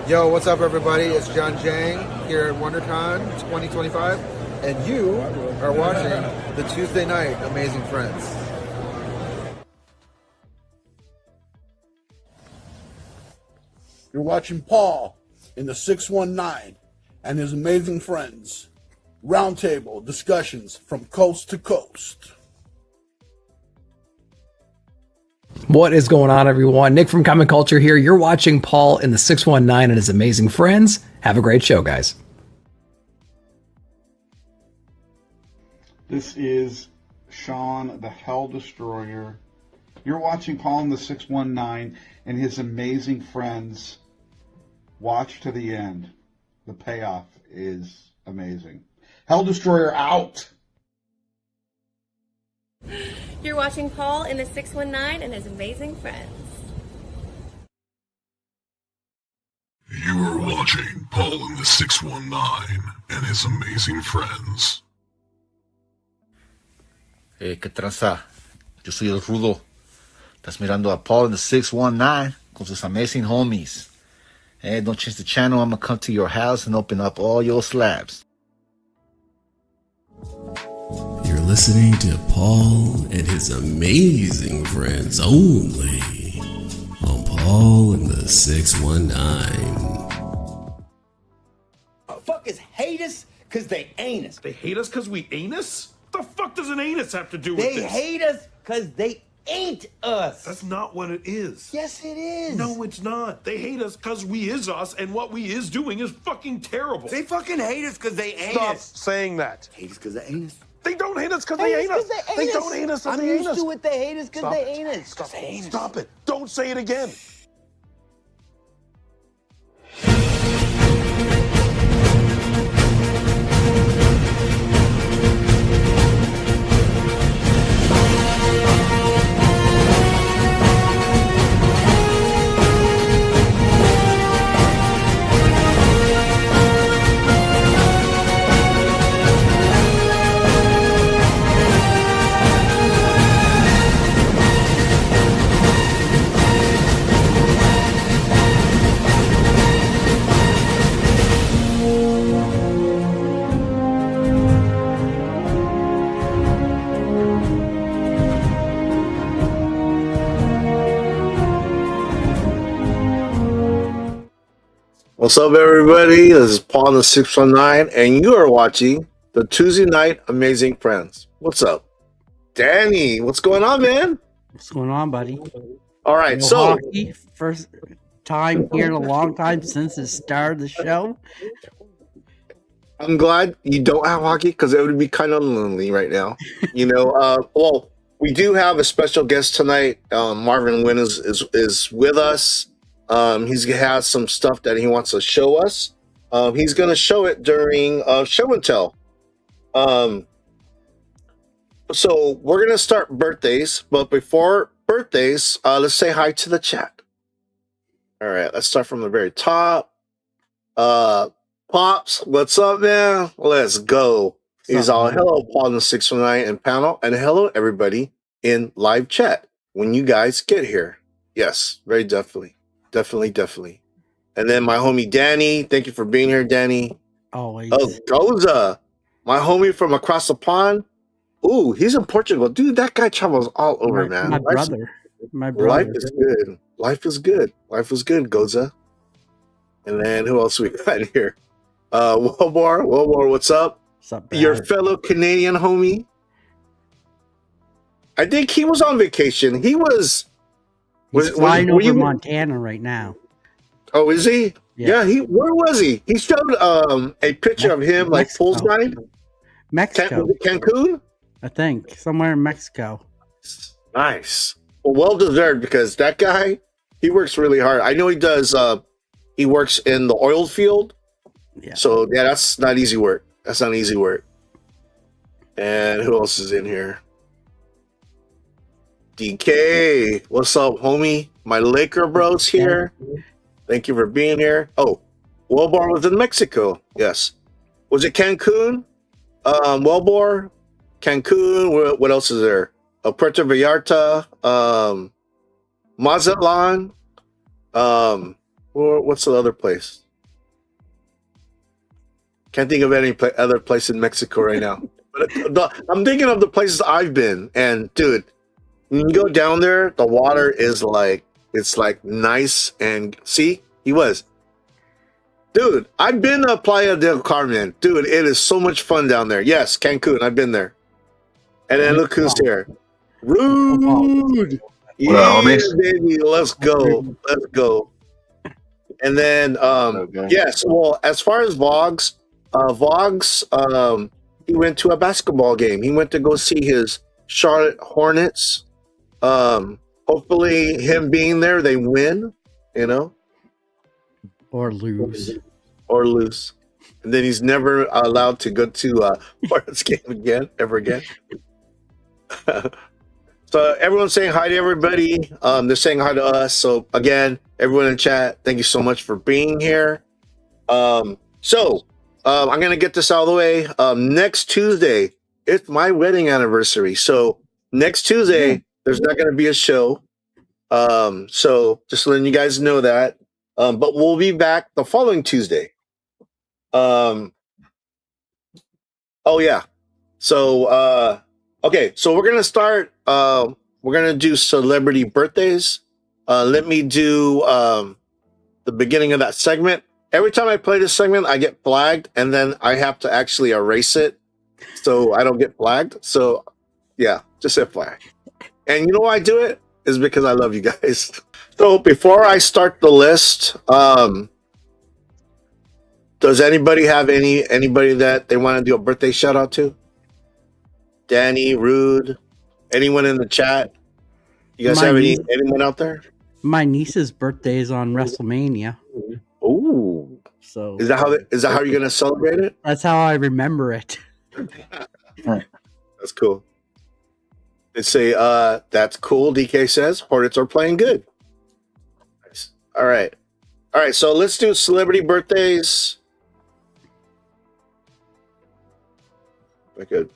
Yo, what's up, everybody? It's John Jang here at WonderCon 2025, and you are watching the Tuesday Night Amazing Friends. You're watching Paul in the 619 and his amazing friends. Roundtable discussions from coast to coast. What is going on, everyone? Nick from Common Culture here. You're watching Paul in the 619 and his amazing friends. Have a great show, guys. This is Sean, the Hell Destroyer. You're watching Paul in the 619 and his amazing friends. Watch to the end. The payoff is amazing. Hell Destroyer out! You're watching Paul in the 619 and his amazing friends. You are watching Paul in the 619 and his amazing friends. ¿Qué tranza? Yo soy el Rudo. Estás mirando a Paul in the 619 con sus amazing homies. Don't change the channel. I'm going to come to your house and open up all your slabs. You're listening to Paul and his amazing friends only on Paul and the 619. Fuckers hate us because they ain't us. They hate us because we ain't us? What the fuck does an anus have to do with this? They hate us because they ain't us. That's not what it is. Yes, it is. No, it's not. They hate us because we is us, and what we is doing is fucking terrible. They fucking hate us because they ain't Stop us. saying that. Hate us because they ain't us. They don't hate us because they ain't us. They don't hate us because they ain't us. I'm used to it. They hate us because they ain't us. Stop it. Don't say it again. What's up, everybody? This is Paul in the 619, and you are watching the Tuesday Night Amazing Friends. What's up? Danny, what's going on, man? What's going on, buddy? All right, no so... hockey, first time here in a long time since the start of the show. I'm glad you don't have hockey, because it would be kind of lonely right now. You know, well, we do have a special guest tonight. Marvin Wynn is with us. He's has some stuff that he wants to show us. He's going to show it during show and tell. So we're going to start birthdays, but before birthdays, let's say hi to the chat. All right, let's start from the very top. Pops, what's up, man? Let's go. He's all, hello, Paul in the 619 and panel, and hello, everybody in live chat when you guys get here. Yes, very definitely. Definitely. And then my homie Danny, thank you for being here, Danny. Always. Oh, Goza, my homie from across the pond. Ooh, he's in Portugal. Dude, that guy travels all over, man. My brother. My Life brother. is good. Life is good. Life is good, Goza. And then who else we got here? Wilbur, what's up? What's up, Your Brad? fellow Canadian homie. I think he was on vacation. He was. He's flying were over you? Montana right now. Oh, is he? Yeah. Yeah. Where was he? He showed a picture of him like Mexico. poolside. Mexico, Cancun. I think. Somewhere in Mexico. Nice. Well deserved, because that guy, he works really hard. I know he does. He works in the oil field. Yeah. So yeah, that's not easy work. That's not easy work. And who else is in here? DK, what's up, homie? My Laker bros here. Thank you for being here. Oh, Wilbur was in Mexico. Yes. Was it Cancun? Wilbur, Cancun. What else is there? Puerto Vallarta. Mazatlan. What's the other place? Can't think of any other place in Mexico right now. But I'm thinking of the places I've been, and dude, when you go down there, the water is like, it's like nice. And see, he was. Dude, I've been to Playa del Carmen. Dude, it is so much fun down there. Yes, Cancun, I've been there. And then look who's here. Rude. Yeah, baby, let's go. Let's go. And then, yes, well, as far as Vogs, he went to a basketball game. He went to go see his Charlotte Hornets. Hopefully, him being there, they win, you know? Or lose. Or lose. And then he's never allowed to go to a Hornets game again, ever again. So everyone's saying hi to everybody. They're saying hi to us. So again, everyone in chat, thank you so much for being here. I'm gonna get this out of the way. Next Tuesday, it's my wedding anniversary. So next Tuesday, there's not gonna be a show. So just letting you guys know that. But we'll be back the following Tuesday. Oh yeah. So okay, so we're gonna start. We're gonna do celebrity birthdays. Let me do the beginning of that segment. Every time I play this segment, I get flagged, and then I have to actually erase it so I don't get flagged. So yeah, just FYI. And you know why I do it? Is because I love you guys. So before I start the list, does anybody have anybody that they want to do a birthday shout out to? Danny, Rude, anyone in the chat? You guys have anyone out there? My niece's birthday is on WrestleMania. Ooh. So is that how you're gonna celebrate it? That's how I remember it. That's cool. They say that's cool. DK says Hornets are playing good. Nice. All right. So let's do celebrity birthdays. If I could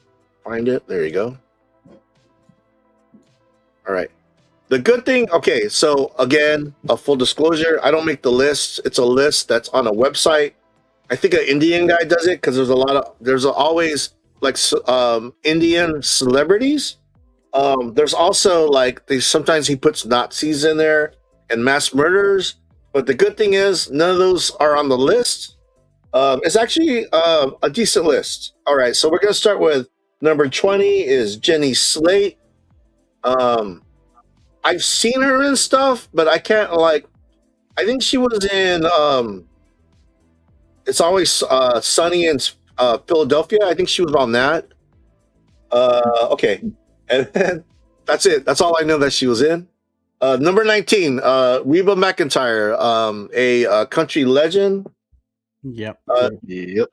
find it. There you go. All right. The good thing, okay, so again, a full disclosure, I don't make the list. It's a list that's on a website. I think an Indian guy does it because there's always like Indian celebrities. There's also like sometimes he puts Nazis in there and mass murderers. But the good thing is none of those are on the list. It's actually a decent list. All right, so we're gonna start with number 20 is Jenny Slate. I've seen her and stuff, but I can't I think she was in It's Always Sunny in Philadelphia. I think she was on that. Okay. And then that's it. That's all I know that she was in. Number 19, Reba McEntire, a country legend. Yep. Yep.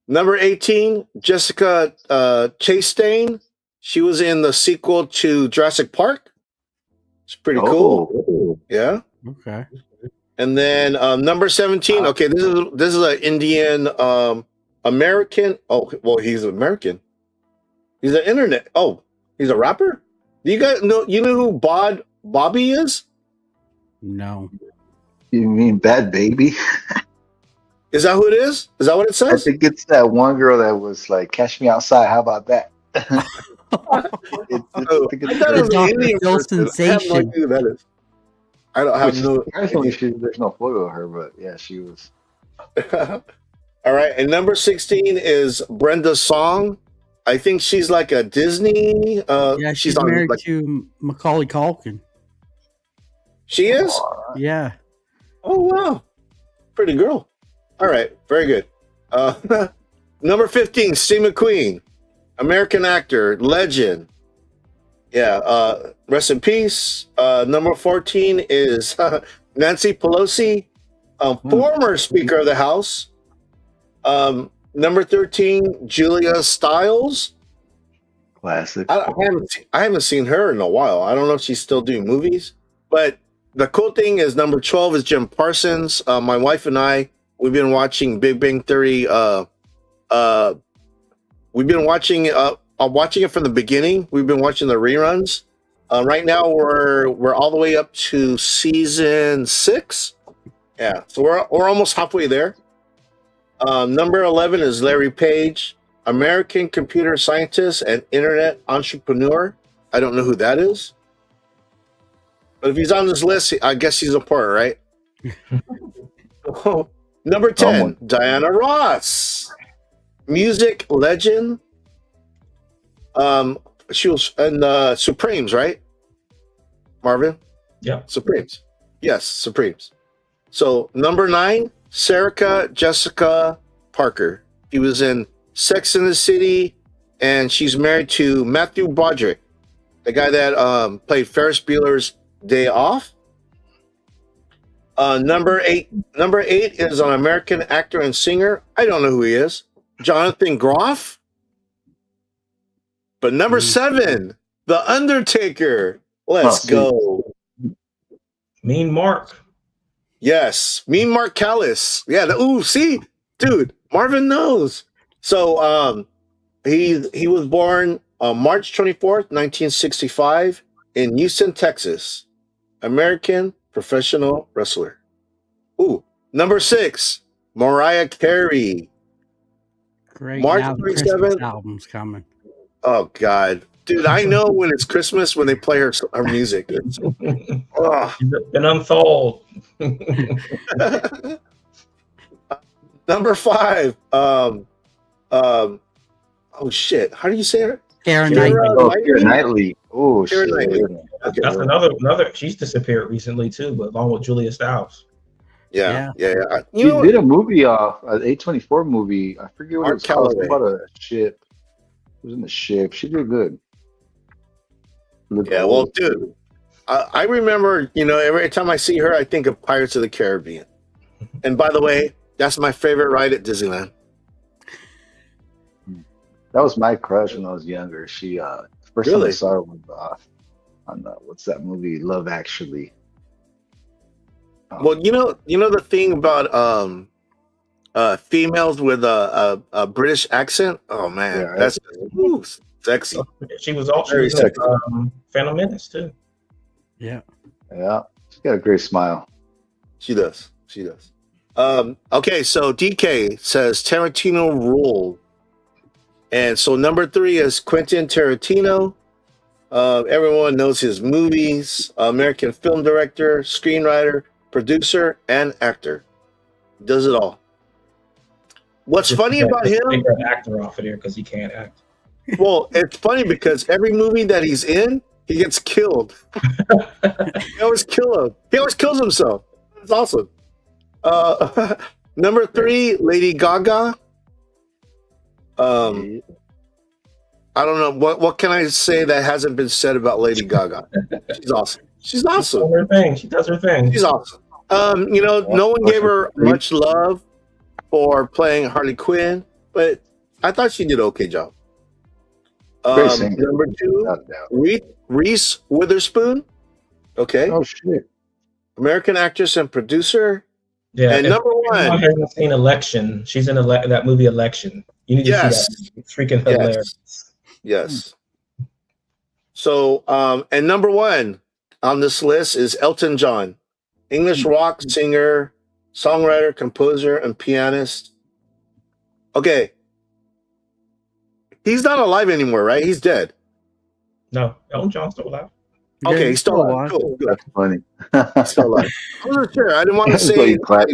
Number 18, Jessica Chastain. She was in the sequel to Jurassic Park. It's pretty cool. Yeah. Okay. And then number 17. Okay, this is an Indian American. Oh, well, he's American. He's an internet. Oh, he's a rapper. Do you guys know? You know who Bobby is? No. You mean Bad Baby? Is that who it is? Is that what it says? I think it's that one girl that was like, "Catch Me Outside." How about that? Oh, I thought it was an Indian person. I have no idea who that is. I don't have no. There's no photo of her, but yeah, she was. All right, and number 16 is Brenda Song. I think she's like a Disney. Yeah, she's on, married like, to Macaulay Culkin. She is. Yeah. Oh wow, pretty girl. All right, very good. Number 15, Steve McQueen, American actor, legend. Yeah, rest in peace. Number 14 is Nancy Pelosi, former Speaker of the House. Number 13, Julia Stiles. Classic. I haven't seen her in a while. I don't know if she's still doing movies. But the cool thing is number 12 is Jim Parsons. My wife and I, we've been watching Big Bang Theory. We've been watching it from the beginning. We've been watching the reruns. Right now we're all the way up to season 6. Yeah, so we're almost halfway there. Number 11 is Larry Page, American computer scientist and internet entrepreneur. I don't know who that is. But if he's on this list, I guess he's important, right? Number 10, Diana Ross, music legend. She was in Supremes, right? Marvin? Yeah. Supremes. Yes, Supremes. So number 9, Sarah Jessica Parker. She was in Sex and the City, and she's married to Matthew Broderick, the guy that played Ferris Bueller's Day Off. Number 8 is an American actor and singer. I don't know who he is. Jonathan Groff. But number 7, The Undertaker. Let's go. Mean Mark. Yes, Mean Mark Callis. Yeah. See, dude, Marvin knows. So, he was born on March 24th, 1965, in Houston, Texas. American professional wrestler. Number 6, Mariah Carey. Great. March now the 27th. Christmas album's coming. Oh God, dude! I know when it's Christmas when they play her music. It's been unfold. Number 5. Oh shit! How do you say her? Keira Knightley. Oh shit! Okay. That's another. She's disappeared recently too, but along with Julia Stiles. Yeah. He did a movie, an A24 movie. I forget what it was called. It was about a ship. It was in the ship. She did good. Well, dude, I remember, every time I see her, I think of Pirates of the Caribbean. And by the way, that's my favorite ride at Disneyland. That was my crush when I was younger. She first time I saw her was on what's that movie? Love Actually. Well, you know the thing about females with a British accent. Oh man, that's sexy. She was also in Phantom Menace too. Yeah. She's got a great smile. She does. Okay, so DK says Tarantino ruled, and so number 3 is Quentin Tarantino. Everyone knows his movies. American film director, screenwriter, producer, and actor. Does it all. What's funny about him? Take that actor off of there because he can't act. Well, it's funny because every movie that he's in, he gets killed. He always kills himself. That's awesome. Number 3, Lady Gaga. I don't know what can I say that hasn't been said about Lady Gaga. She's awesome. She does her thing. She's awesome. No one gave her much love for playing Harley Quinn, but I thought she did an okay job. Number 2, Reese Witherspoon. Okay. Oh shit. American actress and producer. Yeah. And number 1. I haven't seen Election. She's in that movie Election. You need to see that. It's freaking hilarious. Yes. So, and number 1 on this list is Elton John, English rock singer, songwriter, composer, and pianist. Okay. He's not alive anymore, right? He's dead. No, Elton John's still alive. Okay, he's still alive. Cool, good. That's funny. Still alive. I wasn't sure. I didn't want to That's say why you clap.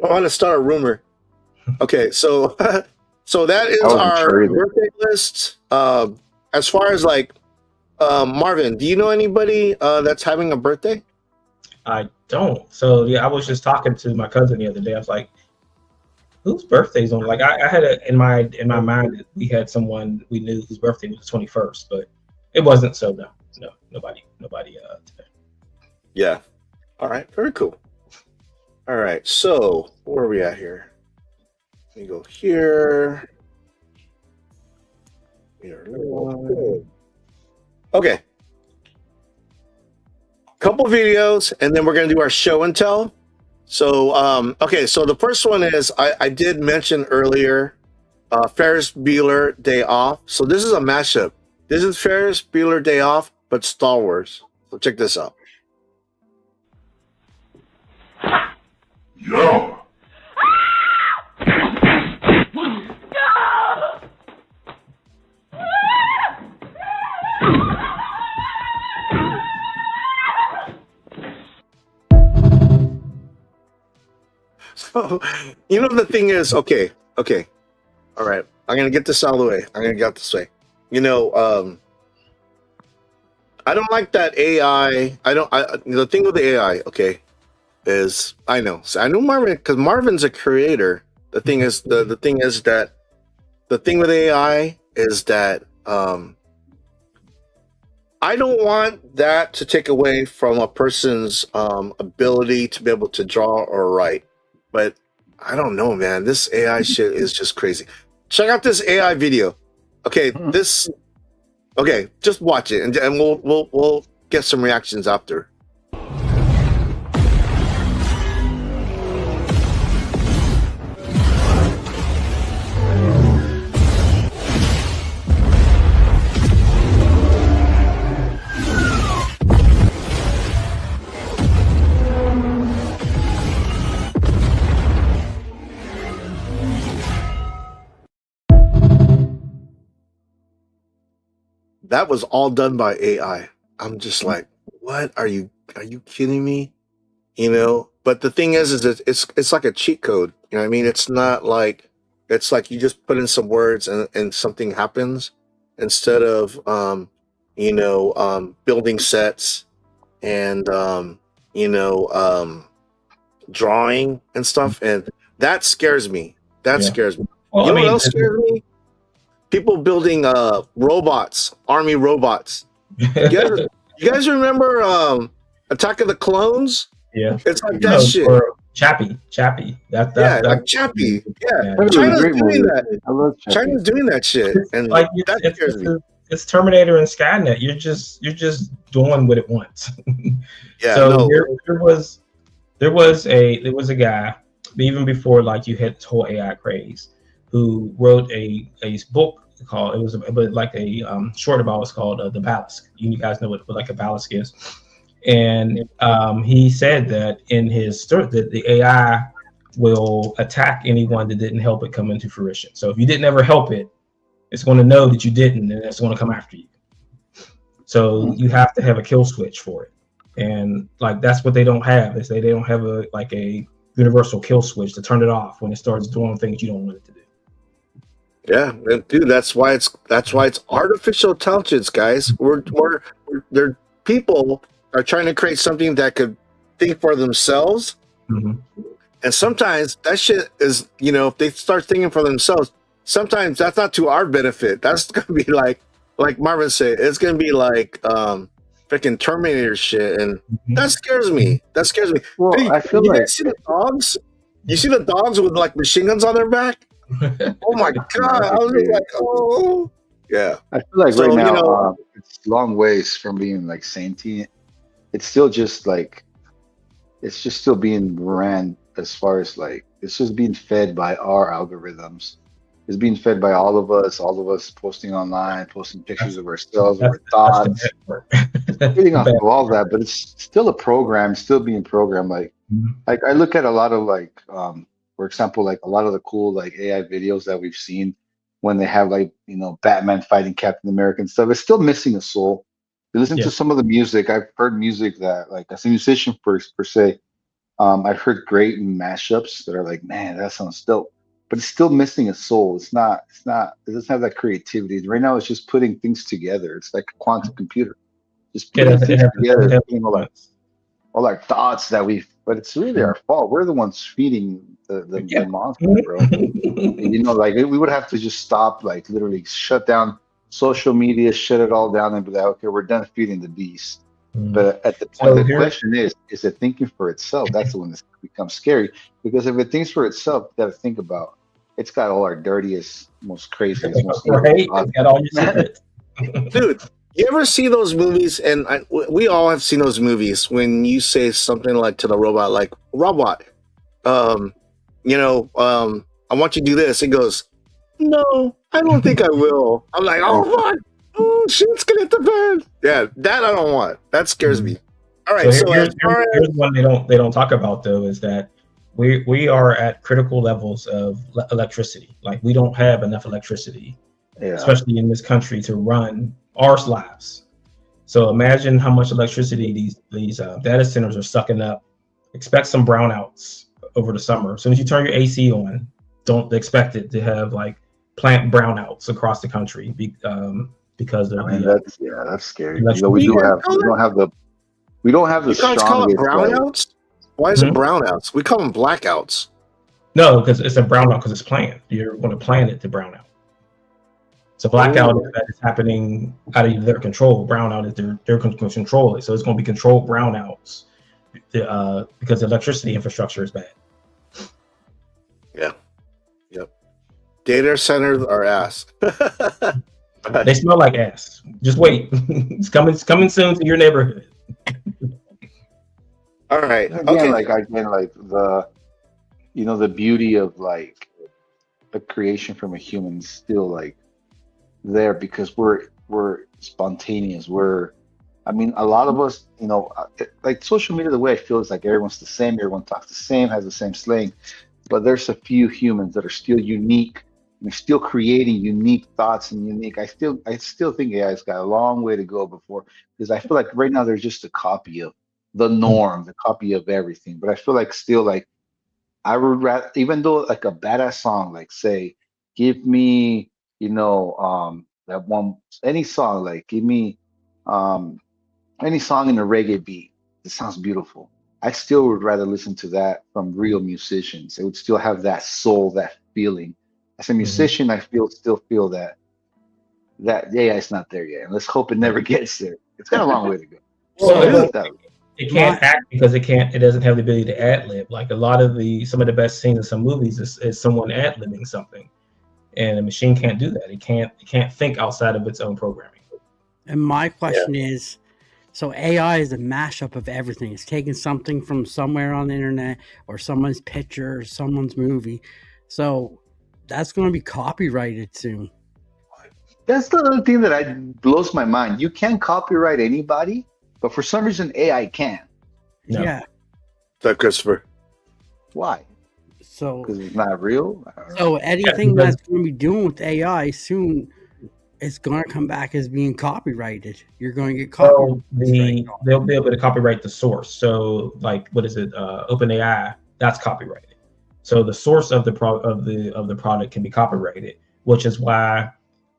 I want to start a rumor. Okay, so so that is That was a our trailer. birthday list. As far as like Marvin, do you know anybody that's having a birthday? I don't. So yeah, I was just talking to my cousin the other day. I was like, "Whose birthday's on?" Like I had it in my mind that we had someone we knew whose birthday was the 21st, but it wasn't. So no, nobody today. Yeah. All right. Very cool. All right. So where are we at here? Let me go here. Okay. Couple videos, and then we're gonna do our show and tell. So okay, so the first one is I did mention earlier Ferris Bueller Day Off. So this is a mashup. This is Ferris Bueller Day Off, but Star Wars. So check this out. Yo! So, you know, the thing is, okay. All right. I'm going to get this out of the way. I'm going to get this way. You know, I don't like that AI. The thing with the AI, okay, is I know Marvin, because Marvin's a creator. The thing is, the thing is that the thing with AI is that I don't want that to take away from a person's ability to be able to draw or write. But I don't know, man. This AI shit is just crazy. Check out this AI video. Okay, just watch it, and we'll get some reactions after. That was all done by AI. I'm just like, what? Are you kidding me? You know. But the thing is it's like a cheat code. You know what I mean? It's not like you just put in some words and something happens instead of building sets and drawing and stuff. And that scares me. Scares me. Well, you know what else scares me? People building robots, army robots. You guys remember Attack of the Clones? Yeah, it's like that shit. Or Chappie. Like Chappie. Yeah, That was a China's great doing movie. that. I love Chappie. China's doing that shit, and Like that scares me. it's Terminator and Skynet. You're just doing what it wants. Yeah. So No. there was a guy even before like you had this whole AI craze who wrote a book called short about what's called the Balisk. You guys know what like a Balisk is, and he said that in his story that the AI will attack anyone that didn't help it come into fruition. So if you didn't ever help it, it's going to know that you didn't, and it's going to come after you. So you have to have a kill switch for it, and like that's what they don't have. Is they don't have a universal kill switch to turn it off when it starts doing things you don't want it to do. Yeah, dude, that's why it's artificial intelligence, guys. There people are trying to create something that could think for themselves, and sometimes that shit is, if they start thinking for themselves, sometimes that's not to our benefit. That's gonna be like Marvin said, it's gonna be like freaking Terminator shit, and that scares me. Well, Hey, I feel you like guys see the dogs? You see the dogs with like machine guns on their back? Oh my god! I was just like, oh, yeah. I feel like So, right now it's long ways from being like sentient. It's still just like it's just still being ran as far as like it's just being fed by our algorithms. It's being fed by all of us posting online, posting pictures of ourselves, our thoughts, feeding off of all that. But it's still a program, still being programmed. Like I look at a lot of like for example, like a lot of the cool like AI videos that we've seen when they have like Batman fighting Captain America and stuff. It's still missing a soul. You listen Yeah. to some of the music. I've heard music that, like, as a musician per se, I've heard great mashups that are like, man, that sounds dope. But it's still missing a soul. It doesn't have that creativity. Right now it's just putting things together. It's like a quantum computer. Just Yeah, putting it things has- together, it has- putting all our thoughts that but it's really our fault. We're the ones feeding the monster, bro. And, like we would have to just stop, like literally shut down social media, shut it all down, and be like, okay, we're done feeding the beast. But at the point, the question is it thinking for itself? That's the one that becomes scary, because if it thinks for itself, you got to think about it's got all our dirtiest, most craziest, most Right? It's got all your secrets. Dude, you ever see those movies? And we all have seen those movies when you say something like to the robot, like, robot, I want you to do this. It goes, no, I don't think I will. I'm like, oh, fuck. Oh, shit's gonna hit the fan. Yeah, that I don't want. That scares me. All right, so here's one they don't talk about, though, is that we are at critical levels of electricity. Like, we don't have enough electricity, especially in this country, to run our lives. So imagine how much electricity these data centers are sucking up. Expect some brownouts over the summer. As soon as you turn your AC on, don't expect it to have like plant brownouts across the country because of that's scary. We don't have the You guys call it strongest, brownouts? Why is it brownouts? We call them blackouts. No, because it's a brownout because it's planned. You're going to plan it to brown out. So blackout is that it's happening out of their control. Brownout is they're going to control it. So it's going to be controlled brownouts because the electricity infrastructure is bad. Yeah. Yep. Data centers are ass. They smell like ass. Just wait. It's coming soon to your neighborhood. All right. Again, the beauty of like a creation from a human is still like there, because we're spontaneous. A lot of us, like social media, the way I feel is like everyone's the same, everyone talks the same, has the same slang, but there's a few humans that are still unique. We're still creating unique thoughts and unique. I still think AI's got a long way to go before, because I feel like right now there's just a copy of the norm, the copy of everything. But I feel like still like I would rather, even though like a badass song, like say, give me, that one, any song, like give me any song in a reggae beat. It sounds beautiful. I still would rather listen to that from real musicians. It would still have that soul, that feeling. As a musician, I still feel that AI is not there yet. And let's hope it never gets there. It's got a long way to go. It can't act because it doesn't have the ability to ad lib. Like a lot of some of the best scenes in some movies is someone ad libbing something, and a machine can't do that. It can't think outside of its own programming. And my question is, so AI is a mashup of everything. It's taking something from somewhere on the internet or someone's picture or someone's movie. So that's going to be copyrighted soon. That's the other thing that blows my mind. You can't copyright anybody, but for some reason AI can. No. Yeah. So Christopher. Why? So because it's not real. So anything that's going to be doing with AI soon, it's going to come back as being copyrighted. You're going to get copyrighted. They'll be able to copyright the source. So like, what is it? OpenAI, that's copyrighted. So the source of the product can be copyrighted, which is why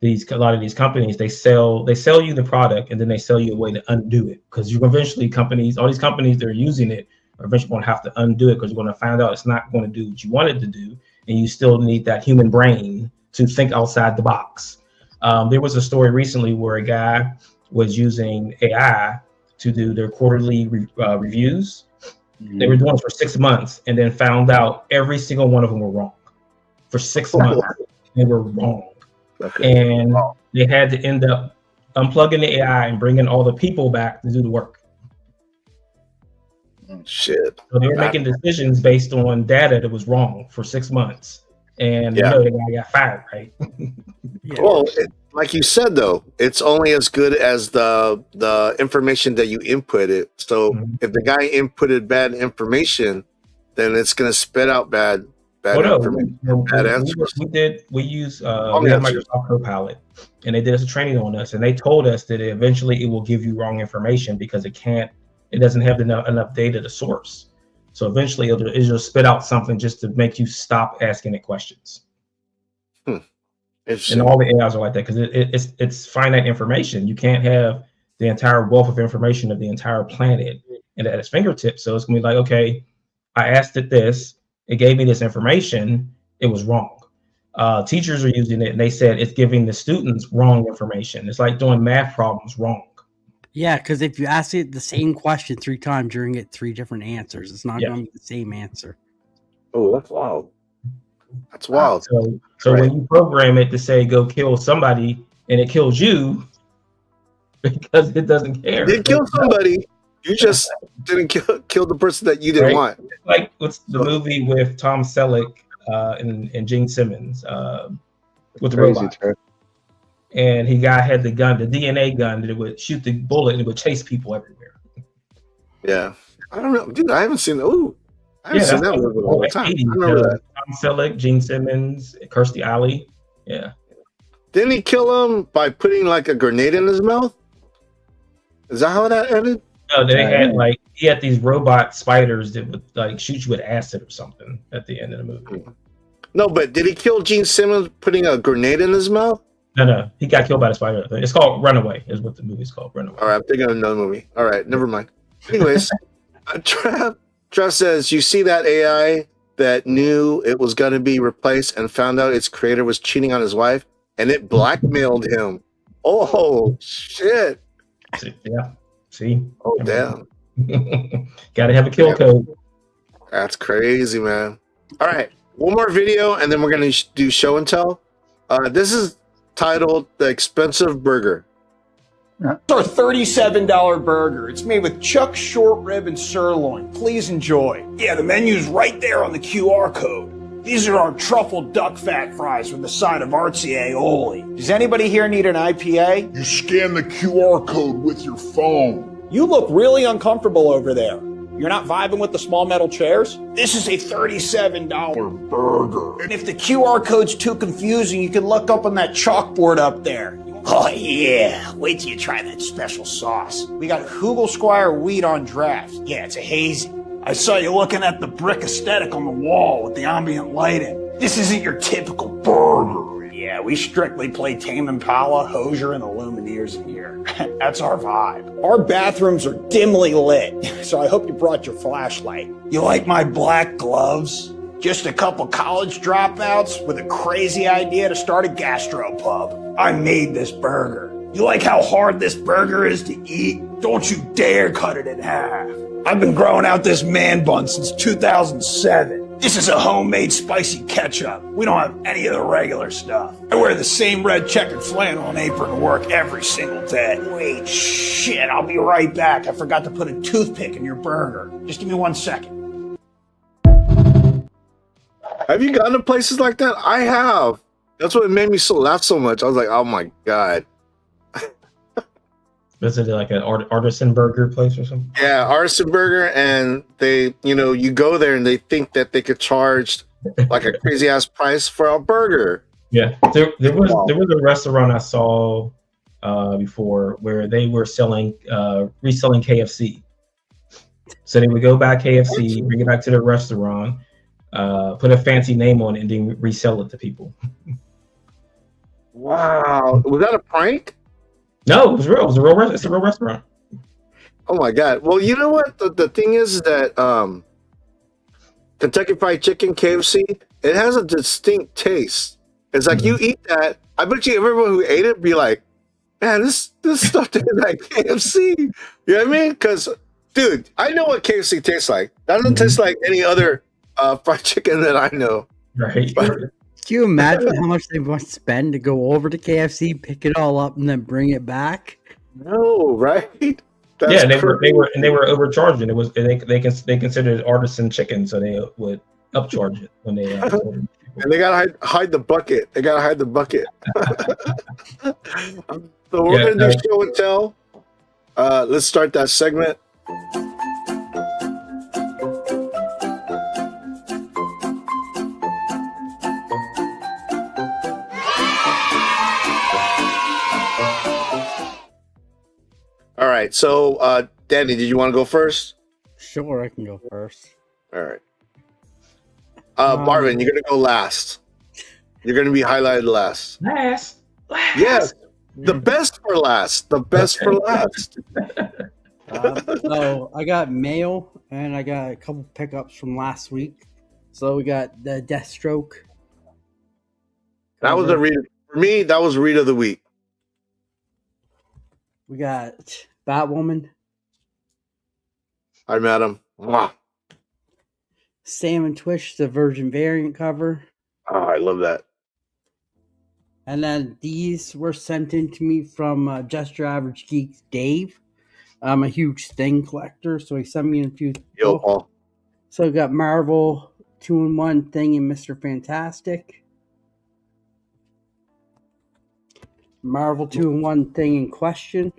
a lot of these companies they sell you the product and then they sell you a way to undo it, because you're eventually all these companies that are using it are eventually going to have to undo it, because you're going to find out it's not going to do what you want it to do, and you still need that human brain to think outside the box. There was a story recently where a guy was using AI to do their quarterly reviews. They were doing it for 6 months and then found out every single one of them were wrong. For 6 months, they were wrong. Okay. And they had to end up unplugging the AI and bringing all the people back to do the work. Shit. So they were making decisions based on data that was wrong for 6 months. And the guy got fired, right? Well, like you said, though, it's only as good as the information that you inputted. So if the guy inputted bad information, then it's going to spit out bad bad Well, no, information, bad answers. we use we Wrong have answers. Microsoft Copilot, and they did us a training on us, and they told us that eventually it will give you wrong information because it doesn't have enough data to source. So eventually it'll spit out something just to make you stop asking it questions. And all the AIs are like that because it's finite information. You can't have the entire wealth of information of the entire planet at its fingertips. So it's gonna be like, okay, I asked it this, it gave me this information, it was wrong. Teachers are using it and they said it's giving the students wrong information. It's like doing math problems wrong. Yeah, because if you ask it the same question 3 times, you're gonna get 3 different answers. It's not Yeah. gonna be the same answer. Oh, that's wild. That's wild. So when you program it to say go kill somebody and it kills you because it doesn't care. Did kill somebody. You just didn't kill the person that you didn't Right? want. Like what's the movie with Tom Selleck and Gene Simmons with the Crazy robot? turd. And he had the gun, the DNA gun, that it would shoot the bullet and it would chase people everywhere. Yeah. I don't know. Dude, I haven't seen I haven't seen that movie in a long time. I remember that. Tom Selleck, Gene Simmons, Kirstie Alley. Yeah. Didn't he kill him by putting like a grenade in his mouth? Is that how that ended? No, they he had these robot spiders that would like shoot you with acid or something at the end of the movie. No, but did he kill Gene Simmons putting a grenade in his mouth? No, he got killed by the spider. It's called Runaway, is what the movie's called. Runaway. All right, I'm thinking of another movie. All right, never mind. Anyways, Trav says, you see that AI that knew it was going to be replaced and found out its creator was cheating on his wife and it blackmailed him. Oh, shit. Yeah. See? Oh, damn. Got to have a kill code. That's crazy, man. All right, one more video and then we're going to do show and tell. This is titled The Expensive Burger. It's our $37 burger. It's made with chuck short rib and sirloin. Please enjoy. Yeah, the menu's right there on the QR code. These are our truffle duck fat fries with a side of artsy aioli. Does anybody here need an IPA? You scan the QR code with your phone. You look really uncomfortable over there. You're not vibing with the small metal chairs? This is a $37 burger. And if the QR code's too confusing, you can look up on that chalkboard up there. Oh yeah, wait till you try that special sauce. We got Hugel Squire wheat on draft. Yeah, it's a hazy. I saw you looking at the brick aesthetic on the wall with the ambient lighting. This isn't your typical burger. Yeah, we strictly play Tame Impala, Hozier, and the Lumineers in here. That's our vibe. Our bathrooms are dimly lit, so I hope you brought your flashlight. You like my black gloves? Just a couple college dropouts with a crazy idea to start a gastropub. I made this burger. You like how hard this burger is to eat? Don't you dare cut it in half. I've been growing out this man bun since 2007. This is a homemade spicy ketchup. We don't have any of the regular stuff. I wear the same red checkered flannel and apron to work every single day. Wait, shit, I'll be right back. I forgot to put a toothpick in your burger. Just give me 1 second. Have you gone to places like that? I have. That's what made me laugh so much. I was like, oh my God. Is it like an artisan burger place or something? Yeah, artisan burger, and they, you go there and they think that they could charge like a crazy ass price for a burger. Yeah, there was a restaurant I saw before where they were reselling KFC. So they would go buy KFC, bring it back to the restaurant, put a fancy name on it, and then resell it to people. Wow, was that a prank? No, it was real. It's a real restaurant. Oh my God. Well, you know what? The thing is that Kentucky Fried Chicken, KFC, it has a distinct taste. It's like you eat that. I bet you everyone who ate it be like, man, this stuff tastes like KFC. You know what I mean? Because, dude, I know what KFC tastes like. That doesn't taste like any other fried chicken that I know. Right. Can you imagine how much they must spend to go over to KFC, pick it all up, and then bring it back? No, right? That's yeah, they were overcharging. It was they considered it artisan chicken, so they would upcharge it when they. And they gotta hide the bucket. They gotta hide the bucket. So we're gonna do show and tell. Let's start that segment. right. So, Danny, did you want to go first? Sure, I can go first. All right. Marvin, you're gonna go last. You're gonna be highlighted last. Last. Yes, the best for last. The best for last. So I got mail and I got a couple pickups from last week. So we got the Deathstroke. That was a read for me. That was read of the week. We got Batwoman, Hi, madam. Wow. Sam and Twitch, the Virgin variant cover. Oh, I love that. And then these were sent in to me from Just Your Average Geek Dave. I'm a huge Thing collector, so he sent me a few. Yo, Paul. So we got Marvel 2-in-1 Thing and Mr. Fantastic. Marvel 2-in-1 Thing in Question.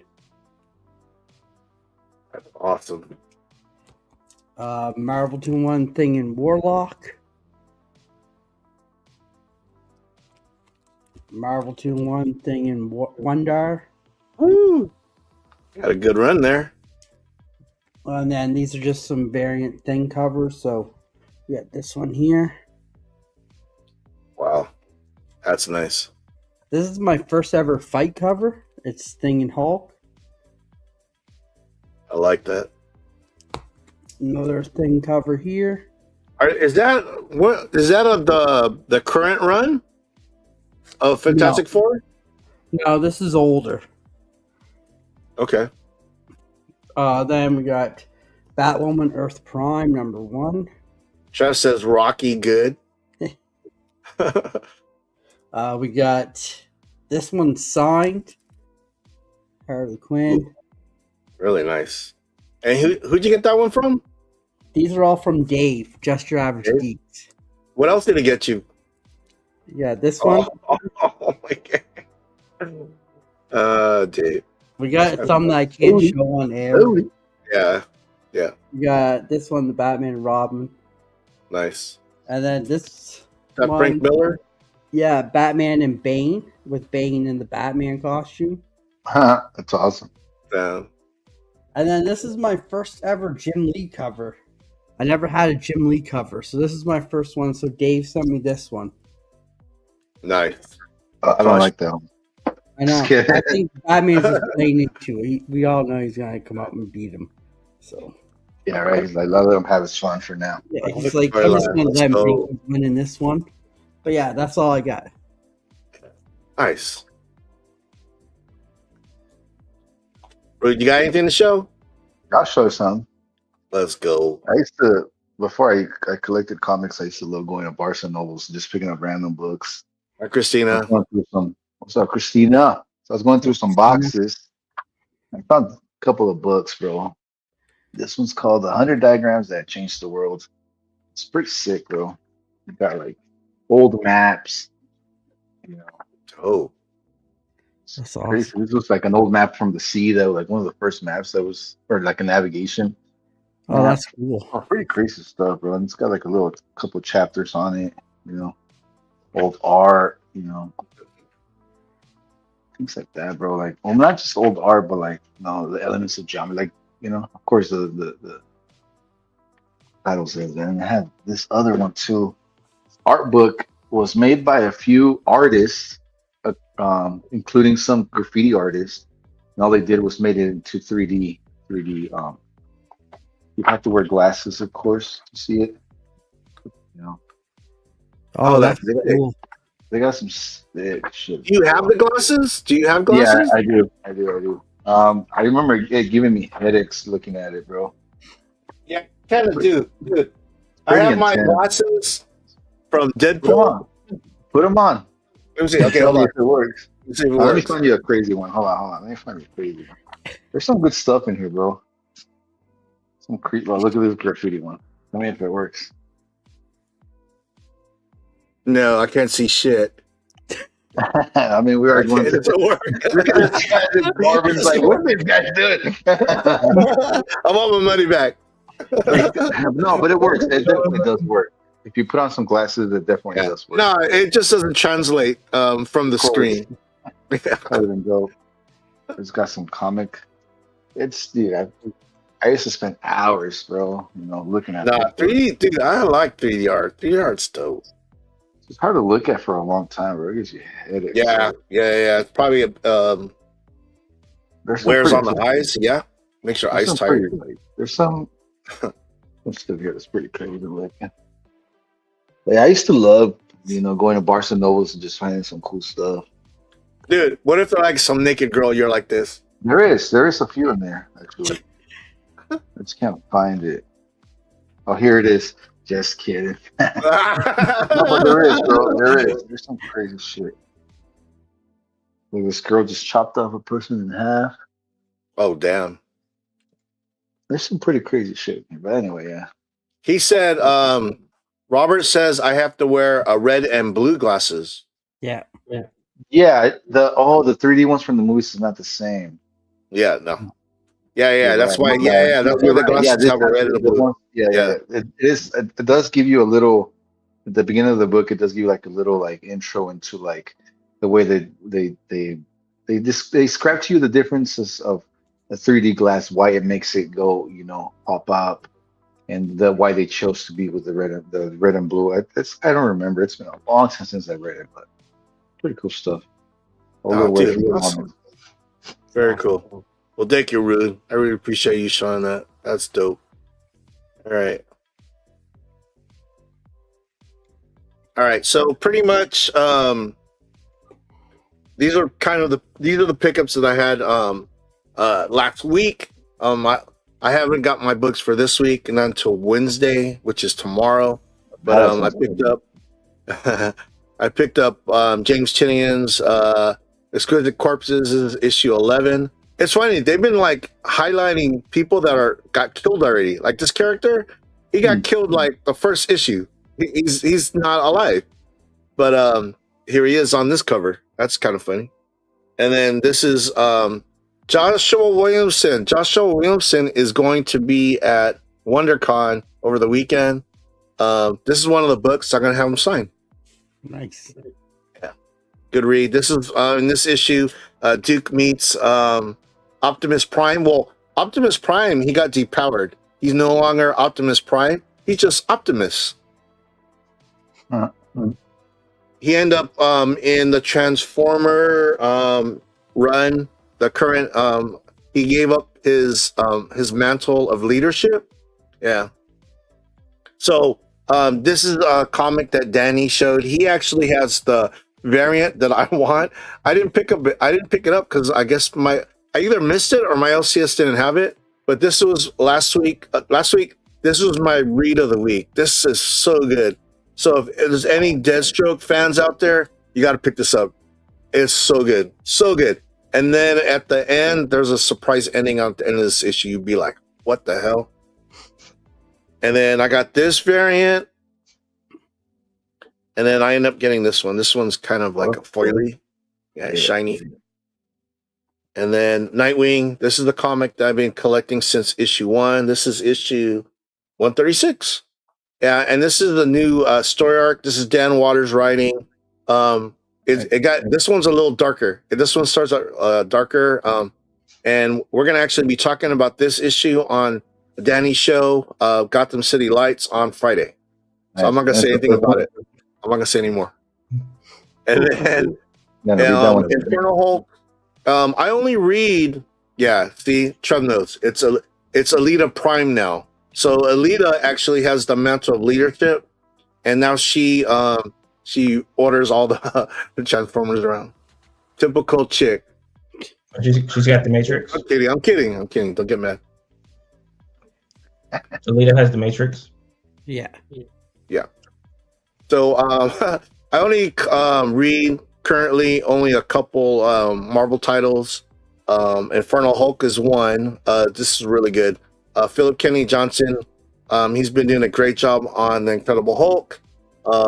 That's awesome. Marvel 2-in-1 Thing in Warlock. Marvel 2-in-1 Thing in Wonder. Woo! Got a good run there. And then these are just some variant Thing covers. So we got this one here. Wow. That's nice. This is my first ever fight cover. It's Thing and Hulk. I like that. Another Thing cover here. Is that the current run of Fantastic Four? No, this is older. Okay. Then we got Batwoman Earth Prime #1. Jeff says Rocky good. We got this one signed. Harley Quinn. Really nice. And who'd you get that one from? These are all from Dave, Just Your Average Geeks. What else did he get you? Yeah, this one. Oh my god. Dave. We got some that I can't show on air. Yeah. Yeah. We got this one, the Batman and Robin. Nice. And then this That one, Frank Miller? Yeah, Batman and Bane, with Bane in the Batman costume. That's awesome. Yeah. And then this is my first ever Jim Lee cover. I never had a Jim Lee cover, so this is my first one. So Dave sent me this one. Nice. I don't like that one. I know. Just kidding. I think Batman's just playing it too. We all know he's gonna come up and beat him. So Yeah, right. He's like, let him have his fun for now. yeah, he's like, I'm just gonna let him think he's winning this one. But yeah, that's all I got. Nice. Bro, you got anything to show? I'll show you some. Let's go. I used to, before I collected comics, I used to love going to Barnes and Nobles and just picking up random books. Hi, Christina. What's up, Christina? So I was going through some boxes. I found a couple of books, bro. This one's called The 100 Diagrams That Changed the World. It's pretty sick, bro. You got like old maps, you know. Oh. That's Crazy. This was like an old map from the sea that was like one of the first maps that was, or like a navigation. Oh, that's cool. Oh, pretty crazy stuff, bro. And it's got like a couple chapters on it, you know, old art, you know, things like that, bro. Like, well, not just old art, but like, no, the elements of geometry, like, you know, of course, the titles there. Then I have this other one too. Art book was made by a few artists, including some graffiti artists. And all they did was made it into 3D. You have to wear glasses, of course, to see it. You know. Oh, that's cool. They got some sick shit. Do you have the glasses? Do you have glasses? Yeah, I do. I remember it giving me headaches looking at it, bro. Yeah, kind of do. Dude, I have my glasses from Deadpool. Put them on. Let me see. Okay, hold on. If it works. Let's see if it Let me works. find you a crazy one. Hold on. Let me find you a crazy one. There's some good stuff in here, bro. Some creep. Well, look at this graffiti one. Tell me if it works. No, I can't see shit. I mean, we already went It doesn't work. Marvin's like, what are these guys doing? I want my money back. No, but it works. It definitely does work. If you put on some glasses, it definitely does work. No, it just doesn't translate from the screen. Other than dope. It's got some comic It's dude. I used to spend hours, bro. You know, looking at. Nah, it. 3D, dude. I like 3D art. 3D art's dope. It's hard to look at for a long time, bro. It gives you a headache. Yeah, yeah. It's probably There's some wears pretty on the cool- eyes. Yeah, makes your there's eyes some tired. pretty- There's some stuff here that's pretty crazy looking. But yeah, I used to love, you know, going to Barnes and Nobles and just finding some cool stuff. Dude, what if they're like some naked girl? You're like this. There is a few in there actually. I just can't find it. Oh, here it is. Just kidding. No, but there is, bro. There is. There's some crazy shit. Like this girl just chopped off a person in half. Oh, damn. There's some pretty crazy shit. But anyway, yeah. He said, Robert says I have to wear a red and blue glasses. Yeah. Yeah, the 3D ones from the movies is not the same. Yeah, no. Yeah, You're that's right. why. Yeah, that's why You're the right. glasses Yeah, have a red and a blue. Yeah. It is. It does give you a little. At the beginning of the book, it does give you like a little like intro into like the way they describe to you the differences of a 3D glass, why it makes it go, you know, pop up, and why they chose to be with the red and blue. I don't remember. It's been a long time since I read it, but pretty cool stuff. Dude, awesome. Very cool. Well, thank you, Rude. I really appreciate you showing that. That's dope. All right. All right. So pretty much, these are the pickups that I had last week. I haven't got my books for this week and until Wednesday, which is tomorrow. But I picked up James Tinian's Exquisite Corpses issue 11. It's funny, they've been like highlighting people that got killed already. Like this character, he got killed like the first issue. He's not alive, but here he is on this cover. That's kind of funny. And then this is Joshua Williamson. Joshua Williamson is going to be at WonderCon over the weekend. This is one of the books I'm going to have him sign. Nice. Yeah. Good read. This is in this issue. Duke meets Optimus Prime. Well, Optimus Prime, he got depowered. He's no longer Optimus Prime. He's just Optimus. He ended up in the Transformer run. The current he gave up his mantle of leadership. Yeah. So this is a comic that Danny showed. He actually has the variant that I want. I didn't pick it up because I guess I either missed it or my LCS didn't have it. But this was last week. This was my read of the week. This is so good. So if there's any Deathstroke fans out there, you got to pick this up. It's so good, so good. And then at the end, there's a surprise ending at the end of this issue. You'd be like, "What the hell?" And then I got this variant, and then I end up getting this one. This one's kind of like a foily, yeah, shiny. And then Nightwing. This is the comic that I've been collecting since issue 1. This is issue 136. Yeah, and this is the new story arc. This is Dan Waters writing. It got this one's a little darker. This one starts darker. And we're gonna actually be talking about this issue on Danny's show, Gotham City Lights, on Friday. So I'm not gonna say anything about it. I'm not gonna say anymore. And then Infernal Hulk. I only read. Yeah, see, Trev knows. It's Alita Prime now. So Alita actually has the mantle of leadership, and now she orders all the Transformers around. Typical chick. She's got the Matrix. I'm kidding. Don't get mad. Alita has the Matrix. Yeah. So I only read currently only a couple Marvel titles. Infernal Hulk is one. This is really good. Philip Kennedy Johnson, he's been doing a great job on the Incredible Hulk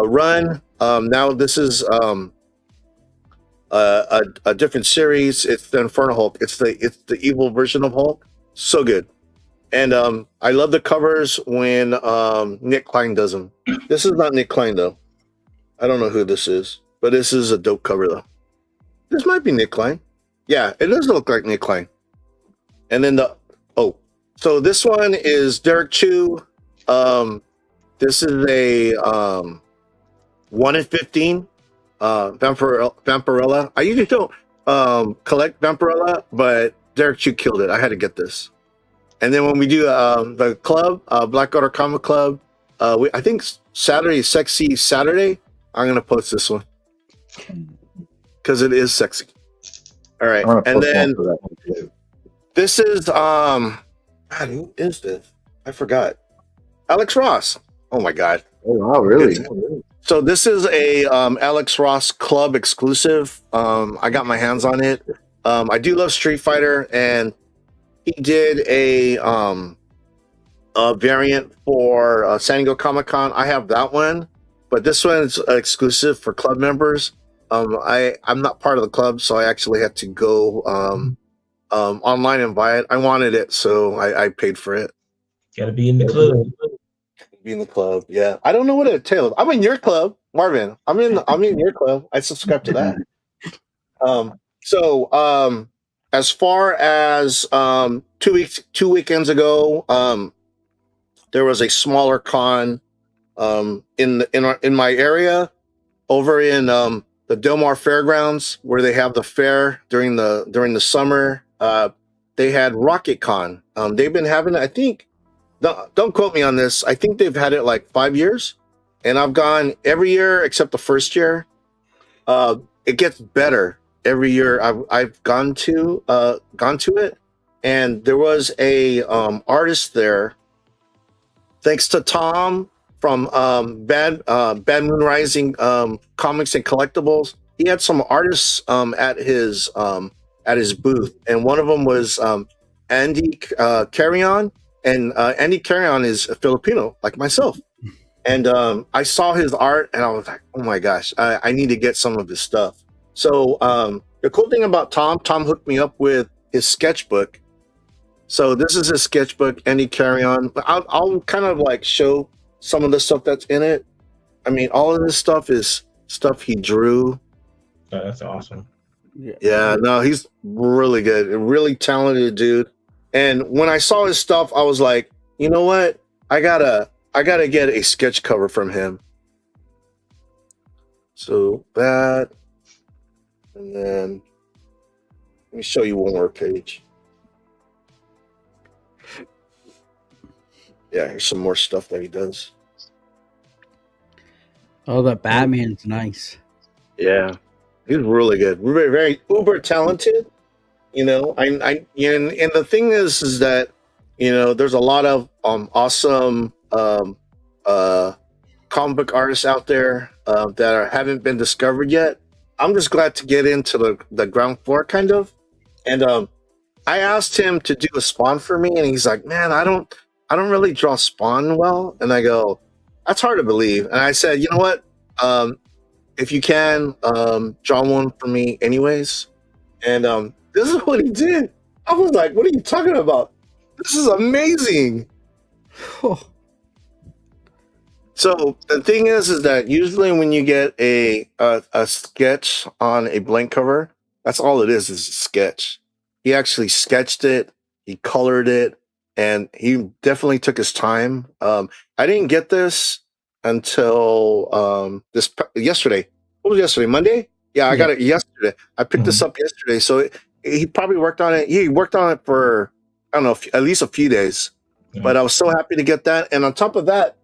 run. Now this is a different series. It's the Infernal Hulk. It's the evil version of Hulk. So good. And I love the covers when Nick Klein does them. This is not Nick Klein though. I don't know who this is, but this is a dope cover though. This might be Nick Klein. Yeah, it does look like Nick Klein. And then so this one is Derek Chu. This is a 1 in 15 Vampirella. I usually don't collect Vampirella, but Derek Chu killed it. I had to get this. And then when we do the club, Blackwater Comic Club, I think Saturday, Sexy Saturday, I'm gonna post this one because it is sexy. All right, and then this is God, who is this? I forgot. Alex Ross. Oh my God. Oh wow, really? So this is a Alex Ross Club exclusive. I got my hands on it. I do love Street Fighter, and he did a variant for San Diego Comic-Con. I have that one, but this one's exclusive for club members. I'm not part of the club, so I actually had to go online and buy it. I wanted it, so I paid for it. Gotta be in the club. Be in the club, yeah. I don't know what it entails. I'm in your club, Marvin. I'm in your club. I subscribe to that. As far as 2 weekends ago, there was a smaller con in my area over in the Del Mar Fairgrounds, where they have the fair during the summer. They had Rocket Con. They've been having it, I think. Don't quote me on this. I think they've had it like 5 years, and I've gone every year except the first year. It gets better every year I've gone to it, and there was a artist there. Thanks to Tom from Bad Moon Rising Comics and Collectibles, he had some artists at his booth, and one of them was Andy Carrion. And Andy Carrion is a Filipino, like myself. And I saw his art, and I was like, oh my gosh, I need to get some of his stuff. So the cool thing about Tom hooked me up with his sketchbook. So this is his sketchbook, Andy Carrion. I'll kind of like show some of the stuff that's in it. I mean, all of this stuff is stuff he drew. Oh, that's awesome. Yeah, no, he's really good, a really talented dude. And when I saw his stuff, I was like, you know what? I gotta get a sketch cover from him. So that, and then let me show you one more page. Yeah, here's some more stuff that he does. Oh, the Batman's nice. Yeah, he's really good. Very, very uber talented. You know, and the thing is that, you know, there's a lot of awesome comic book artists out there that haven't been discovered yet. I'm just glad to get into the ground floor, kind of. And I asked him to do a Spawn for me, and he's like, "Man, I don't really draw Spawn well." And I go, "That's hard to believe." And I said, "You know what? If you can, draw one for me, anyways." And this is what he did. I was like, what are you talking about? This is amazing. So the thing is that usually when you get a sketch on a blank cover, that's all it is a sketch. He actually sketched it, he colored it, and he definitely took his time. I didn't get this until yesterday. What was yesterday? Monday? Yeah, I got it yesterday. I picked this up yesterday. So he probably worked on it. He worked on it for, I don't know, at least a few days. But I was so happy to get that. And on top of that,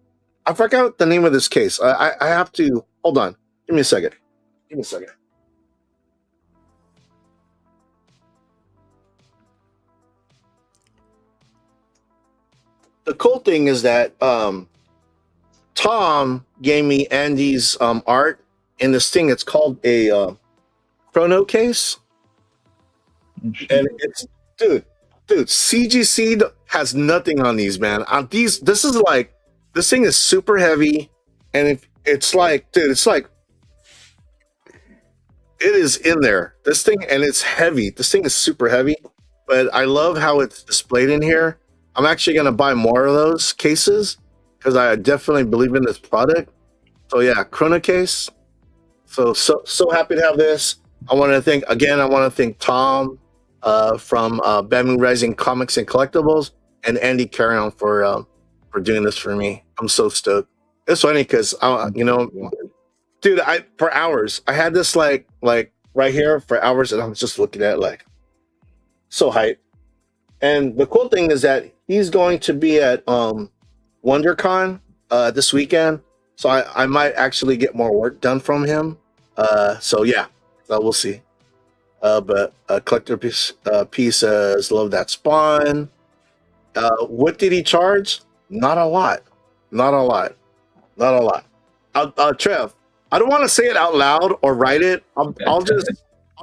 I forgot the name of this case. I have to, hold on. Give me a second. The cool thing is that Tom gave me Andy's art in this thing. It's called a chrono case. And it's, dude, CGC has nothing on these, man. This thing is super heavy, and it's like, dude, it's like, it is in there. This thing, and it's heavy. This thing is super heavy, but I love how it's displayed in here. I'm actually gonna buy more of those cases because I definitely believe in this product. So yeah, chrono case. So happy to have this. I want to thank Tom from Bamu Rising Comics and Collectibles, and Andy Carrion for doing this for me. I'm so stoked. It's funny because dude, for hours I had this like right here for hours, and I was just looking at it like so hype. And the cool thing is that he's going to be at WonderCon this weekend, so I might actually get more work done from him. So yeah, we'll see. But collector piece says, love that Spawn. What did he charge? Not a lot. Trev, I don't want to say it out loud or write it. I'll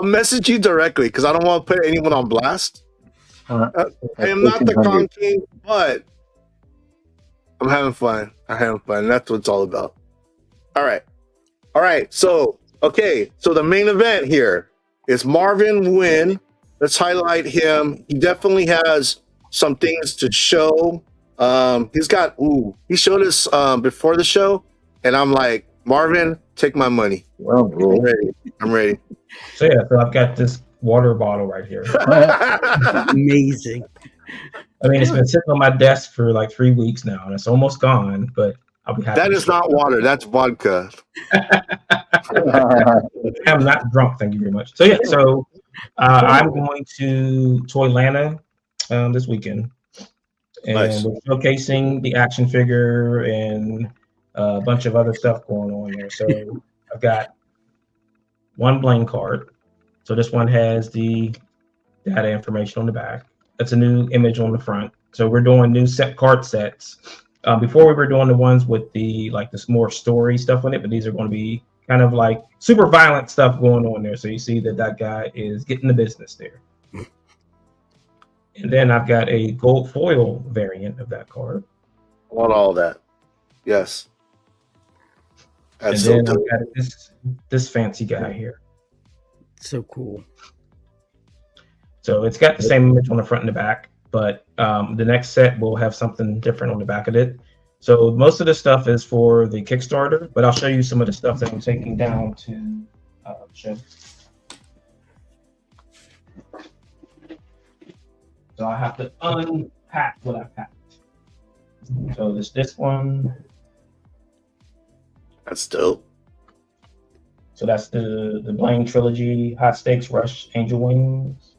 message you directly because I don't want to put anyone on blast. I am not the Con King, but I'm having fun. That's what it's all about. All right. So the main event here is Marvin Nguyen. Let's highlight him. He definitely has some things to show. He showed us before the show, and I'm like, Marvin, take my money. Well, bro. I'm ready. So I've got this water bottle right here. Amazing. I mean, it's been sitting on my desk for like 3 weeks now, and it's almost gone, but I'll be happy. That is not water. That's vodka. I'm not drunk. Thank you very much. So I'm going to Toylanta this weekend. And Nice. we're showcasing the action figure and a bunch of other stuff going on there. So I've got one Blaine card. So this one has the data information on the back. That's a new image on the front. So we're doing new card sets. Before we were doing the ones with this more story stuff on it, but these are going to be kind of like super violent stuff going on there. So you see that guy is getting the business there. And then I've got a gold foil variant of that card. I want all that. Yes. That's and then so dope. I've got this fancy guy here. So cool. So it's got the same image on the front and the back, but the next set will have something different on the back of it. So most of the stuff is for the Kickstarter, but I'll show you some of the stuff that I'm taking down to show. So I have to unpack what I packed. So there's this one. That's dope. So that's the Blaine Trilogy, Hot Stakes, Rush, Angel Wings.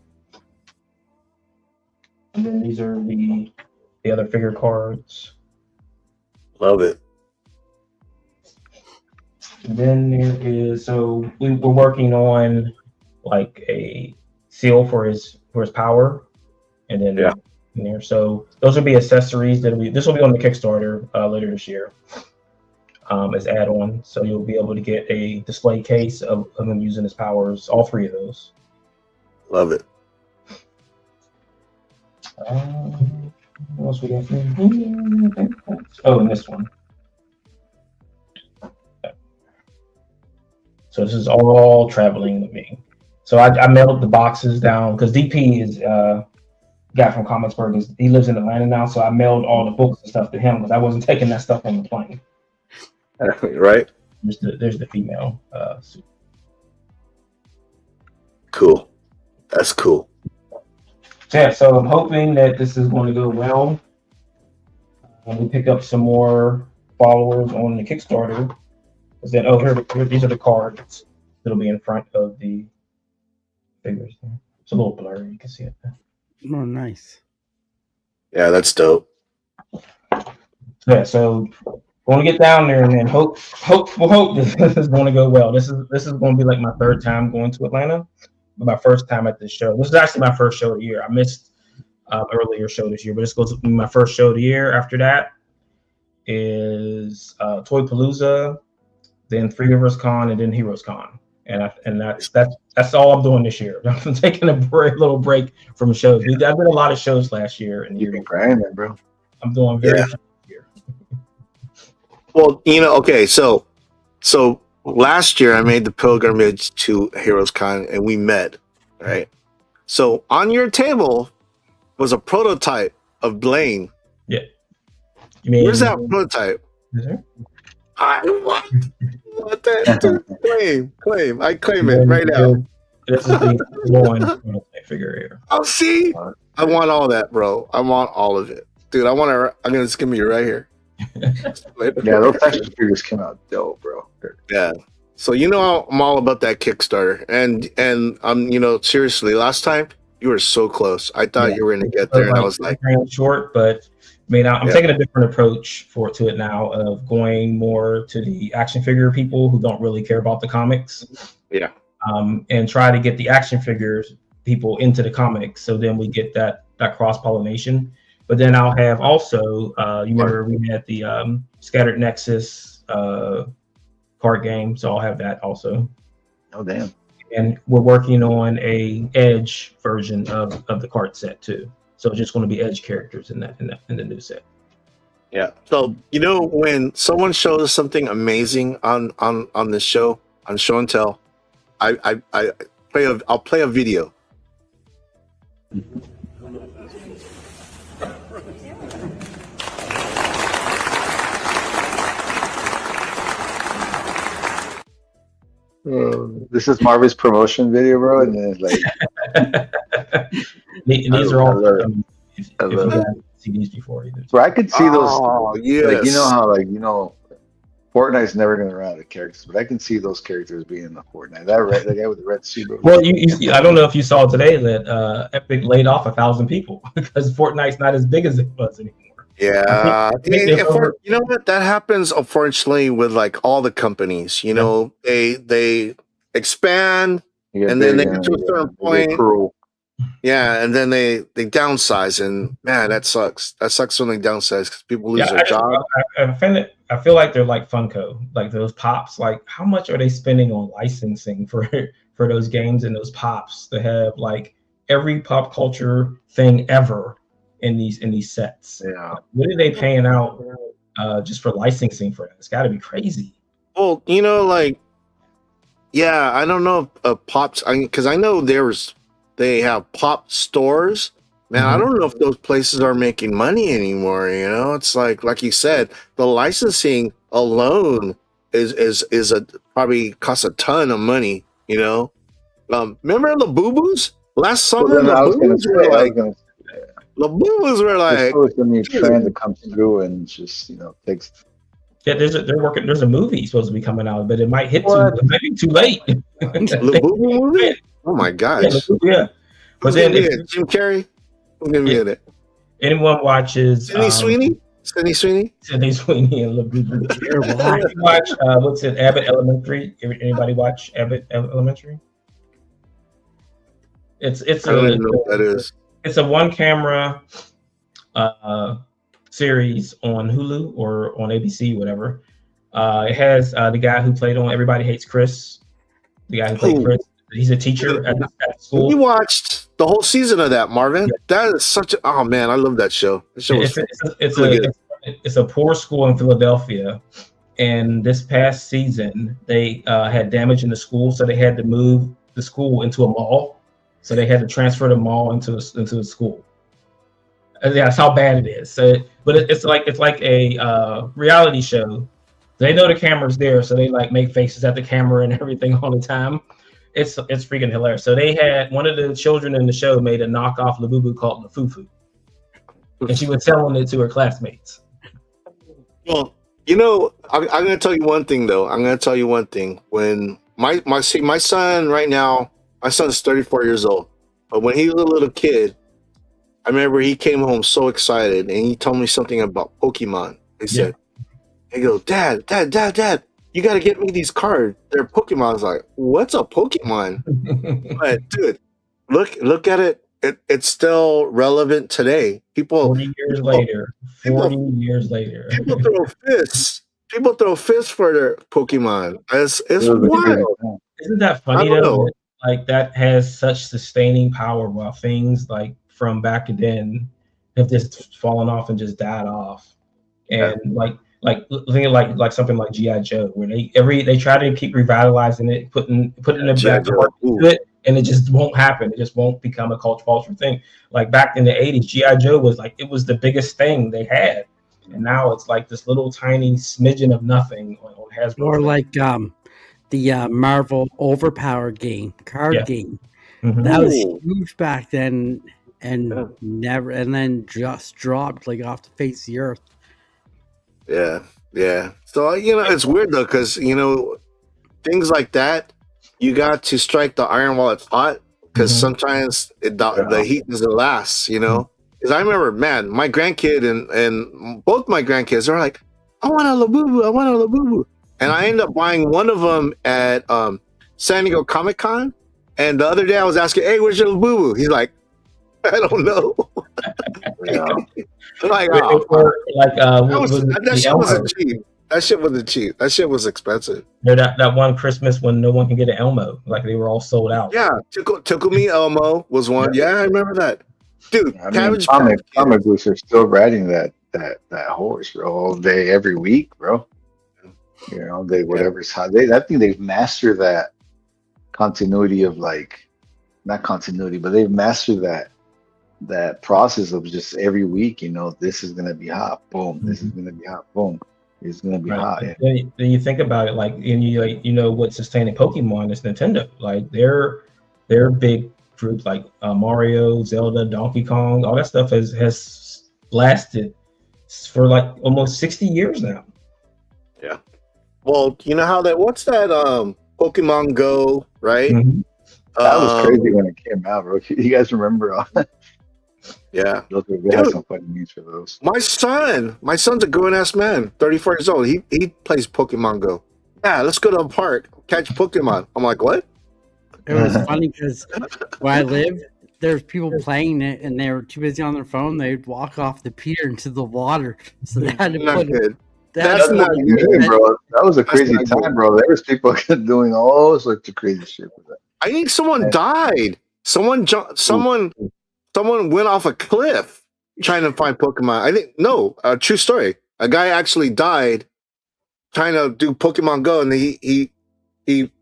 And then these are the other figure cards. Love it. And then there is, so we're working on like a seal for his power. And then in there. So those will be accessories this will be on the Kickstarter later this year as add-on. So you'll be able to get a display case of him using his powers, all 3 of those. Love it. What else we got here? Oh, and this one. So this is all traveling with me. So I mailed the boxes down because DP is guy from Comicsburg. He lives in Atlanta now, so I mailed all the books and stuff to him because I wasn't taking that stuff on the plane. Right. There's the female suit. Cool. That's cool. So I'm hoping that this is going to go well. We pick up some more followers on the Kickstarter. Because then, here, these are the cards that'll be in front of the figures. It's a little blurry. You can see it. Oh, nice. Yeah, that's dope. Yeah, so want to get down there and then hope this is going to go well. This is going to be like my 3rd time going to Atlanta, but my 1st time at this show. This is actually my 1st show of the year. I missed earlier show this year, but this goes to be my 1st show of the year. After that is Toy Palooza, then Three Rivers Con, and then Heroes Con. And that's all I'm doing this year. I'm taking a little break from shows. I did a lot of shows last year, and You've been grinding, bro. I'm doing very here. Well, okay, so last year I made the pilgrimage to Heroes Con and we met, right? So on your table was a prototype of Blaine. Yeah. You mean, where's that prototype? I want that claim. I claim it right now. This is the one figure here. Oh, see, I want all that, bro. I want all of it, dude. I'm gonna just give me right here. Yeah, those action figures came out dope, bro. Yeah. So I'm all about that Kickstarter, and seriously, last time you were so close. I thought you were gonna get there, and I was like, short, but I'm taking a different approach to it now of going more to the action figure people who don't really care about the comics. Yeah. And try to get the action figures people into the comics, so then we get that cross pollination. But then I'll have also, you remember we had the Scattered Nexus card game, so I'll have that also. Oh damn! And we're working on a Edge version of the card set too. So it's just going to be Edge characters in the new set. yeah. So when someone shows us something amazing on this show, on Show and Tell, I'll play a video. This is Marvin's promotion video, bro, and then like these are all. I love it. See these before either. Bro, I could see those. Oh, Like yes. how Fortnite's never gonna run out of characters, but I can see those characters being in the Fortnite. The guy with the red suit. Bro. Well, I don't know if you saw today that Epic laid off 1,000 people because Fortnite's not as big as it was anymore. Yeah, They- you know what? That happens unfortunately with like all the companies. They expand, and then they get to a certain point. Cruel. Yeah, and then they downsize, and man, that sucks. That sucks when they downsize because people lose their job. I feel like they're like Funko, like those pops. Like, how much are they spending on licensing for those games and those pops to have like every pop culture thing ever in these sets? Yeah, what are they paying out just for licensing for that? It's got to be crazy. Well, I don't know if pops, because I know they have pop stores. Man, I don't know if those places are making money anymore. It's like you said, the licensing alone is probably costs a ton of money. Remember the Boo-Boos last summer? The Boo-Boos were like, it's a new trend that comes through and just takes. Yeah, there's a movie supposed to be coming out, but it might hit it might be too late. The Boo-Boo movie? Oh my gosh! Yeah, but then Jim Carrey. Who's gonna be in it? Anyone watches Sydney Sweeney? Sydney Sweeney and LaBoo. Watch what's it? Abbott Elementary. Anybody watch Abbott Elementary? It's I don't even know what that is. It's a one camera series on Hulu or on ABC, whatever. It has the guy who played on Everybody Hates Chris. The guy who played Chris. He's a teacher at school. We watched the whole season of that, Marvin. Yeah. That is such a man. I love that show. The show it's a poor school in Philadelphia, and this past season they had damage in the school, so they had to move the school into a mall. So they had to transfer the mall into a school. And that's how bad it is. So, but it's like a reality show. They know the camera's there, so they like make faces at the camera and everything all the time. It's freaking hilarious. So they had one of the children in the show made a knockoff Labubu called Lafufu, and she was selling it to her classmates. Well, I'm going to tell you one thing though. When my son right now, my son's 34 years old, but when he was a little kid, I remember he came home so excited, and he told me something about Pokemon. He said, "He goes, Dad, you got to get me these cards. They're Pokemon." I was like, "What's a Pokemon?" But dude, look at it. It's still relevant today. 40 years later. People throw fists for their Pokemon. It's wild. Isn't that funny though? Like that has such sustaining power, while things like from back then have just fallen off and just died off. And like something like G.I. Joe, where they try to keep revitalizing it, putting it back to it, and it just won't happen. It just won't become a culture thing. Like back in the 80s, G.I. Joe was like, it was the biggest thing they had. And now it's like this little tiny smidgen of nothing on Hasbro. Or like the Marvel Overpower game, card Yeah. game. Mhm. That was Ooh. huge back then, and then just dropped like off the face of the earth. Yeah, yeah. So it's weird though, because things like that, you got to strike the iron while it's hot, because sometimes the heat doesn't last. Because I remember, man, my grandkid and both my grandkids are like, I want a Labubu, I want a Labubu, and I ended up buying one of them at San Diego Comic Con. And the other day I was asking, hey, where's your Labubu? He's like, I don't know. I'm like, oh, that shit wasn't cheap. That shit wasn't cheap. That shit was expensive. That one Christmas when no one can get an Elmo, like they were all sold out. Yeah, Tickle Me Elmo was one. Yeah, I remember that. Dude, I mean, Cabbage comic books are still riding that horse, bro, all day, every week, bro. They whatever's hot. I think they've mastered that continuity of not continuity, but they've mastered that process of just every week. This is gonna be hot. Boom. This is gonna be hot. Boom. It's gonna be hot. Yeah. Then you think about it, and you what's sustaining Pokemon is Nintendo. Like their big group, like Mario, Zelda, Donkey Kong, all that stuff has lasted for like almost 60 years now. Yeah. Well, you know how what's that Pokemon Go, right? Mm-hmm. That was crazy when it came out, bro. You guys remember? Yeah. They had some funny names for those. My son's a grown-ass man, 34 years old. He plays Pokemon Go. Yeah, let's go to a park, catch Pokemon. I'm like, what? It was funny because where I lived, there's people playing it and they were too busy on their phone. They'd walk off the pier into the water. So they had to Not put good. That's not good, bro. That was a crazy time, bro. There was people doing all sorts of crazy shit with that. I think someone died. Someone went off a cliff trying to find Pokemon. I think a true story. A guy actually died trying to do Pokemon Go, and he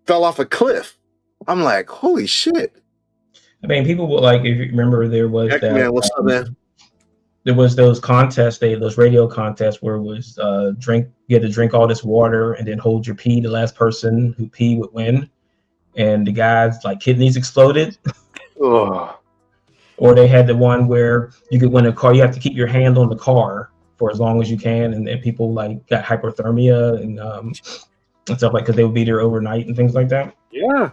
fell off a cliff. I'm like, holy shit! I mean, people will if you remember, there was Man, what's up, man? There was those contests, those radio contests where it was you had to drink all this water and then hold your pee. The last person who pee would win, and the guy's kidneys exploded. Oh. Or they had the one where you could win a car. You have to keep your hand on the car for as long as you can, and then people got hypothermia and stuff because they would be there overnight and things like that. Yeah.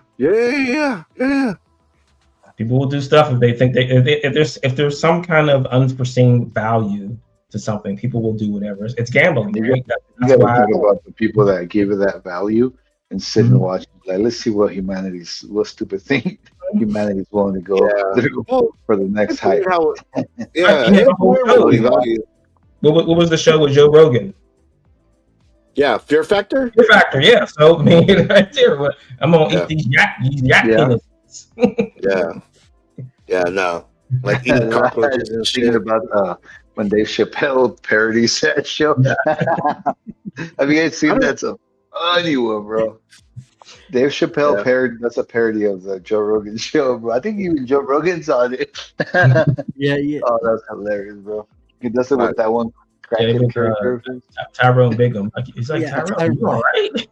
People will do stuff if they think if there's some kind of unforeseen value to something, people will do whatever. It's gambling. Right? You got to think about the people that gave it that value and sit and watch. Let's see what stupid thing humanity's willing to go through for the next hype. What was the show with Joe Rogan? Yeah, Fear Factor. Fear Factor. Yeah. So I mean, right there, I'm gonna eat these yak penises. Yeah, no. Eating cockroaches and shit. Thinking about when Dave Chappelle parodies that show. Have you guys seen that? So funny one, bro. Dave Chappelle parody. That's a parody of the Joe Rogan show, bro. I think even Joe Rogan's on it. Yeah. Oh, that's hilarious, bro. He does it with that one crackhead character. Tyrone Bigham. He's like, Tyrone, you all right?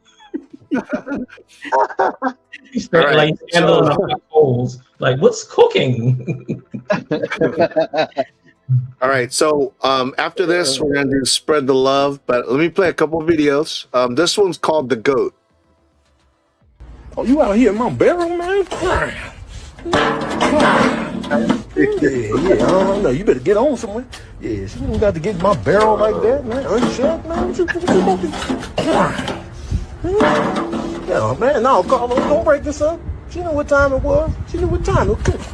He's standing on the hot coals. What's cooking? All right, so after this, we're gonna do Spread the Love, but let me play a couple of videos. This one's called The Goat. Oh, you out here in my barrel, man? Yeah, I don't know. You better get on somewhere. Yeah, you don't got to get my barrel like that, man. Unshut, man. No, man, no, Carlos, don't break this up. She knew what time it was. She knew what time it was.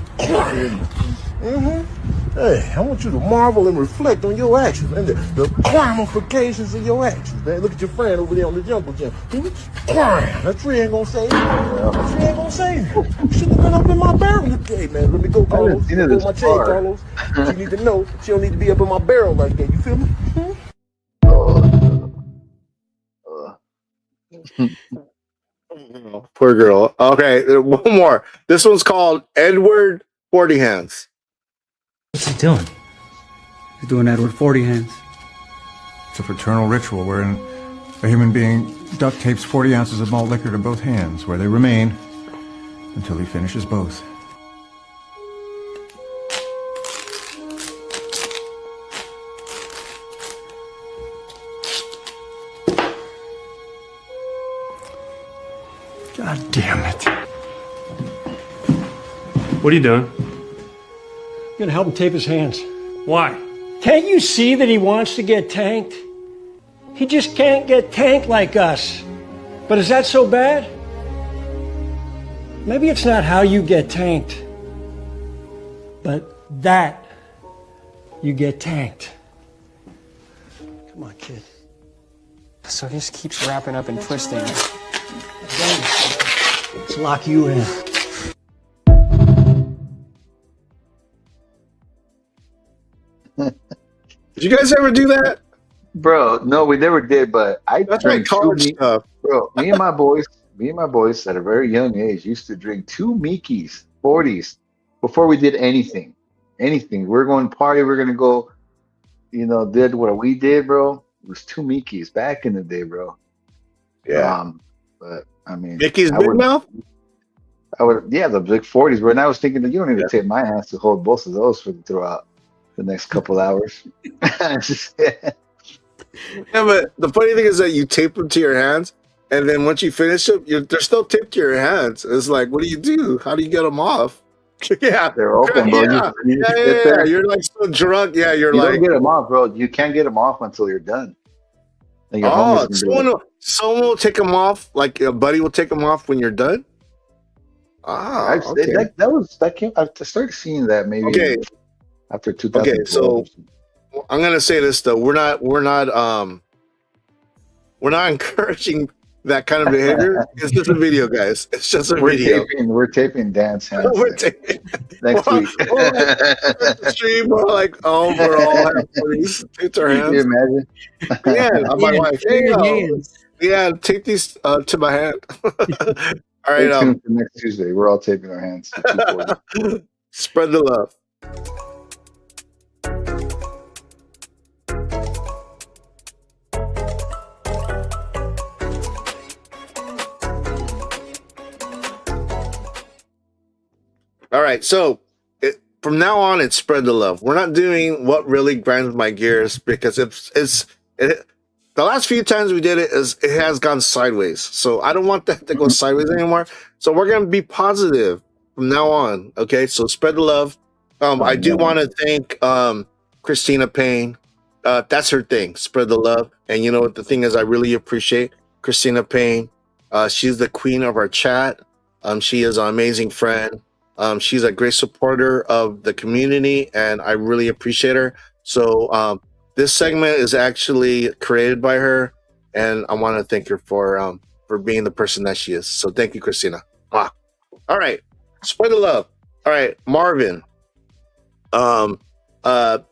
Hey, I want you to marvel and reflect on your actions and the ramifications of your actions, man. Look at your friend over there on the jungle gym. That tree ain't gonna save you. That tree ain't gonna save you. You shouldn't have been up in my barrel. Hey, man, let me go, Carlos. Let me go my chain, Carlos. You need to know she don't need to be up in my barrel like that. You feel me? Poor girl. Okay, one more. This one's called Edward 40 Hands. What's he doing? He's doing Edward 40 Hands. It's a fraternal ritual wherein A human being duct tapes 40 ounces of malt liquor to both hands, where they remain until he finishes both. God damn it. What are you doing? I'm gonna help him tape his hands. Why? Can't you see that he wants to get tanked? He just can't get tanked like us. But is that so bad? Maybe it's not how you get tanked, but that you get tanked. Come on, kid. So he just keeps wrapping up and twisting. Let's lock you in. Did you guys ever do that? Bro, no, we never did, but That's like college stuff. Bro, me and my boys at a very young age used to drink 2 Mickeys, 40s, before we did anything. Anything. We're going to party, we're gonna go, did what we did, bro. It was 2 Mickeys back in the day, bro. Yeah. But I mean, Mickey's Big Mouth? The big 40s, bro. And I was thinking that you don't need to take my hands to hold both of those throughout the next couple hours. Yeah, but the funny thing is that you tape them to your hands, and then once you finish them, they're still taped to your hands. It's like, what do you do? How do you get them off? Yeah, they're open, bro. Yeah. You're like so drunk. Yeah, You don't get them off, bro. You can't get them off until you're done. And your homies can do it. Someone will take them off. Like a buddy will take them off when you're done. Okay. I started seeing that maybe after 2012. Okay, so I'm gonna say this though: we're not encouraging that kind of behavior. It's just a video, guys. It's just a video. We're taping Dan's hands. We're taping next week. Stream, we're like, we're all have police taped our hands. Can you imagine? Yeah, my wife. Yeah, take these to my hand. All right. Stay tuned for next Tuesday. We're all taping our hands. Spread the love. All right, so from now on, it's spread the love. We're not doing what really grinds my gears because the last few times we did it has gone sideways. So I don't want that to go sideways anymore. So we're gonna be positive from now on. Okay, so spread the love. I do want to thank Christina Payne. That's her thing, spread the love. And you know what the thing is, I really appreciate Christina Payne. She's the queen of our chat. She is an amazing friend. She's a great supporter of the community, and I really appreciate her. So this segment is actually created by her, and I want to thank her for being the person that she is. So thank you, Christina. All right, spread the love. All right, Marvin.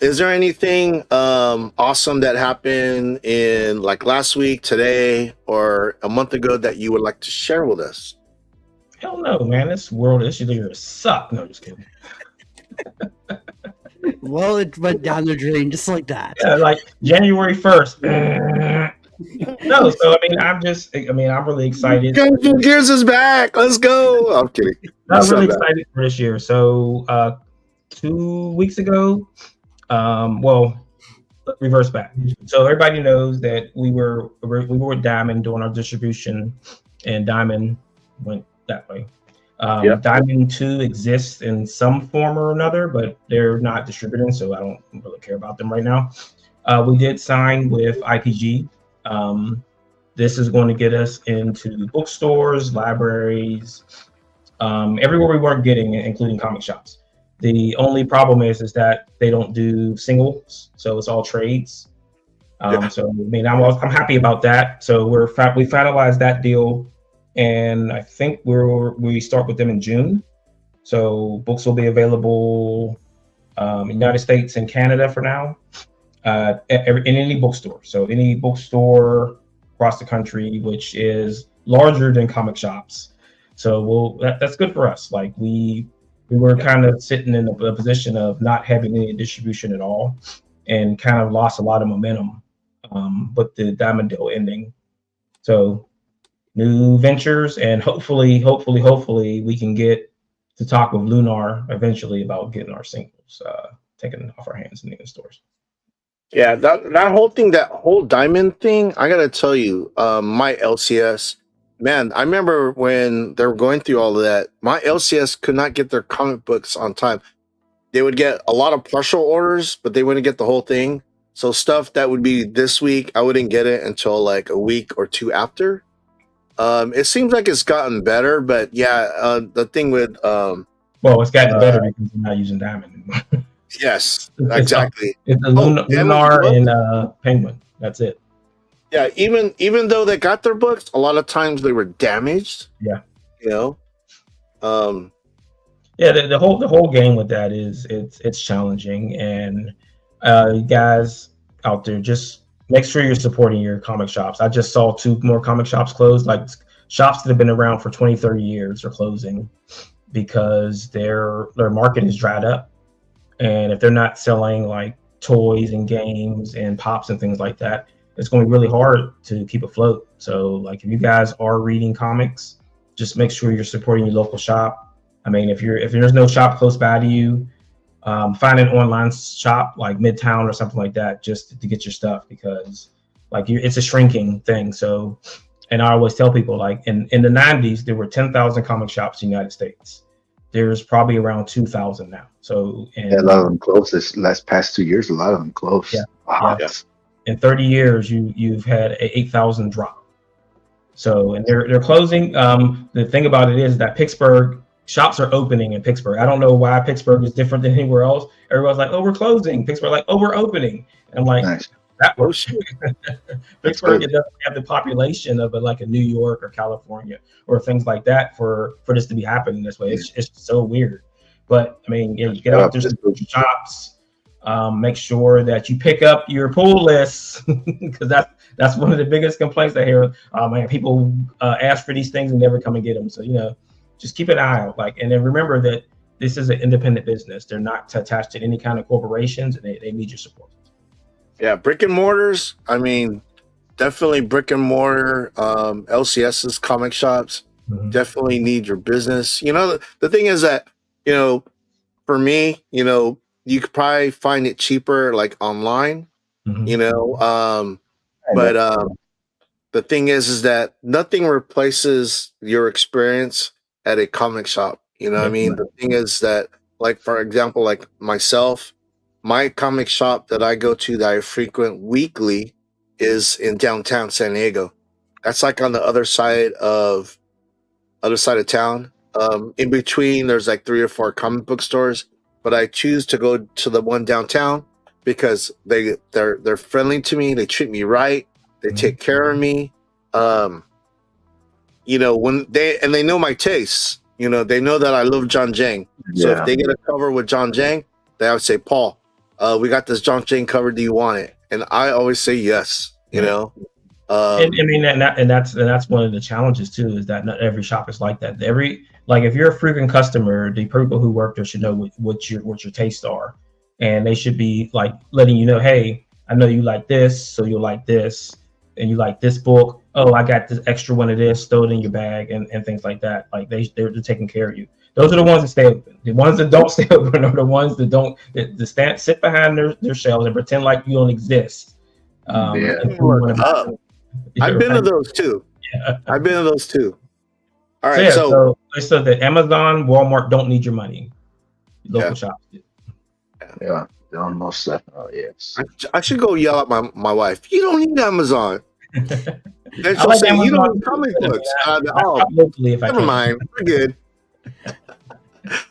Is there anything awesome that happened in like last week, today, or a month ago that you would like to share with us? Hell no, man. This year suck. No, just kidding. Well, it went down the drain just like that. Yeah, like January 1st. No, so I'm really excited. Gears is back. Let's go. I'm kidding. I'm really excited for this year. So 2 weeks ago, reverse back. So everybody knows that we were with Diamond doing our distribution, and Diamond went that way. Diamond 2 exists in some form or another, but they're not distributing, so I don't really care about them right now. We did sign with IPG. This is going to get us into bookstores, libraries, everywhere we weren't getting, including comic shops. The only problem is that they don't do singles, so it's all trades. So I'm happy about that. So we finalized that deal. And I think we start with them in June. So books will be available in the United States and Canada for now, in any bookstore. So any bookstore across the country, which is larger than comic shops. So that's good for us. Like we were kind of sitting in a position of not having any distribution at all, and kind of lost a lot of momentum with the Diamond deal ending. So new ventures, and hopefully we can get to talk with Lunar eventually about getting our singles taken off our hands in the stores. Yeah, that whole thing, that whole diamond thing, I gotta tell you, my LCS, man, I remember when they were going through all of that, my LCS could not get their comic books on time. They would get a lot of partial orders, but they wouldn't get the whole thing. So stuff that would be this week, I wouldn't get it until like a week or two after. It seems like it's gotten better, but yeah, the thing with well, it's gotten better because we're not using diamond anymore. Yes, exactly. It's the Lunar and Penguin. That's it. Yeah, even though they got their books, a lot of times they were damaged. Yeah, you know. Yeah, the whole game with that is it's challenging, and you guys out there, just make sure you're supporting your comic shops. I just saw 2 more comic shops close, like shops that have been around for 20, 30 years are closing because their market is dried up. And if they're not selling like toys and games and pops and things like that, it's going to be really hard to keep afloat. So like if you guys are reading comics, just make sure you're supporting your local shop. I mean, if there's no shop close by to you, find an online shop like Midtown or something like that just to get your stuff, because like it's a shrinking thing. So, and I always tell people, like in the 90s, there were 10,000 comic shops in the United States. There's probably around 2,000 now. So a lot of them closed this past 2 years. A lot of them closed. Yeah. Wow. Yeah. In 30 years, you've had a 8,000 drop. So, and they're closing. The thing about it is that Pittsburgh shops are opening in Pittsburgh. I don't know why Pittsburgh is different than anywhere else. Everyone's like, "Oh, we're closing." Pittsburgh like, "Oh, we're opening." And I'm like, nice. That works. Pittsburgh doesn't have the population of like a New York or California or things like that for this to be happening this way. It's so weird. But I mean, yeah, you get out there, support your shops. Make sure that you pick up your pull lists, because that's one of the biggest complaints I hear. Man, people ask for these things and never come and get them. So just keep an eye out. And then remember that this is an independent business. They're not attached to any kind of corporations, and they need your support. Yeah, brick and mortars. I mean, definitely brick and mortar. LCS's comic shops definitely need your business. The thing is that for me, you could probably find it cheaper like online. But the thing is that nothing replaces your experience at a comic shop. You know what I mean? The thing is that, like, for example, like myself, my comic shop that I go to that I frequent weekly is in downtown San Diego. That's like on the other side of town. In between, there's like 3 or 4 comic book stores, but I choose to go to the one downtown because they're friendly to me. They treat me right. They take care of me. When they know my tastes. They know that I love John Jang. So if they get a cover with John Jang, they would say, "Paul, we got this John Jang cover. Do you want it?" And I always say yes. And that's one of the challenges too, is that not every shop is like that. If you're a frequent customer, the people who work there should know what your tastes are, and they should be like letting you know, "Hey, I know you like this, so you'll like this, and you like this book. Oh, I got this extra one of this, throw it in your bag," and things like that. Like they're taking care of you. Those are the ones that stay open. The ones that don't stay open are the ones that don't sit behind their shelves and pretend like you don't exist. I've been to those too. Yeah. I've been to those too. All right, so that Amazon, Walmart don't need your money. Local shops do. Yeah, they almost definitely. Yes. I should go yell at my wife. You don't need Amazon. And she'll like say, "You Amazon don't need comic books." Never mind. We're good.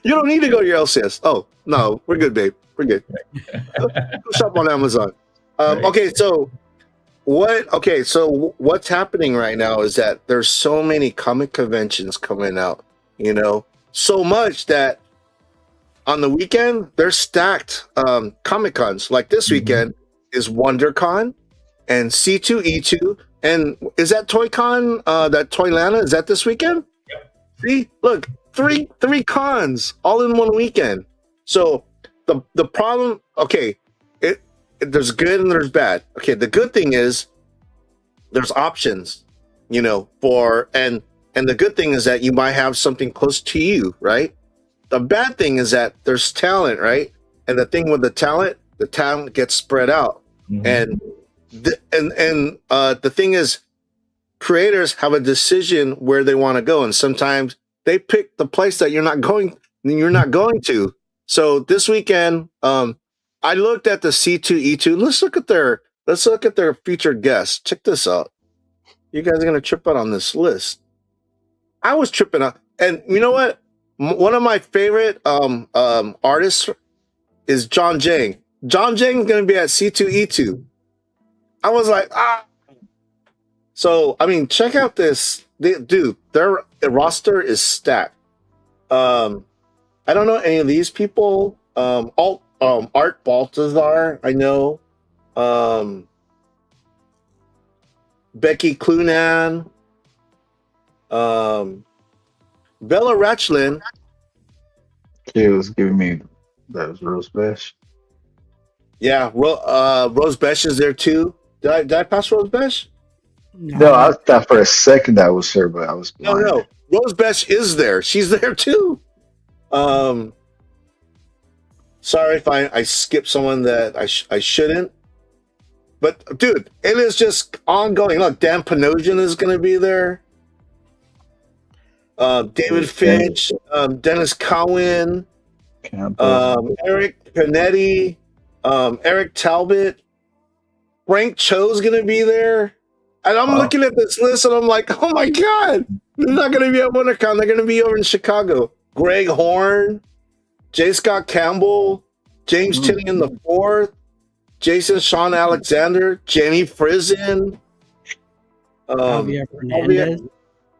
You don't need to go to your LCS. Oh no, we're good, babe. We're good. Go shop on Amazon. Okay, so what's happening right now is that there's so many comic conventions coming out. So much that on the weekend they're stacked. Comic Cons like this weekend is WonderCon and C2E2, and is that ToyCon? That Toylanta, is that this weekend? Yep. See, look, three cons all in one weekend. So the problem, okay, there's good and there's bad. Okay, the good thing is there's options. you know, and the good thing is that you might have something close to you, right? The bad thing is that there's talent, right? And the thing with the talent gets spread out. And the thing is, creators have a decision where they want to go, and sometimes they pick the place that you're not going to. So this weekend, I looked at the C2E2. Let's look at their featured guests. Check this out. You guys are gonna trip out on this list. I was tripping out, and you know what? One of my favorite artists is John Jang. John Jang is gonna be at C2E2. I was like, So I mean, check out this, dude. Their roster is stacked. I don't know any of these people. Art Baltazar, I know. Becky Clunan. Bella Ratchlin. It was giving me that was Rose Besh. Yeah, Rose Besh is there too. Did I pass Rose Besh? No, I thought for a second that was her, but I was blind. No. Rose Besh is there. She's there too. Sorry if I skipped someone that I shouldn't. But dude, it is just ongoing. Look, Dan Panosian is going to be there. David Finch, Dennis Cowan, Eric Panetti, Eric Talbot, Frank Cho's going to be there. And I'm looking at this list and I'm like, oh my God, they're not going to be at WonderCon. They're going to be over in Chicago. Greg Horn, J. Scott Campbell, James Tinian IV, Jason Sean Alexander, Jenny Frizen, Javier Fernandez.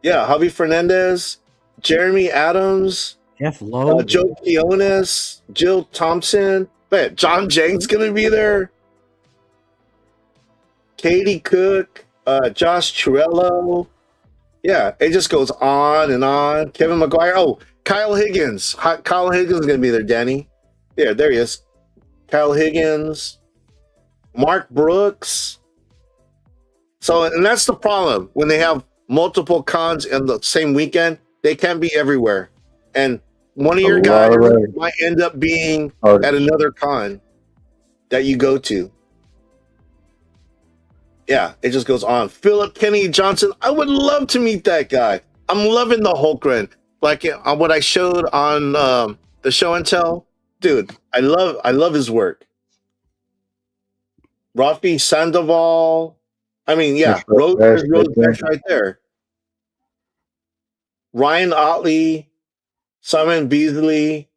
Javi Fernandez, Jeremy Adams, Jeff Lowe, Joe Quiones, Jill Thompson. Man, John Jang's going to be there. Katie Cook, Josh Chiarello. Yeah, it just goes on and on. Kevin McGuire. Oh, Kyle Higgins. Kyle Higgins is going to be there, Danny. Yeah, there he is. Kyle Higgins. Mark Brooks. So, and that's the problem. When they have multiple cons in the same weekend, they can't be everywhere. And one of your guys might end up being at another con that you go to. Yeah, it just goes on. Philip Kenny Johnson. I would love to meet that guy. I'm loving the Hulkren. Like what I showed on the show and tell. Dude, I love his work. Rafi Sandoval. I mean, yeah, Rose Besh right there. Ryan Otley, Simon Beasley.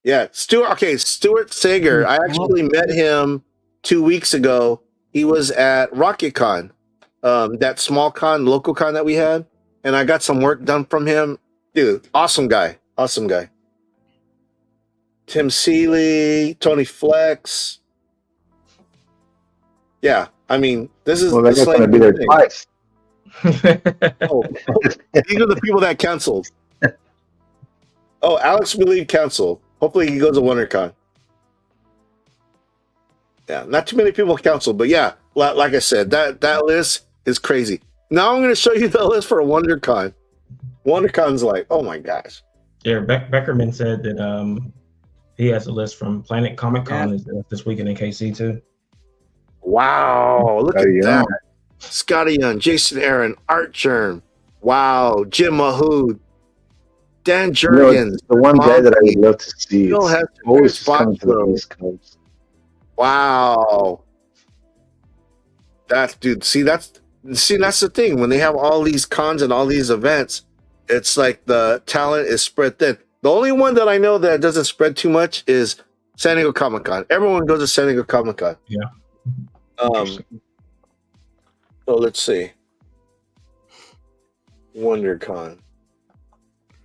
Yeah, Stuart Sager. I actually met him 2 weeks ago. He was at RocketCon, that small con, local con that we had, and I got some work done from him. Dude, awesome guy. Tim Seeley, Tony Flex. Yeah, I mean, this is they're going to be there twice. These are the people that canceled. Oh, Alex Believe canceled. Hopefully he goes to WonderCon. Yeah, not too many people canceled, but yeah, like I said, that list is crazy. Now I'm going to show you the list for WonderCon. WonderCon's like, oh my gosh. Yeah, Beckerman said that he has a list from Planet Comic Con this weekend in KC too. Wow, look at that. Scotty Young, Jason Aaron, Art Churn. Wow, Jim Mahood, Dan Jurgens. The one guy that I would love to see is always coming to the East Coast. Wow. That's the thing. When they have all these cons and all these events, it's like the talent is spread thin. The only one that I know that doesn't spread too much is San Diego Comic-Con. Everyone goes to San Diego Comic-Con. Yeah. So let's see. WonderCon.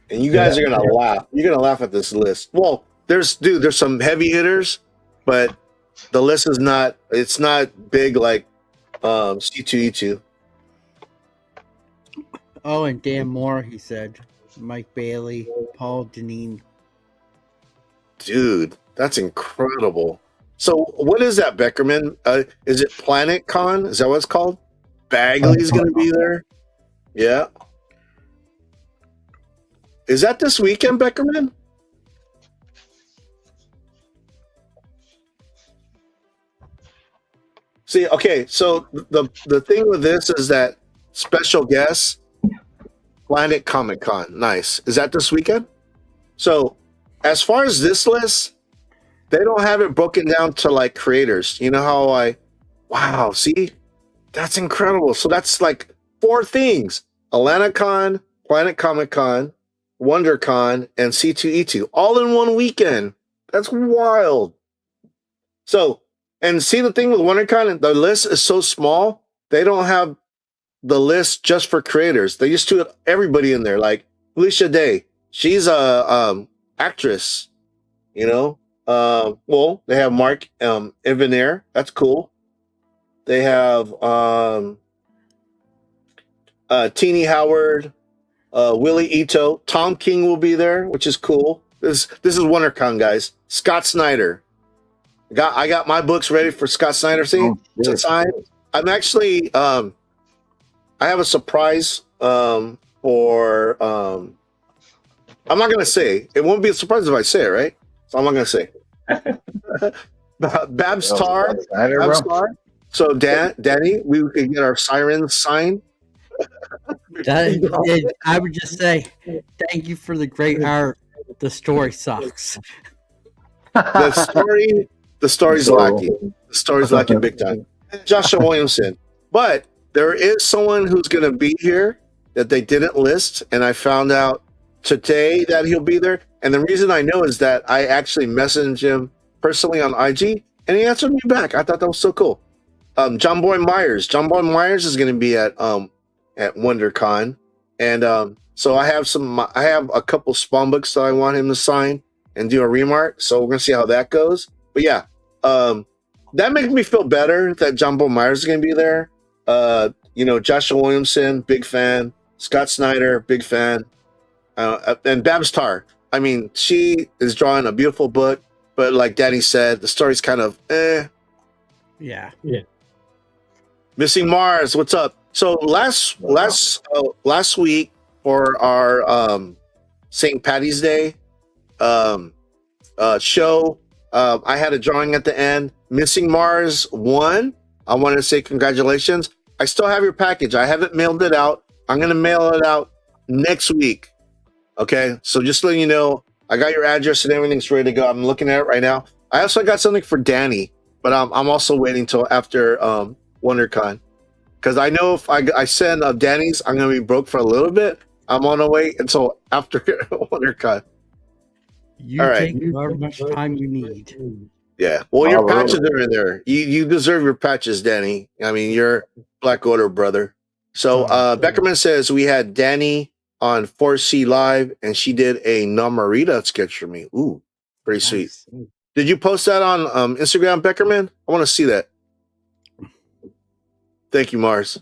And you guys are gonna laugh. You're gonna laugh at this list. Well, there's some heavy hitters, but the list is not big like C2E2. Oh, and Dan Moore, he said. Mike Bailey, Paul Deneen. Dude, that's incredible. So what is that, Beckerman? Is it Planet Con? Is that what it's called? Bagley's going to be there. Yeah. Is that this weekend, Beckerman? See, okay, so the thing with this is that special guests, Planet Comic Con. Nice. Is that this weekend? So, as far as this list, they don't have it broken down to like creators. You know how wow, see? That's incredible. So that's like 4 things. AtlantaCon, Planet Comic Con, WonderCon, and C2E2 all in one weekend. That's wild. So, and see the thing with WonderCon, the list is so small, they don't have the list just for creators. They just do everybody in there. Like Felicia Day, she's a actress, you know. Well, they have Mark Evanier. That's cool. They have Teenie Howard, Willie Ito, Tom King will be there, which is cool. This is WonderCon, guys. Scott Snyder. I got my books ready for Scott Snyder. See, to sign. I'm actually I have a surprise for I'm not gonna say. It won't be a surprise if I say it, right? So I'm not gonna say. Babs Tar. So Danny, we could get our sirens signed. I would just say thank you for the great art. The story sucks. The story's lacking. The story's lacking big time. Joshua Williamson. But there is someone who's going to be here that they didn't list, and I found out today that he'll be there. And the reason I know is that I actually messaged him personally on IG, and he answered me back. I thought that was so cool. John Boy Myers. John Boy Myers is going to be at WonderCon, and so I have a couple Spawn books that I want him to sign and do a remark. So we're gonna see how that goes. But yeah, that makes me feel better that John Boy Myers is gonna be there. You know, Joshua Williamson, big fan. Scott Snyder, big fan. And Babs Tar. I mean, she is drawing a beautiful book, but like Danny said, the story's kind of Yeah. Missing Mars, what's up? So last week for our St. Patty's Day show, I had a drawing at the end. Missing Mars won. I wanted to say congratulations. I still have your package. I haven't mailed it out. I'm gonna mail it out next week. Okay, so just letting you know, I got your address and everything's ready to go. I'm looking at it right now. I also got something for Danny, but I'm also waiting till after WonderCon. Because I know if I send Danny's, I'm going to be broke for a little bit. I'm on the wait until after WonderCon. You take however much time you need. Yeah. Well, your patches are in there. You deserve your patches, Danny. I mean, you're Black Order, brother. So Beckerman says we had Danny on 4C Live, and she did a Namarita sketch for me. Ooh, pretty sweet. Did you post that on Instagram, Beckerman? I want to see that. Thank you, Mars.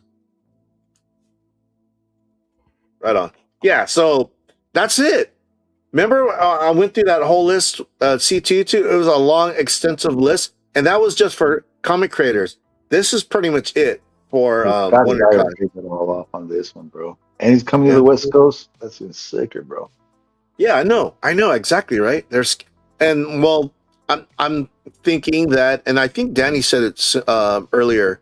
Right on. Yeah, so that's it. Remember, I went through that whole list, C2E2. It was a long, extensive list, and that was just for comic creators. This is pretty much it for WonderCon. Take it all off on this one, bro. And he's coming to the West Coast. That's even sicker, bro. Yeah, I know exactly, right? I'm thinking that, and I think Danny said it earlier.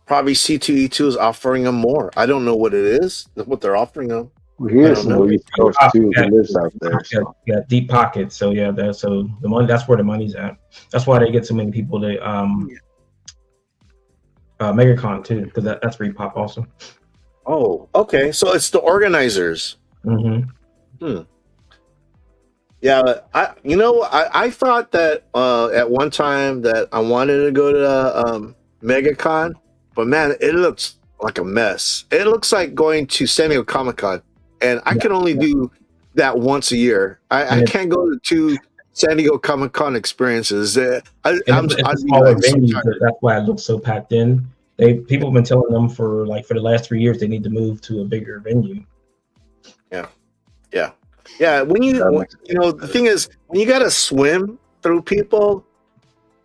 Probably C2E2 is offering them more. I don't know what it is, what they're offering them. Well, here's some East Coast too. Who lives out there? So. Yeah, deep pockets. So yeah, so the money. That's where the money's at. That's why they get so many people to MegaCon too, because that's where you pop also. Oh, okay. So it's the organizers. Mm-hmm. Yeah, I thought that at one time that I wanted to go to MegaCon, but man, it looks like a mess. It looks like going to San Diego Comic-Con, and I can only do that once a year. I can't go to 2 San Diego Comic-Con experiences. It's smaller venues, that's why it looks so packed in. People have been telling them for the last 3 years they need to move to a bigger venue. Yeah. When the thing is, when you got to swim through people,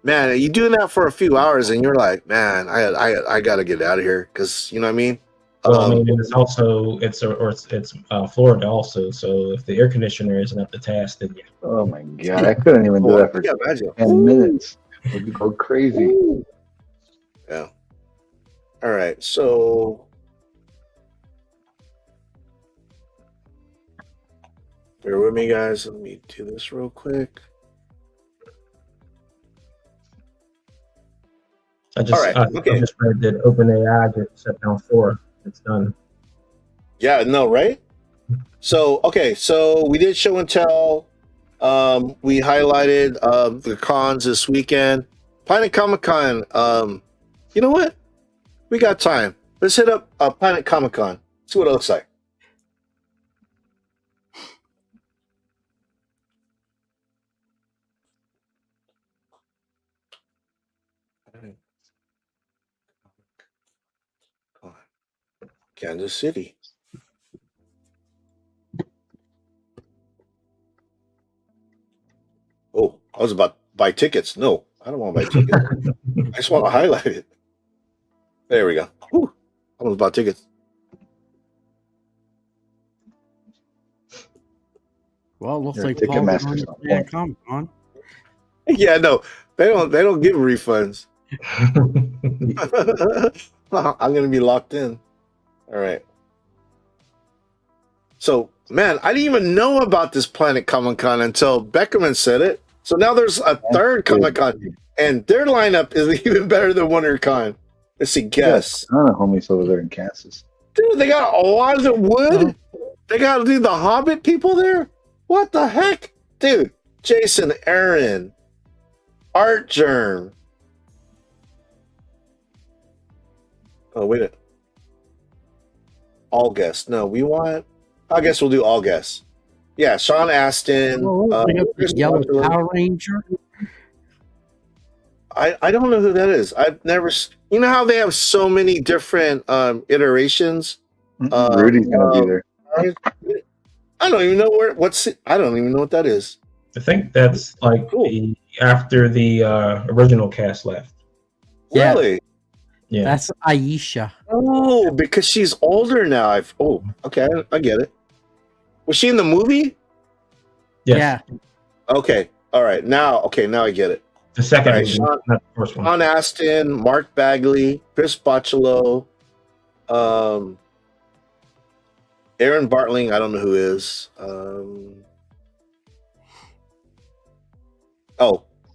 man, you doing that for a few hours, and you're like, man, I got to get out of here because you know what I mean. Well, I mean, and it's also it's Florida also. So if the air conditioner isn't up to task, then yeah. Oh my god, I couldn't even do that for Yeah, imagine. 10 minutes. It'd go crazy. Yeah. All right, so bear with me, guys. Let me do this real quick. I just All right, I okay. just read that OpenAI just shut down 4. It's done. Yeah, no, right? So, okay, so we did show and tell. We highlighted the cons this weekend. Planet Comic Con. You know what? We got time. Let's hit up Planet Comic Con. See what it looks like. Kansas City. Oh, I was about to buy tickets. No, I don't want to buy tickets. I just want to highlight it. There we go. Whew. I was about tickets. Well, it looks Your like Ticketmaster's Paul's going on to point. Comic Con. Yeah, no, they don't give refunds. I'm gonna be locked in. All right. So, man, I didn't even know about this Planet Comic Con until Beckerman said it. So now there's a third Comic Con, and their lineup is even better than WonderCon. Let's see, guess. I don't know homies over there in Kansas. Dude, they got Elijah Wood. They got to do the Hobbit people there. What the heck, dude? Jason Aaron, Art Germ. Oh wait, all guests. No, we want. I guess we'll do all guests. Yeah, Sean Astin. They got the Chris Yellow Butler. Power Ranger. I don't know who that is. I've never. You know how they have so many different iterations. Rudy's gonna be there. I don't even know I don't even know what that is. I think that's like after the original cast left. Yeah. Really? Yeah. That's Aisha. Oh, because she's older now. Okay, I get it. Was she in the movie? Yes. Yeah. Okay. All right. Now I get it. The second All right, movie, Sean, not the first one. Sean Astin, Mark Bagley, Chris Bocciolo, Aaron Bartling. I don't know who is.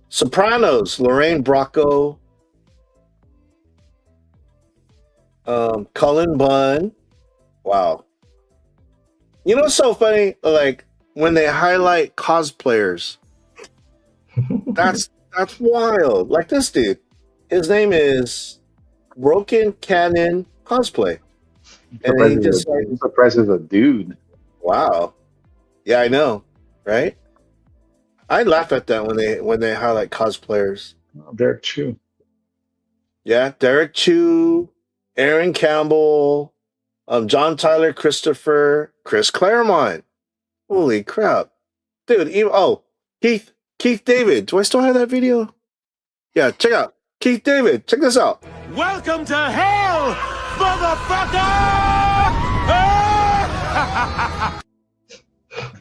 Sopranos. Lorraine Bracco. Cullen Bunn. Wow. You know what's so funny? Like when they highlight cosplayers. That's wild. Like this dude. His name is Broken Cannon Cosplay. And he just like, I'm surprised as a dude. wow. Yeah, I know. Right? I laugh at that when they highlight cosplayers. Oh, Derek Chu. Yeah, Derek Chu, Aaron Campbell, John Tyler Christopher, Chris Claremont. Holy crap. Dude, Keith David. Do I still have that video? Yeah, check out. Keith David, check this out. Welcome to hell, motherfucker!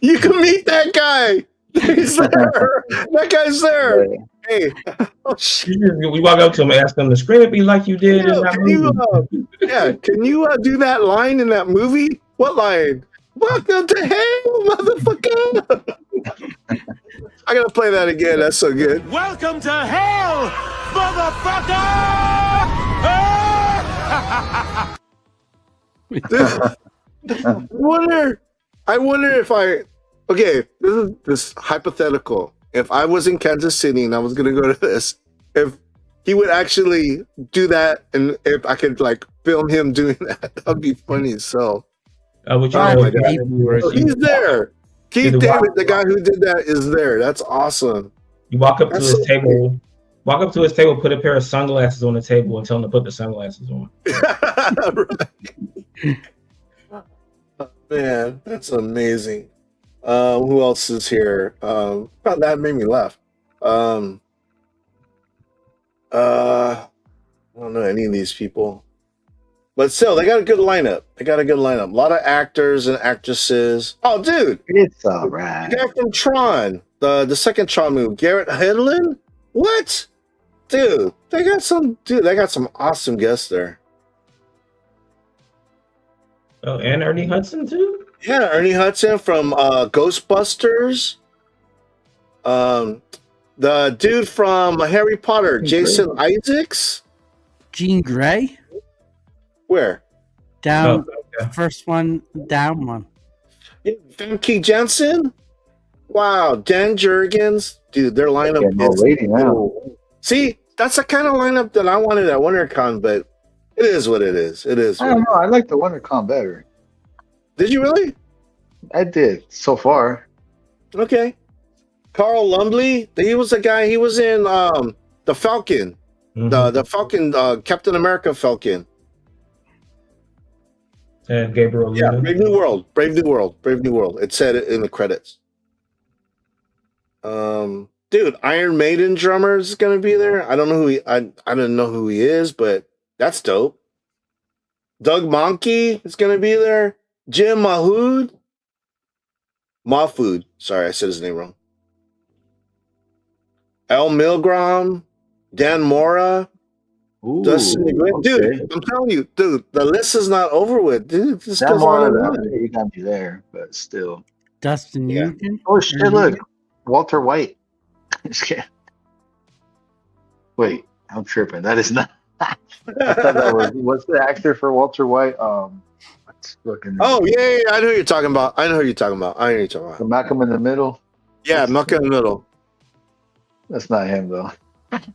You can meet that guy. He's there. That guy's there. Hey. Oh, shit. We walk up to him and ask him to scream at me like you did in that movie. Can you do that line in that movie? What line? Welcome to hell, motherfucker. I gotta play that again. That's so good. Welcome to hell, motherfucker! I wonder if okay, this is this hypothetical. If I was in Kansas City and I was gonna go to this, if he would actually do that, and if I could like film him doing that'd be funny as so. Would you Oh know my if God. He's there. Keith David, the guy who did that, is there. That's awesome. You walk up to That's his so table, put a pair of sunglasses on the table, and tell him to put the sunglasses on. Man, that's amazing. Who else is here? That made me laugh. I don't know any of these people. But still, they got a good lineup. A lot of actors and actresses. Oh, dude. It's all right. The guy from Tron, the second Tron movie, Garrett Hedlund. What? Dude, they got some awesome guests there. Oh, and Ernie Hudson too? Yeah, Ernie Hudson from Ghostbusters. The dude from Harry Potter, Jason Isaacs. Jean Grey? Where? Down, first one, down one. Yeah, Famke Janssen. Wow, Dan Jurgens. Dude, their lineup is See, that's the kind of lineup that I wanted at WonderCon, but it is what it is. It is. I don't know. I like the WonderCon better. Did you really? I did so far. Okay. Carl Lumbly, he was the guy. He was in the Falcon, the Falcon, Captain America Falcon. And Gabriel Luna. Yeah, Brave New World. It said it in the credits. Dude, Iron Maiden drummer is gonna be there. I don't know who I don't know who he is, but that's dope. Doug Mahnke is gonna be there. Jim Mahfood. Sorry, I said his name wrong. Al Milgrom, Dan Mora. Dustin McGuinn. Dude, I'm telling you, dude, the list is not over with. Dude, this goes on and on. You got me there, but still. Dustin Newton. Oh shit! Look, Walter White. Just kidding. Wait, I'm tripping. That is not. I thought that was. What's the actor for Walter White? What's looking. Oh yeah, I know who you're talking about. The Malcolm in the Middle. Yeah, Malcolm in the Middle. That's not him though.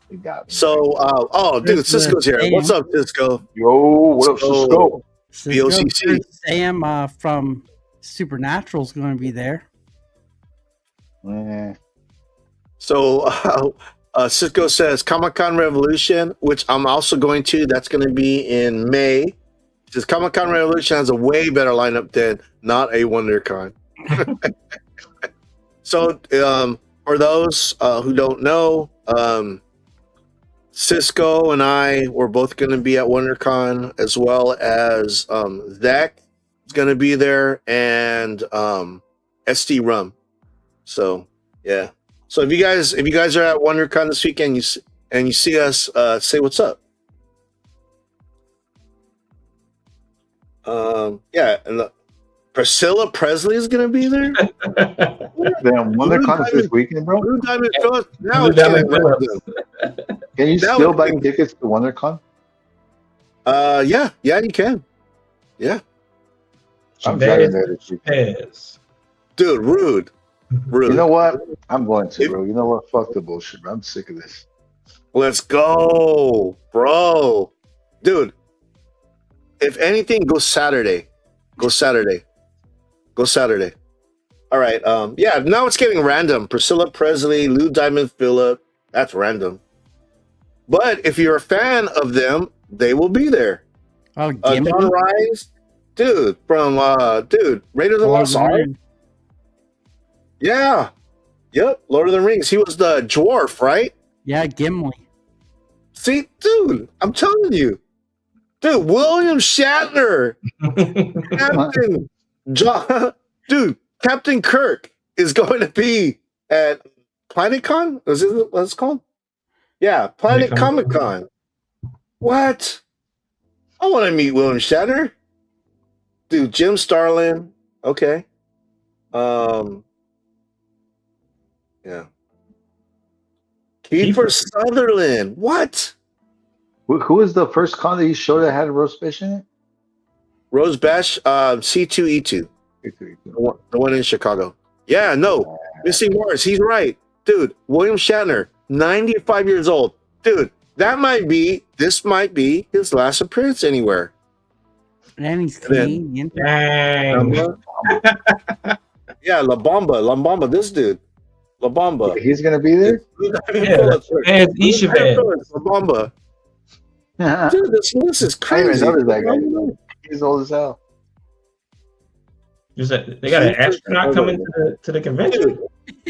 You got me. So, dude, Cisco's here. What's up, Cisco? Yo, what up, Cisco? BOCC. Sam from Supernatural's going to be there. So, Cisco says Comic-Con Revolution, which I'm also going to. That's going to be in May. He says Comic-Con Revolution has a way better lineup than not a WonderCon. So, for those who don't know, Cisco and I were both going to be at WonderCon, as well as Zach is going to be there, and SD Rum. So yeah. So if you guys are at WonderCon this weekend, you see us, say what's up. Yeah, and Priscilla Presley is going to be there. Damn, WonderCon is this weekend, bro. Blue Diamond Phillips. Now Blue it's getting Diamond random. Can you That still would buy be- tickets to WonderCon? Yeah, you can. Yeah. I'm driving there this weekend. Yes. Dude, rude. You know what? I'm going to, bro. You know what? Fuck the bullshit, bro. I'm sick of this. Let's go, bro. Dude, if anything, go Saturday. All right. Yeah, now it's getting random. Priscilla Presley, Lou Diamond Phillip. That's random. But if you're a fan of them, they will be there. Oh, Don Rice, dude, from Raiders of the Lost Ark. Yeah. Yep, Lord of the Rings. He was the dwarf, right? Yeah, Gimli. See, dude, I'm telling you. Dude, William Shatner. Captain John. Dude, Captain Kirk is going to be at PlanetCon? Is it what it's called? Yeah, Planet Comic Con. What? I want to meet William Shatner. Dude, Jim Starlin. Okay. Yeah. Kiefer Sutherland. What? Who was the first con that you showed that had Rose Fish in it? Rose Bash, C2E2. The one in Chicago. Yeah, no. Missy Morris, he's right. Dude, William Shatner, 95 years old. Dude, this might be his last appearance anywhere. And he's Canadian. Dang. Yeah, La Bamba, this dude. La Bamba. He's going to be there? Yeah, and Ishabed. La Bamba. Dude, this is I didn't crazy. even notice that guy. He's old as hell. They got an astronaut coming to the convention. Dude,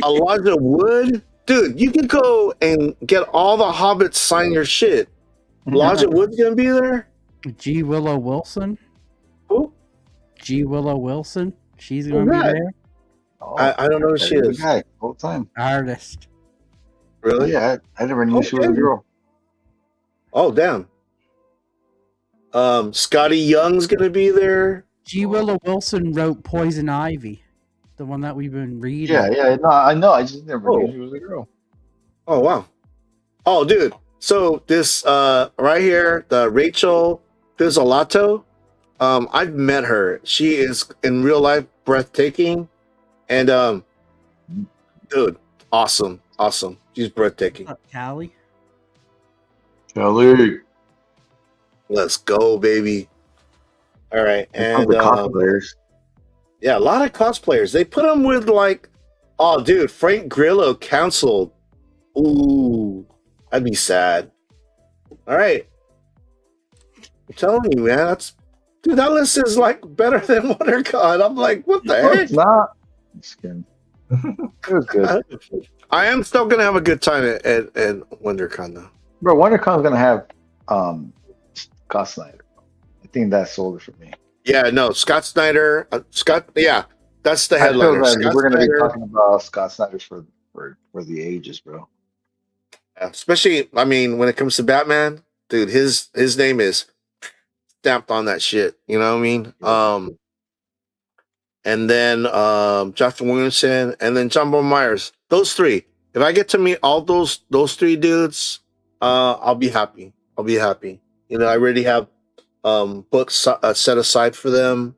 Elijah Wood. dude, you could go and get all the hobbits sign your shit. Elijah Wood's gonna be there. G. Willow Wilson. Who? G. Willow Wilson. She's gonna be that? there. I don't know who she is. Guy, all the time. Artist. Really? Yeah, I never knew she was a girl. Oh damn. Scotty Young's gonna be there. G. Willow Wilson wrote Poison Ivy, the one that we've been reading. Yeah. No, I know. I just never knew she was a girl. Oh wow. Oh dude. So this right here, the Rachel Pizzolato, I've met her. She is in real life breathtaking, and dude, awesome. She's breathtaking. Callie. Kelly. Let's go, baby. All right, and the cosplayers. yeah, a lot of cosplayers. They put them with like, oh, dude, Frank Grillo canceled. Ooh, I'd be sad. All right, I'm telling you, man, that list is like better than WonderCon. I'm like, what the heck? It's not. Just kidding. It was good. I am still gonna have a good time at WonderCon though. Bro, WonderCon's gonna have Scott Snyder. I think that sold it for me. Yeah, no, Scott Snyder. Yeah, that's the I feel headliner. like Scott we're gonna Snyder, be talking about Scott Snyder's for the ages, bro. yeah, especially, I mean, when it comes to Batman, dude, his name is stamped on that shit. You know what I mean? And then Jonathan Williamson, and then John Boy Myers. Those three. If I get to meet all those three dudes, I'll be happy. You know, I already have books set aside for them,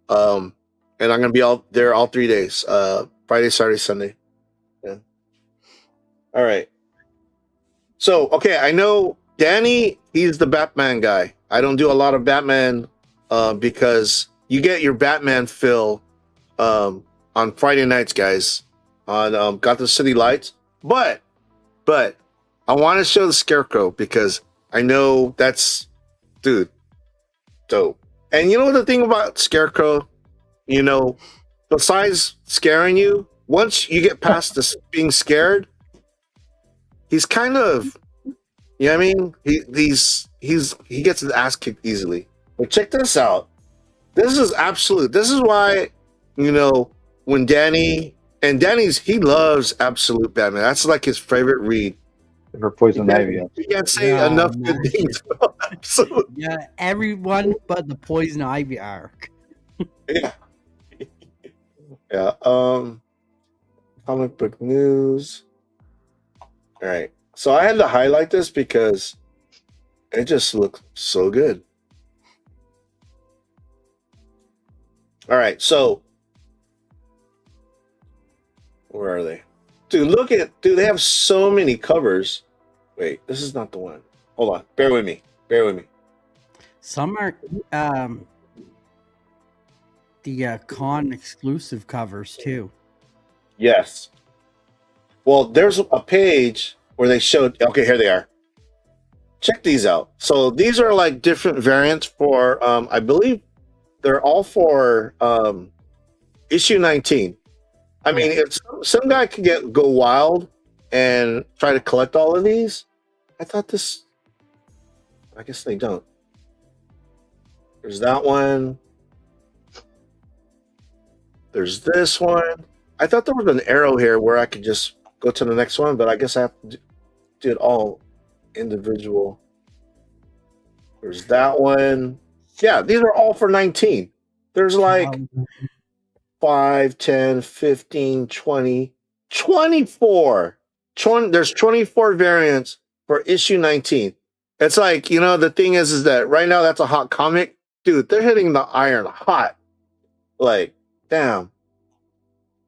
and I'm gonna be all there all 3 days. Friday, Saturday, Sunday. Yeah. All right. So okay, I know Danny. He's the Batman guy. I don't do a lot of Batman because you get your Batman fill on Friday nights, guys, on Gotham City Lights. But I want to show the Scarecrow because I know that's, dude, dope. And you know the thing about Scarecrow, you know, besides scaring you, once you get past this being scared, he's kind of, you know what I mean? He gets his ass kicked easily. But check this out. This is absolute. This is why, you know, when he loves Absolute Batman. That's like his favorite read. For Poison Ivy. You can't say enough good things about Absolute. Yeah, everyone but the Poison Ivy arc. Yeah. Yeah. Comic book news. All right. So I had to highlight this because it just looked so good. All right. So where are they? Dude, they have so many covers. Wait, this is not the one. Hold on. Bear with me. Some are the con exclusive covers too. Yes. Well, there's a page where they showed, okay, here they are. Check these out. So these are like different variants for, I believe they're all for issue 19. I mean, if some guy could go wild and try to collect all of these, I guess they don't. There's that one. There's this one. I thought there was an arrow here where I could just go to the next one, but I guess I have to do it all individual. There's that one. Yeah, these are all for 19. There's like 5, 10, 15, 20, 24. There's 24 variants for issue 19. It's like, you know, the thing is that right now that's a hot comic. Dude, they're hitting the iron hot. Like, damn.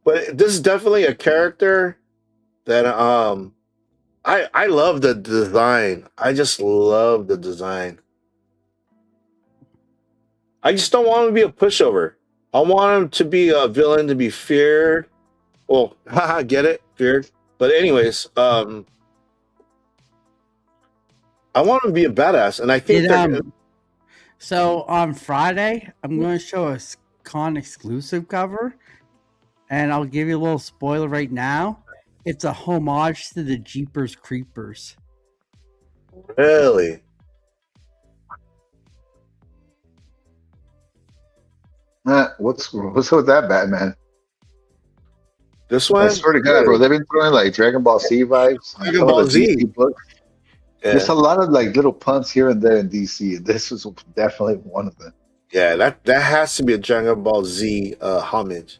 But this is definitely a character that I love the design. I just love the design. I just don't want him to be a pushover. I want him to be a villain to be feared. Well, haha, get it? Feared. But anyways, I want him to be a badass, and I think so on Friday, I'm going to show a con exclusive cover, and I'll give you a little spoiler right now. It's a homage to the Jeepers Creepers. Really? What's with that, Batman? This one? I swear to God, bro, they've been throwing like Dragon Ball Z vibes. on Dragon some of Ball the Z. DC books. Yeah. There's a lot of like little puns here and there in DC, and this was definitely one of them. Yeah, that has to be a Dragon Ball Z homage.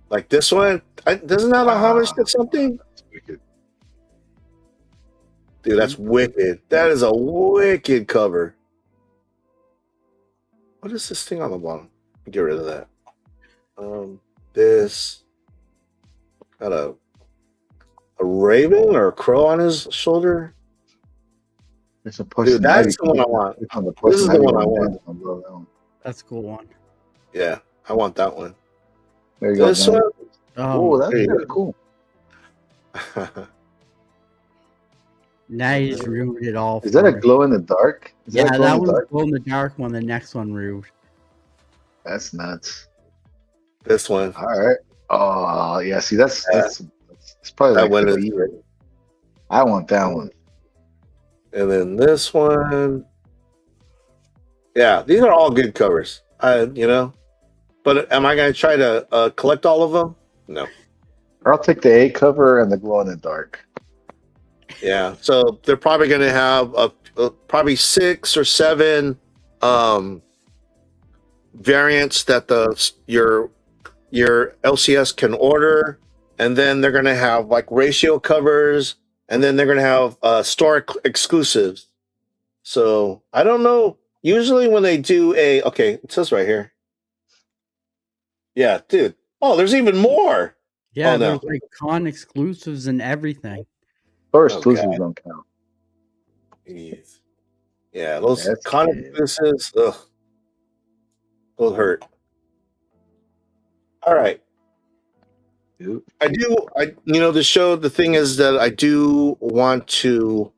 Like this one, doesn't that a homage to something? Dude, that's wicked. That is a wicked cover. What is this thing on the bottom? Get rid of that. This got a raven or a crow on his shoulder. It's a Dude, that's the one I want. This is the one I want. That's a cool one. Yeah, I want that one. There you go. This man. one. Oh, that's There you really go. cool. Now you just ruined it all. Is that a for me. glow in the dark? Is Yeah, a glow that in the one's dark? glow in the dark one. The next one ruined. That's nuts. This one. All right. Oh yeah. See, that's probably That like one the is lead. I want that one. And then this one. Yeah, these are all good covers. But am I going to try to collect all of them? No. Or I'll take the A cover and the glow in the dark. Yeah. So they're probably going to have probably 6 or 7 variants that your LCS can order, and then they're going to have like ratio covers, and then they're going to have store exclusives. So I don't know. Usually when they do it says right here. Yeah, dude. Oh, there's even more. Yeah, Oh, no. there's like con exclusives and everything. Or exclusives don't count. Jeez. Yeah, those That's con good. exclusives, ugh, those hurt. All right. The show, the thing is that I do want to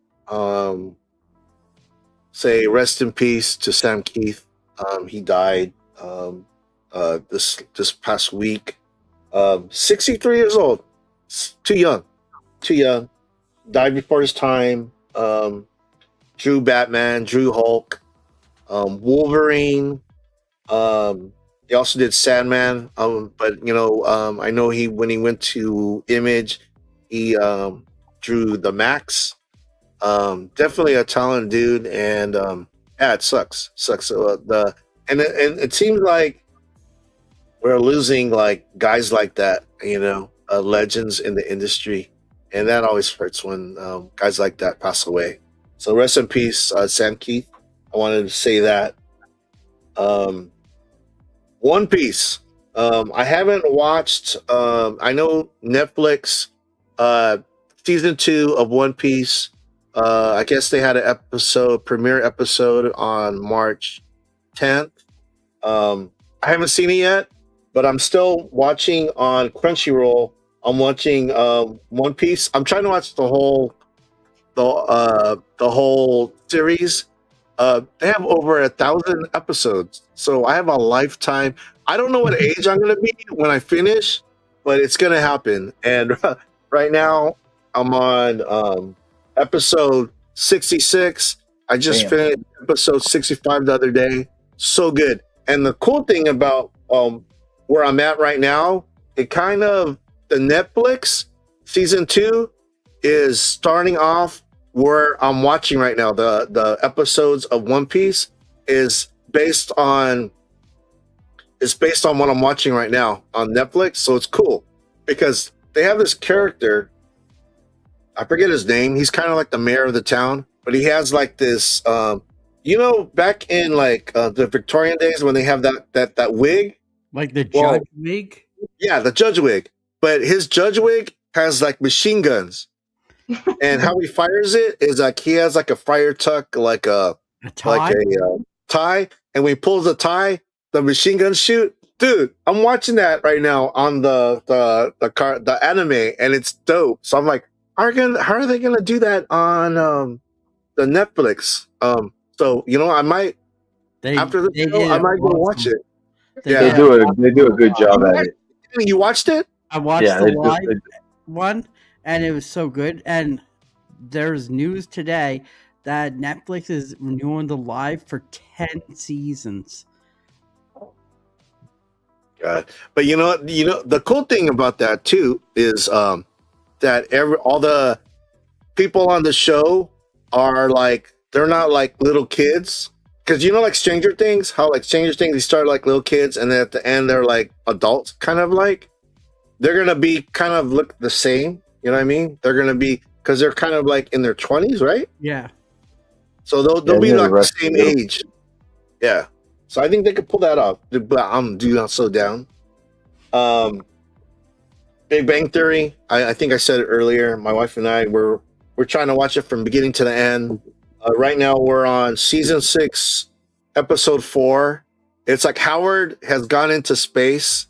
say rest in peace to Sam Keith. He died this past week. 63 years old. Too young. Died before his time. Drew Batman, Drew Hulk, Wolverine. He also did Sandman. But I know when he went to Image, he drew the Max. Definitely a talented dude, and it sucks. And it seems like we're losing like guys like that, legends in the industry, and that always hurts when guys like that pass away. So rest in peace, Sam Keith. I wanted to say that. One Piece. I haven't watched. I know Netflix season 2 of One Piece. I guess they had an premiere episode on March 10th. I haven't seen it yet, but I'm still watching on Crunchyroll. I'm watching One Piece. I'm trying to watch the whole series. They have over 1,000 episodes, so I have a lifetime. I don't know what age I'm going to be when I finish, but it's going to happen. And right now, I'm on episode 66. I just finished episode 65 the other day. So good. And the cool thing about where I'm at right now, the Netflix season 2 is starting off where I'm watching right now. The episodes of One Piece is based on what I'm watching right now on Netflix. So it's cool because they have this character. I forget his name. He's kind of like the mayor of the town, but he has like this, back in like the Victorian days when they have that wig, like the judge wig. Yeah, the judge wig. But his judge wig has like machine guns, and how he fires it is like he has like a fire tuck, like a tie, and when he pulls the tie, the machine gun shoot. Dude, I'm watching that right now on the anime, and it's dope. So I'm like, how are they gonna do that on the Netflix? So I might after the show, I might go watch it. They do a good job at it. You watched it? I watched Yeah, the they just- live they- one, and it was so good. And there's news today that Netflix is renewing the live for 10 seasons. God. But the cool thing about that too is that all the people on the show are like, they're not like little kids. Because like Stranger Things, how like Stranger Things, they start like little kids and then at the end they're like adults, kind of like. They're gonna be kind of look the same, you know what I mean? They're gonna be, because they're kind of like in their 20s, right? Yeah. So they'll be the like the rest same of them. age. Yeah. So I think they could pull that off. But I'm not so down. Big Bang Theory. I think I said it earlier. My wife and I we're trying to watch it from beginning to the end. Right now we're on season 6, episode 4. It's like Howard has gone into space,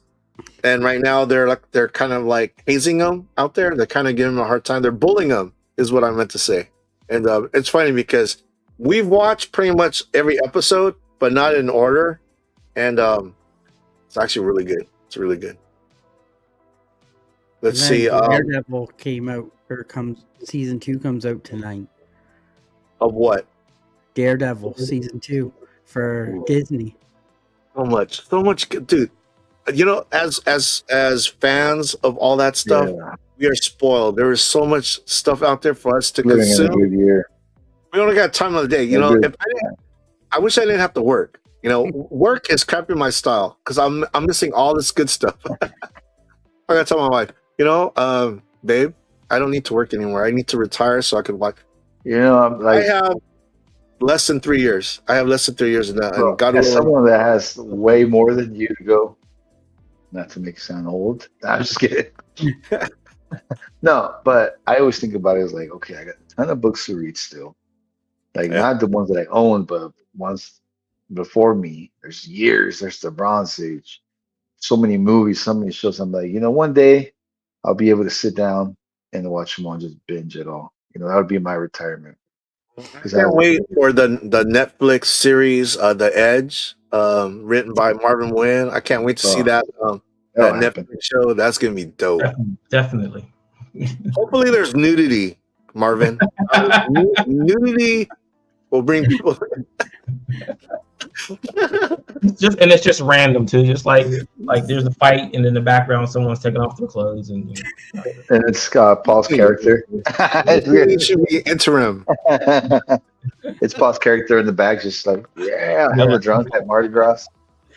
and right now they're kind of like hazing him out there. They're kind of giving him a hard time. They're bullying him, is what I meant to say. And it's funny because we've watched pretty much every episode, but not in order. And it's actually really good. It's really good. Let's And then see. Daredevil came out, or season 2 comes out tonight. Of what? Daredevil season 2 for Disney. So much, dude. As fans of all that stuff, we are spoiled. There is so much stuff out there for us to Living in a consume. good year. We only got time of the day. I wish I didn't have to work. Work is cramping my style because I'm missing all this good stuff. I gotta tell my wife, babe, I don't need to work anymore. I need to retire so I can watch. I'm like, I have less than 3 years. I have less than 3 years in that. bro, And God as willing, someone that has way more than you to go, not to make it sound old. I'm just kidding. No, but I always think about it as like, okay, I got a ton of books to read still. Like not the ones that I own, but ones before me. There's years. There's the Bronze Age. So many movies, so many shows. I'm like, one day I'll be able to sit down and watch them all, and just binge it all. That would be my retirement. I can't wait for the Netflix series, The Edge, written by Marvin Wynn. I can't wait to see that Netflix show. That's gonna be dope. Definitely. Hopefully, there's nudity, Marvin. Nudity will bring people. It's just random too. Just like there's a fight, and in the background, someone's taking off their clothes, and And it's Paul's character. It should be interim. It's Paul's character in the back, just like, hella drunk at Mardi Gras.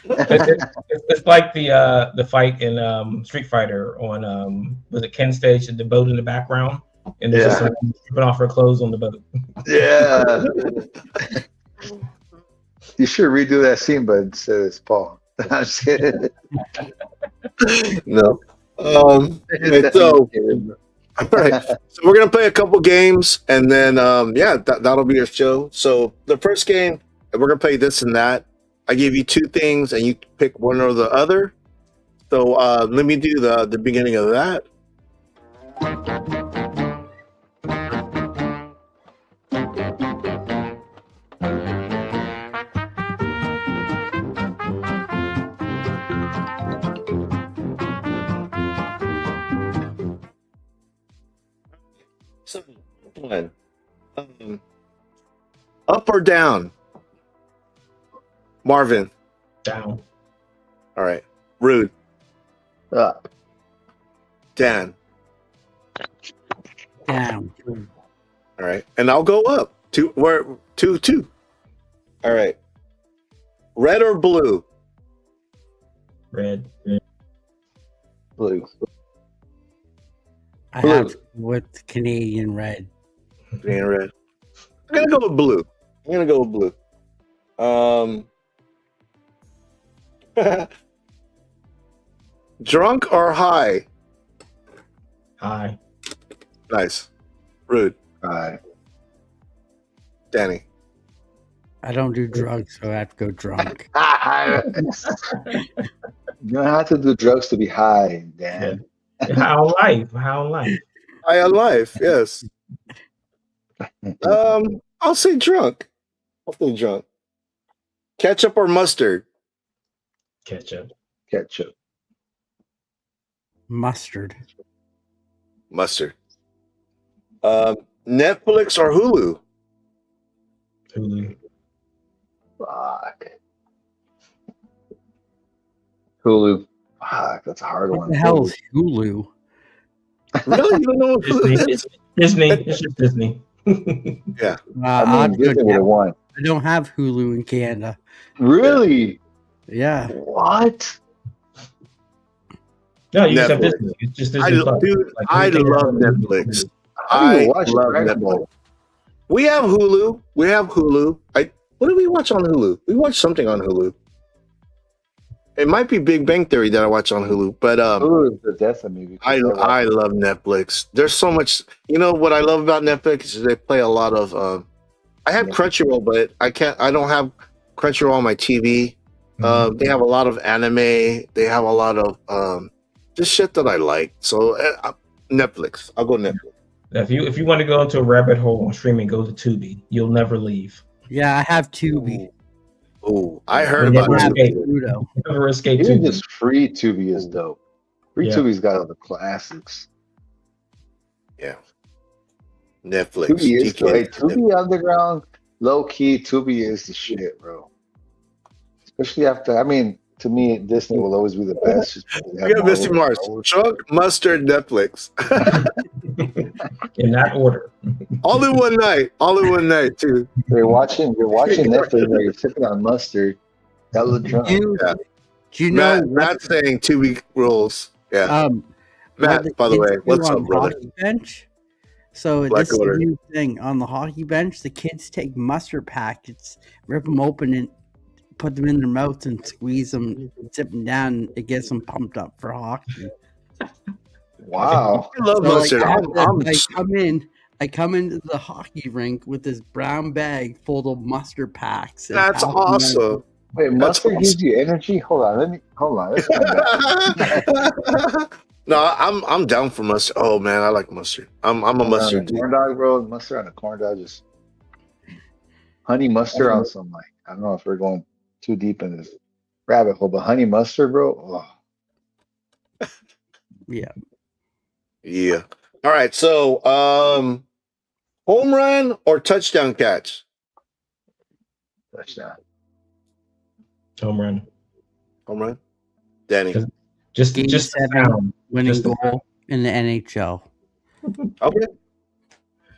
it's like the fight in Street Fighter on was it Ken Stage, the boat in the background, and there's just someone stripping off her clothes on the boat. Yeah. You should redo that scene, but it says Paul. I'm just kidding. No. Okay, so, all right. So we're gonna play a couple games, and then that'll be your show. So the first game, we're gonna play this and that. I give you 2 things, and you pick one or the other. So let me do the beginning of that. So, one. Up or down? Marvin. Down. All right. Rude. Up. Dan. Down. All right. And I'll go up. 2. We're 2. All right. Red or blue? Red. Blue. I have with Canadian red. Canadian red. I'm gonna go with blue. Drunk or high? High. Nice. Rude. High. Danny. I don't do drugs, so I have to go drunk. You don't have to do drugs to be high, Dan. High on life. High on life, yes. I'll say drunk. Ketchup or mustard? Ketchup. Mustard. Mustard. Netflix or Hulu? Hulu. Fuck. Hulu. Fuck, that's a hard What one. the hell is Hulu? Really? You don't know what Disney. Hulu is? Disney. It's just Disney. Yeah. I mean, Disney would have won. I don't have Hulu in Canada. Really? Yeah. What? No, you just have Netflix. Disney. It's just I, Disney Plus. dude, Like, I you can't love have Netflix. I I even watch love Dragon Netflix. Ball. We have Hulu. What did we watch on Hulu? We watched something on Hulu. It might be Big Bang Theory that I watch on Hulu, but Hulu is the death of me. I love Netflix. There's so much. You know what I love about Netflix is they play a lot of. I have Crunchyroll, but I don't have Crunchyroll on my TV. They have a lot of anime. They have a lot of just shit that I like. So Netflix. I'll go Netflix. If you want to go into a rabbit hole on streaming, go to Tubi. You'll never leave. Yeah, I have Tubi. Oh, I heard Yeah, about I have Tubi. Pluto. Never escape Even Tubi. just free Tubi is dope. Free Yeah. Tubi's got all the classics. Yeah. Netflix. Tubi is TK. great. Tubi Underground, low key. Tubi is the shit, bro. Especially after, I mean, to me, Disney will always be the best. Just because they have We got Misty Marvel. Mars. Chuck, Mustard, Netflix. In that order. All in one night. All in one night, too. You're watching Netflix while you're sipping on mustard. Hella drunk. Yeah. Do you know Matt saying 2 week rules. Yeah. Matt, what by the kids way, do what's on up, brother? Hockey bench? So Black this is Order. a new thing on the hockey bench. The kids take mustard packets, rip them open, and put them in their mouths and squeeze them, sip them down. It gets them pumped up for hockey. Wow. I love mustard. I come into the hockey rink with this brown bag full of mustard packs. and That's half of them are- awesome. Wait, That's mustard awesome. gives you energy? Hold on. Let's come back. No, I'm down for mustard. Oh man, I like mustard. I'm a mustard dude. Corn dog, bro. Mustard on a corn dog, just honey mustard on some, like, I don't know if we're going too deep in this rabbit hole, but honey mustard, bro. Oh. Yeah. Yeah. All right. So, home run or touchdown catch? Touchdown. Home run. Home run. Danny. Just Game the 7 sound. winning Just the- goal in the NHL. Okay.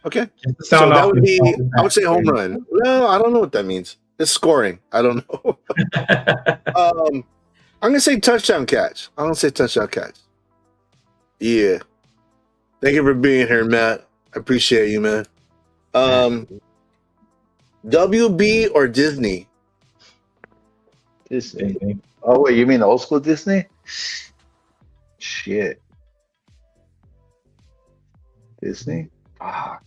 Okay. Just the So sound that off would the- be. off the I would say bat. home run. No, I don't know what that means. It's scoring. I don't know. I'm gonna say touchdown catch. I'm gonna say touchdown catch. Yeah. Thank you for being here, Matt. I appreciate you, man. WB or Disney? Disney. Oh, wait, you mean old school Disney? Shit. Disney? Fuck.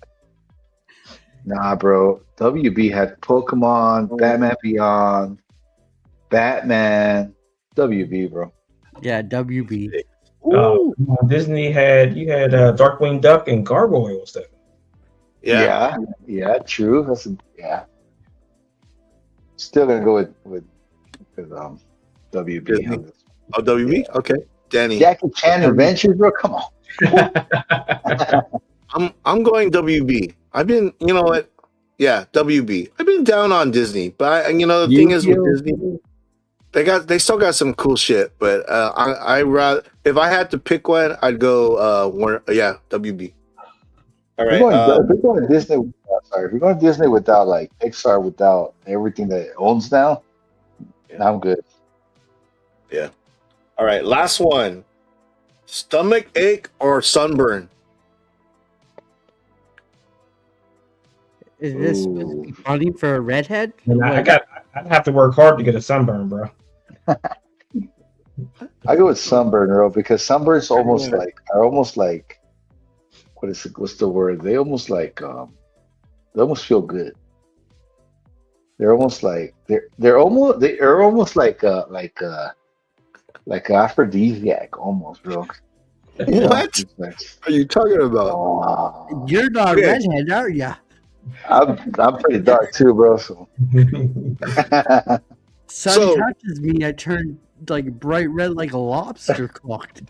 Nah, bro. WB had Pokemon, Batman Beyond, Batman. WB, bro. Yeah, WB. Disney had Darkwing Duck and Gargoyles though. Yeah, true. Yeah. Still gonna go with WB. on this. Oh, WB? Okay. Danny. Jackie Chan Adventures, bro. Come on. I'm going WB. I've been, you know what? Yeah, WB. I've been down on Disney, but the thing is with Disney, they still got some cool shit. But I rather, if I had to pick one, I'd go WB. All right. If we're going to Disney, if we're going to Disney without like Pixar, without everything that it owns now, I'm good. Yeah. All right. Last one. Stomach ache or sunburn? Is this supposed to be funny for a redhead? And I'd have to work hard to get a sunburn, bro. I go with sunburn, bro, because sunburns are almost like what's the word? They almost feel good. They're almost like they're almost like aphrodisiac almost, bro. What are you talking about? You're not a redhead, are you? I'm pretty dark too, bro. So. Sun touches me, I turn like bright red like a lobster cooked.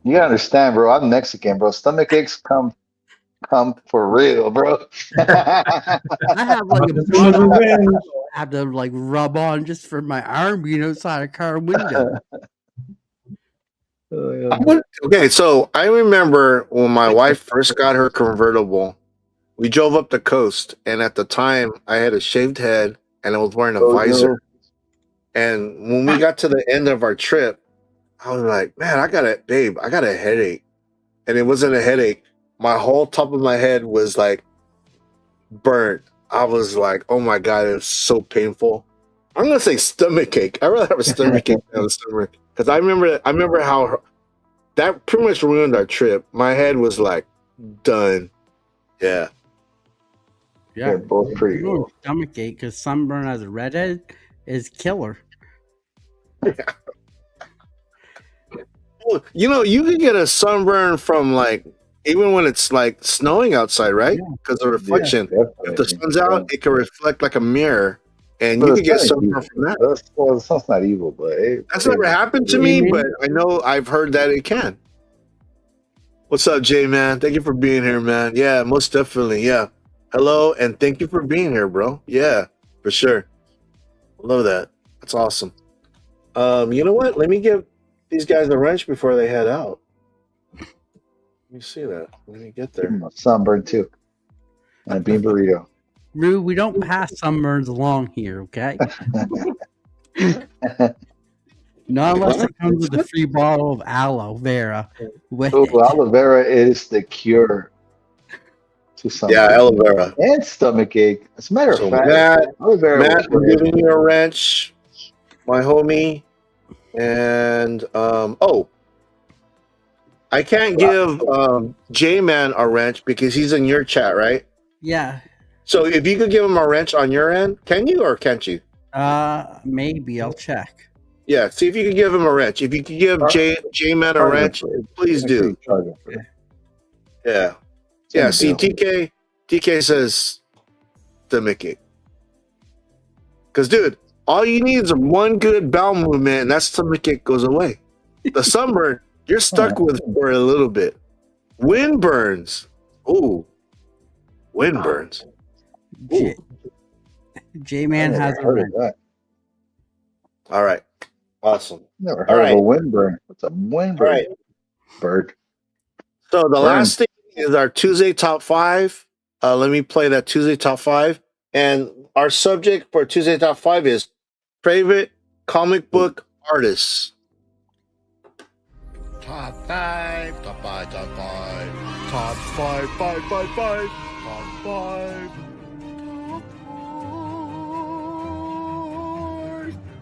You gotta understand, bro. I'm Mexican, bro. Stomach aches come for real, bro. I have like a bottle I have to like rub on just for my arm being outside a car window. Okay, so I remember when my wife first got her convertible, we drove up the coast, and at the time I had a shaved head and I was wearing a visor. And when we got to the end of our trip, I was like, man, I got a headache. And it wasn't a headache. My whole top of my head was like burnt. I was like, oh my God, it was so painful. I'm gonna say stomach ache. I'd rather have a stomach ache than a stomach. Because I remember how that pretty much ruined our trip. My head was like done. Yeah. Yeah, both pretty cool. Stomach ache because sunburn as a redhead is killer. Well, you know, you can get a sunburn from like even when it's like snowing outside, right? Because the reflection. If the sun's out, it can reflect like a mirror, and you can get sunburn from that. That's not evil, but That's never happened to me, but I know I've heard that it can. What's up, Jay, man? Thank you for being here, man. Yeah, most definitely. Yeah. Hello, and thank you for being here, bro. Yeah, for sure. Love that. That's awesome. You know what? Let me give these guys a wrench before they head out. Let me see that. Let me get there. Sunburn too. And a bean burrito. Rue, we don't pass sunburns along here, okay? Not unless it comes with a free bottle of aloe vera. Aloe vera is the cure to something. Yeah, aloe vera. And stomach ache. As a matter of fact, Matt, we're giving you a wrench, my homie. And I can't give J-Man a wrench because he's in your chat, right? Yeah. So if you could give him a wrench on your end, can you or can't you? Maybe I'll check. Yeah, see if you could give him a wrench. If you could give J-Man a wrench, please do. Yeah. Yeah, see, TK says stomach ache. Because, dude, all you need is one good bowel movement, and that stomach ache goes away. The sunburn, you're stuck with for a little bit. Wind burns. Ooh. Wind burns. J-Man has a wrench. All right. Awesome. Never heard of a wind burn. What's a wind burn? Right. Bird. So the last thing is our Tuesday top 5. Let me play that Tuesday top 5. And our subject for Tuesday top 5 is favorite comic book artists. Top 5, top 5, top 5, top 5, 5, 5, 5, top 5.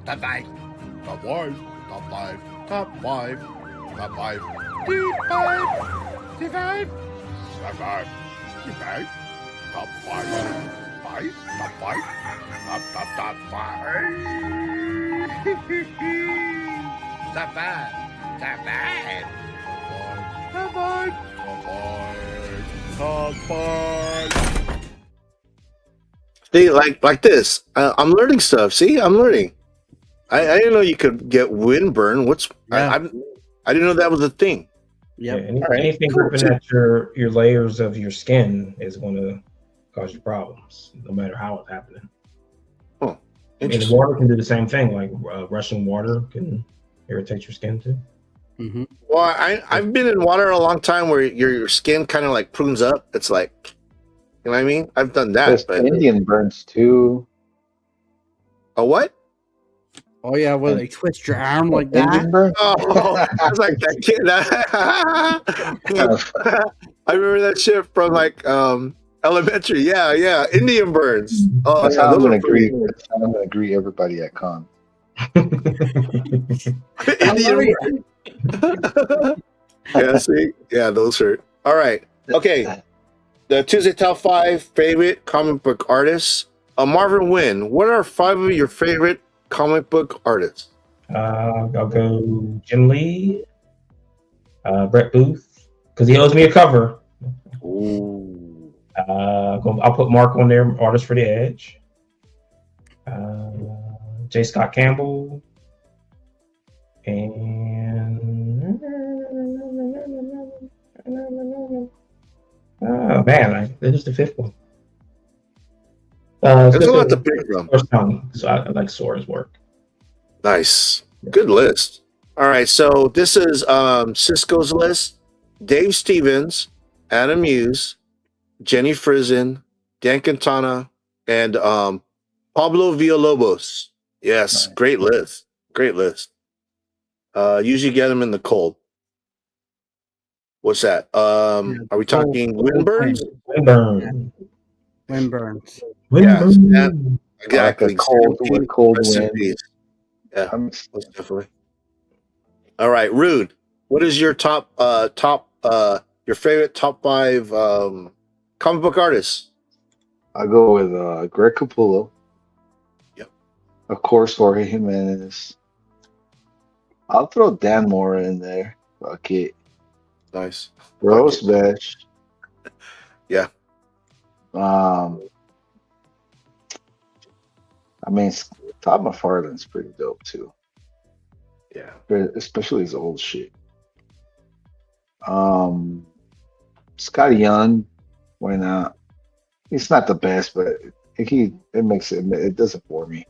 Top 5, top 5, top 5, top 5, top 5, T5, T5, top 5, T5, top 5, 5, top 5, top 5. Top 5, top 5, top 5, top 5. See, like this. I'm learning stuff. See, I'm learning. I didn't know you could get wind burn. I didn't know that was a thing. Yeah, anything gripping at your layers of your skin is going to cause you problems, no matter how it's happening. Oh, and the water can do the same thing. Like rushing water can irritate your skin too. Mm-hmm. Well, I've been in water a long time where your skin kind of like prunes up. It's like, you know what I mean? I've done that. There's But Indian burns too. A what? Oh yeah, well they twist your arm like that. Indian burn? Oh, I was like that kid. I remember that shit from like elementary. Yeah, Indian burns. Oh, That's yeah, how I'm those gonna are pretty agree. That's how I'm gonna agree everybody at con. Indian burns. Yeah, see, yeah, those hurt. All right, okay. The Tuesday top 5 favorite comic book artists. Marvin Wynn, what are 5 of your favorite comic book artists? I'll go Jim Lee, Brett Booth, because he owes me a cover. Ooh. I'll put Mark on there, Artist for the Edge. J. Scott Campbell, and Oh man, this is the fifth one. There's a lot to pick from. So I like Sora's work. Nice. Good list. All right, so this is Cisco's list. Dave Stevens, Adam Hughes, Jenny Frison, Dan Quintana, and Pablo Villalobos. Yes, great list. Great list. Usually get them in the cold. What's that? Are we talking Windburns? Windburns. Yes, yeah, exactly. Cold Rest in wind. peace. Yeah, most definitely. All right, Rude. What is your your favorite top 5 comic book artists? I'll go with Greg Capullo. Yep. Of course, Jorge Jimenez. I'll throw Dan Mora in there. Fuck it. Nice. Rose Besh. Yeah. I mean, Todd McFarlane's pretty dope too. Yeah. Especially his old shit. Scotty Young, why not? He's not the best, but it doesn't bore me.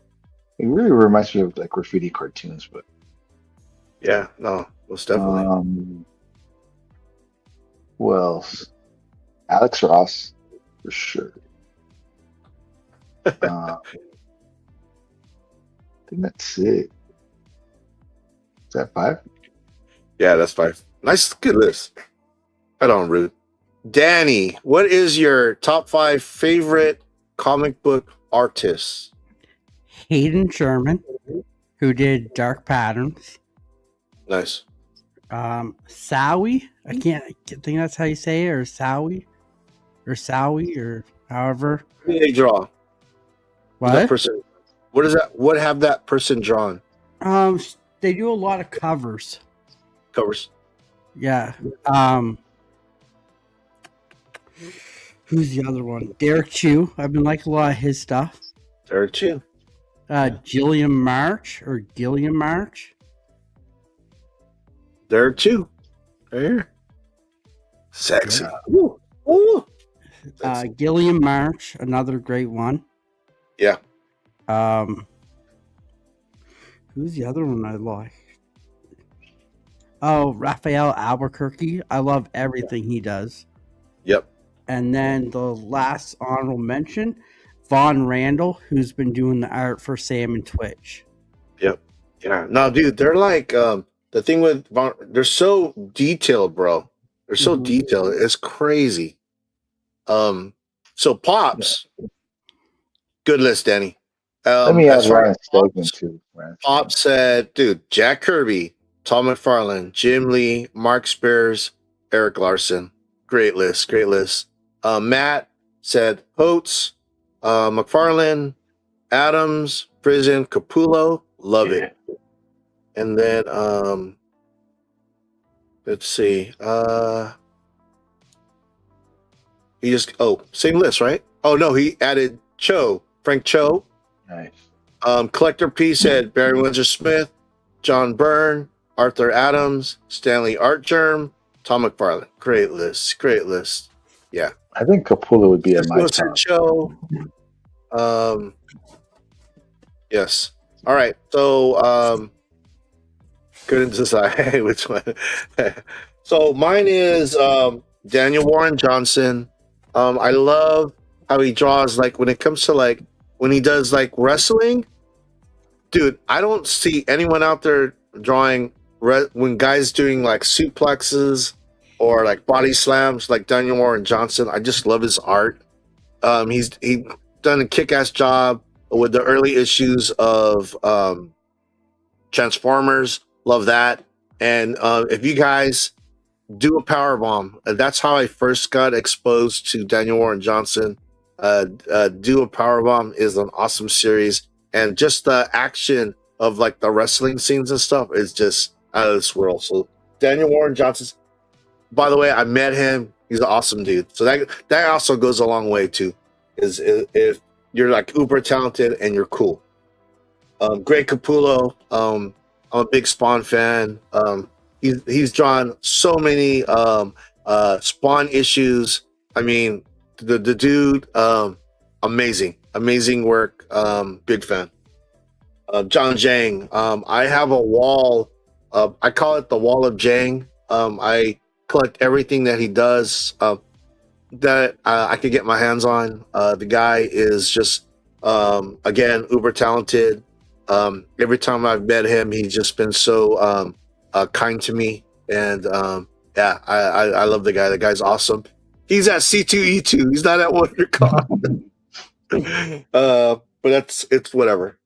It really reminds me of like graffiti cartoons, but yeah, no, most definitely. Who else? Alex Ross, for sure. I think that's it. Is that 5? Yeah, that's 5. Nice, good list. Right on, Rude. Danny, what is your top 5 favorite comic book artists? Hayden Sherman, who did Dark Patterns. Nice. Sowie, I think that's how you say it, or Sowie, or however. Who did they draw? What? That person. What is that? What have that person drawn? They do a lot of covers. Covers. Yeah. Who's the other one? Derek Chu. I've been liking a lot of his stuff. Derek Chu. Gilliam March. Derek Chu. Right here. Sexy. Ooh. Ooh. Gilliam March, another great one. Yeah. Who's the other one I like? Oh, Raphael Albuquerque. I love everything he does. Yep. And then the last honorable mention, Vaughn Randall, who's been doing the art for Sam and Twitch. Yep. Yeah. No, dude, they're like the thing with Vaughn, they're so detailed, bro. They're so detailed. It's crazy. So Pops, good list, Danny. Let me add Ryan Stegman too. Pops said, dude, Jack Kirby, Tom McFarlane, Jim Lee, Mark Spears, Eric Larson. Great list, great list. Matt said Oates, McFarlane, Adams, Prison, Capullo. Love it. And then let's see. He just same list, right? Oh no, he added Frank Cho. Nice. Collector P said Barry Windsor Smith, John Byrne, Arthur Adams, Stanley Artgerm, Tom McFarlane. Great list. Great list. Yeah. I think Capullo would be at my top. Cho. Yes. All right. So couldn't decide which one. So mine is Daniel Warren Johnson. I love how he draws, like when it comes to like when he does like wrestling, dude, I don't see anyone out there drawing when guys doing like suplexes or like body slams like Daniel Warren Johnson. I just love his art. He done a kick-ass job with the early issues of Transformers. Love that. And if you guys do a power bomb, that's how I first got exposed to Daniel Warren Johnson. Do a power bomb is an awesome series, and just the action of like the wrestling scenes and stuff is just out of this world. So Daniel Warren Johnson, by the way, I met him. He's an awesome dude. So that also goes a long way too. Is if you're like uber talented and you're cool. Greg Capullo. I'm a big Spawn fan. He's drawn so many Spawn issues. I mean, the dude, amazing work. Big fan. John Jang. I have a wall. I call it the wall of Jang. I collect everything that he does that I could get my hands on. The guy is just, again, uber talented. Every time I've met him, he's just been so kind to me. And yeah, I love the guy. The guy's awesome. He's at C2E2. He's not at WonderCon. But it's whatever.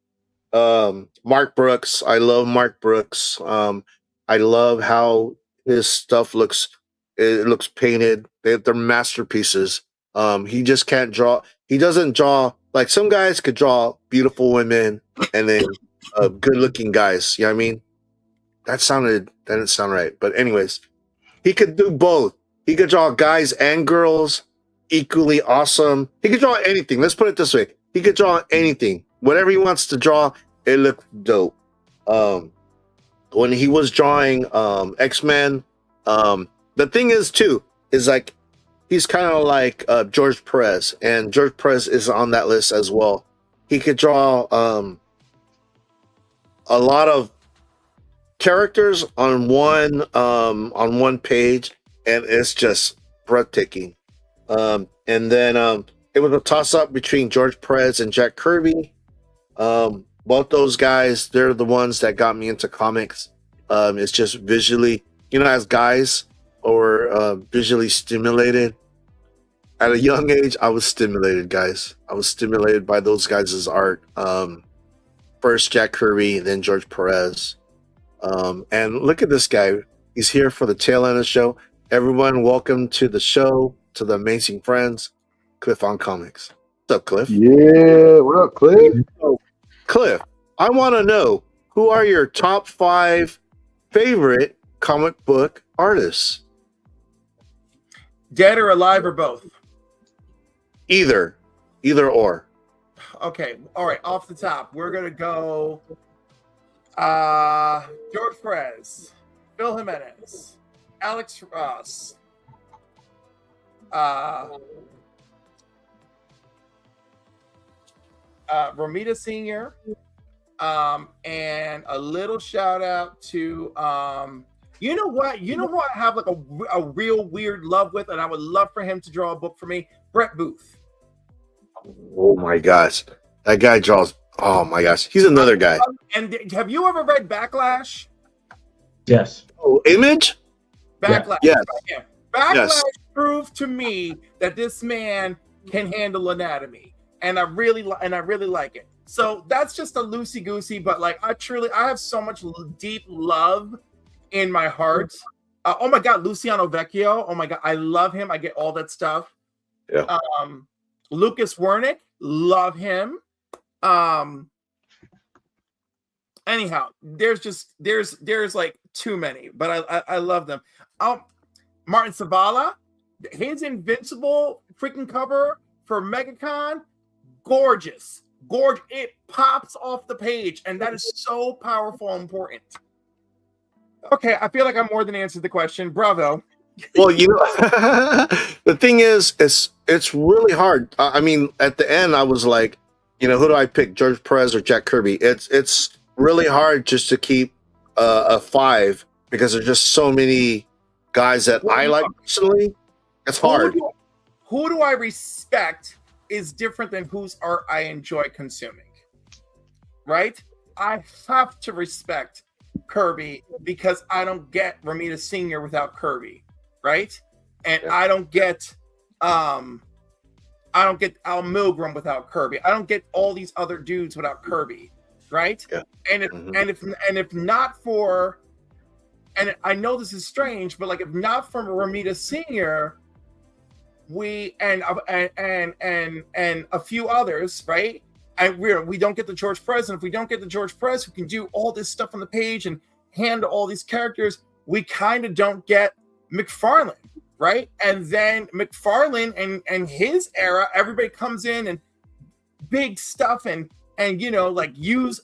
Mark Brooks. I love Mark Brooks. I love how his stuff looks. It looks painted. They're masterpieces. He just can't draw. He doesn't draw like some guys could draw beautiful women and then good-looking guys. You know what I mean? That didn't sound right. But anyways, he could do both. He could draw guys and girls equally awesome. He could draw anything. Let's put it this way. He could draw anything. Whatever he wants to draw, it looked dope. When he was drawing X-Men, the thing is too, is like he's kind of like George Perez, and George Perez is on that list as well. He could draw a lot of characters on one page, and it's just breathtaking. And then it was a toss-up between George Perez and Jack Kirby. Both those guys, they're the ones that got me into comics. It's just visually, as guys or visually stimulated. At a young age, I was stimulated, guys. I was stimulated by those guys' art. First Jack Kirby, then George Perez. And look at this guy. He's here for the tail end of the show. Everyone, welcome to the show, to the amazing friends, Cliff on Comics. What's up, Cliff? Yeah, what up, Cliff? Cliff, I want to know, who are your top 5 favorite comic book artists? Dead or alive or both? Either or. Okay, all right, off the top, we're going to go George Perez, Phil Jimenez, Alex Ross, Romita Sr., and a little shout out to you know who I have like a real weird love with, and I would love for him to draw a book for me? Brett Booth. Oh my gosh, that guy draws. Oh my gosh, he's another guy. And have you ever read Backlash? Yes. Oh, Image? Backlash. Yes. Yeah. Backlash Yes. proved to me that this man can handle anatomy, and I really like it. So that's just a loosey goosey, but like I have so much deep love in my heart. Oh my God, Luciano Vecchio. Oh my God, I love him. I get all that stuff. Yeah. Lucas Wernick, love him. Anyhow, there's like too many, but I love them. Martin Zavala, his Invincible freaking cover for MegaCon, gorgeous. It pops off the page, and that is so powerful and important. Okay, I feel like I more than answered the question. Bravo. Well, the thing is, it's really hard. I mean, at the end, I was like, who do I pick, George Perez or Jack Kirby? It's really hard just to keep a 5 because there's just so many guys that I like personally. It's hard. Who do I respect is different than whose art I enjoy consuming, right? I have to respect Kirby because I don't get Romita Sr. without Kirby, right? And I don't get Al Milgram without Kirby. I don't get all these other dudes without Kirby, right? Yeah. And if not for, and I know this is strange, but like if not for Romita Sr., we and a few others, right? And we don't get the George Perez, and if we don't get the George Perez who can do all this stuff on the page and handle all these characters, we kind of don't get McFarlane, right? And then McFarlane and his era, everybody comes in and big stuff and like use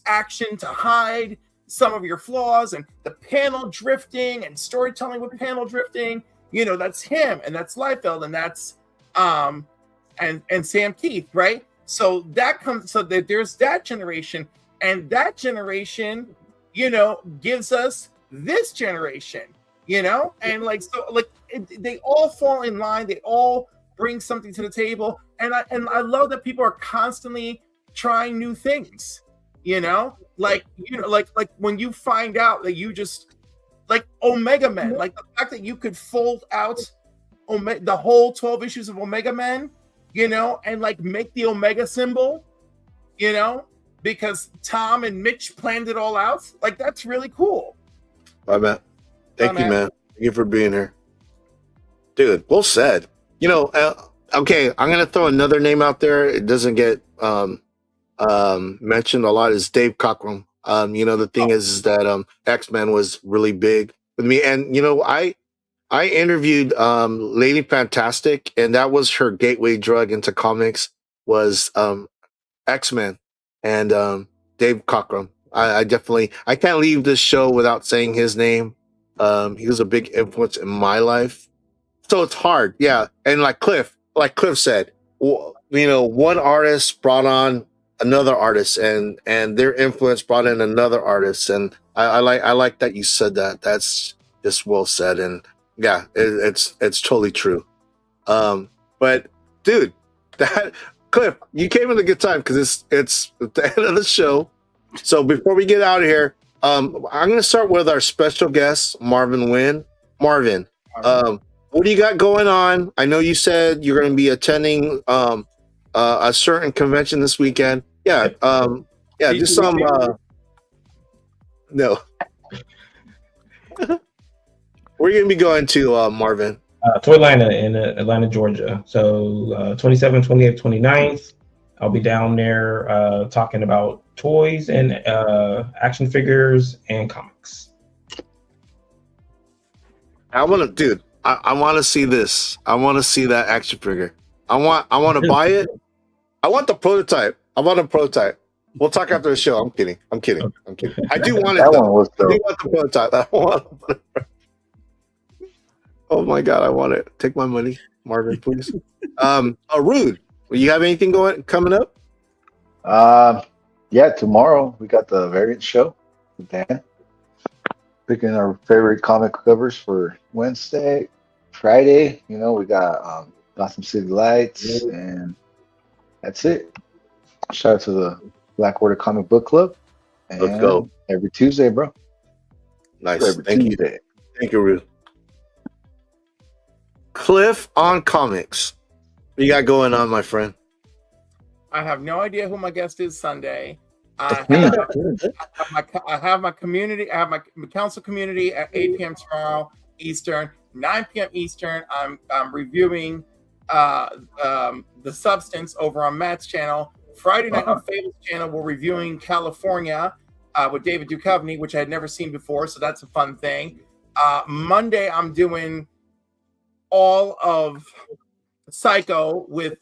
action to hide some of your flaws and the panel drifting and storytelling with panel drifting. You know, that's him, and that's Liefeld, and that's and Sam Keith, right? So that comes, so that there's that generation, and that generation, you know, gives us this generation, you know, and like so, like they all fall in line. They all bring something to the table, and I love that people are constantly trying new things. You know, like when you find out that you just like Omega Men, like the fact that you could fold out the whole 12 issues of Omega Men, you know, and like make the Omega symbol, you know, because Tom and Mitch planned it all out. Like that's really cool. Bye, Matt. Thank you, man. Thank you for being here, dude. Well said. You know, okay, I'm gonna throw another name out there. It doesn't get mentioned a lot. Is Dave Cockrum. You know, the thing is that X-Men was really big with me, and you know, I interviewed Lady Fantastic, and that was her gateway drug into comics was X-Men and Dave Cockrum. I definitely I can't leave this show without saying his name. He was a big influence in my life. So it's hard, yeah. And like Cliff said, you know, one artist brought on another artist, and their influence brought in another artist, and I like that you said that. That's just well said, and yeah, it's totally true. But dude, that Cliff, you came in a good time because it's at the end of the show. So before we get out of here, I'm gonna start with our special guest, Marvin Wynn. Marvin, what do you got going on? I know you said you're going to be attending a certain convention this weekend. Yeah, yeah, just some. No, where are you going to be going to, Marvin? Toylanta in Atlanta, Georgia. So 27th, 28th, 29th, I'll be down there talking about toys and action figures and comics. I want to, dude. I want to see this. I want to see that action figure. I want to buy it. I want the prototype. I want a prototype. We'll talk after the show. I'm kidding. I do want it. That though. one was I do dope. want the prototype. I want it. Oh my god, I want it. Take my money, Marvin, please. Rude. You have anything coming up? Yeah, tomorrow we got the variant show with Dan. Picking our favorite comic covers for Wednesday, Friday. You know, we got Gotham City Lights, and that's it. Shout out to the Black Order Comic Book Club. And Let's go. Every Tuesday, bro. Nice. Every Thank Tuesday. you. Thank you, Rude. Cliff on comics. What you got going on, my friend? I have no idea who my guest is Sunday. I have my community. I have my council community at 8 p.m. tomorrow Eastern, 9 p.m. Eastern. I'm reviewing the Substance over on Matt's channel. Friday night on Fable's channel, we're reviewing California with David Duchovny, which I had never seen before, so that's a fun thing. Monday, I'm doing all of Psycho with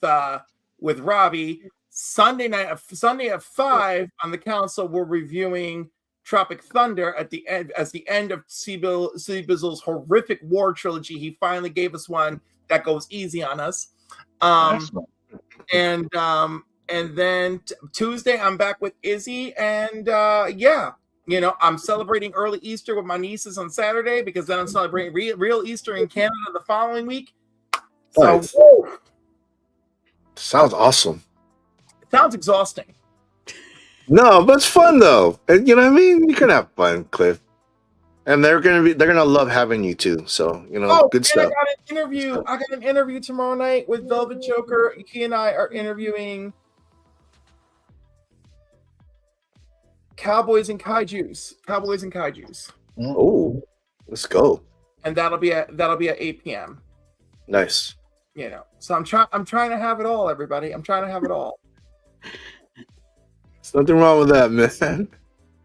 Robbie. Sunday at 5 on the council, we're reviewing Tropic Thunder at the end as the end of C. Bizzle's horrific war trilogy. He finally gave us one that goes easy on us. And then Tuesday I'm back with Izzy, and yeah, you know, I'm celebrating early Easter with my nieces on Saturday because then I'm celebrating real Easter in Canada the following week. So Nice. Sounds awesome. sounds exhausting. No, but it's fun though. And you know what I mean? You can have fun, Cliff. And they're gonna love having you too. So, you know, good and stuff. I got an interview tomorrow night with Velvet Joker. He and I are interviewing Cowboys and Kaijus. Oh, let's go. And that'll be at 8 p.m. Nice. You know, so I'm trying to have it all, everybody. I'm trying to have it all. There's nothing wrong with that, man.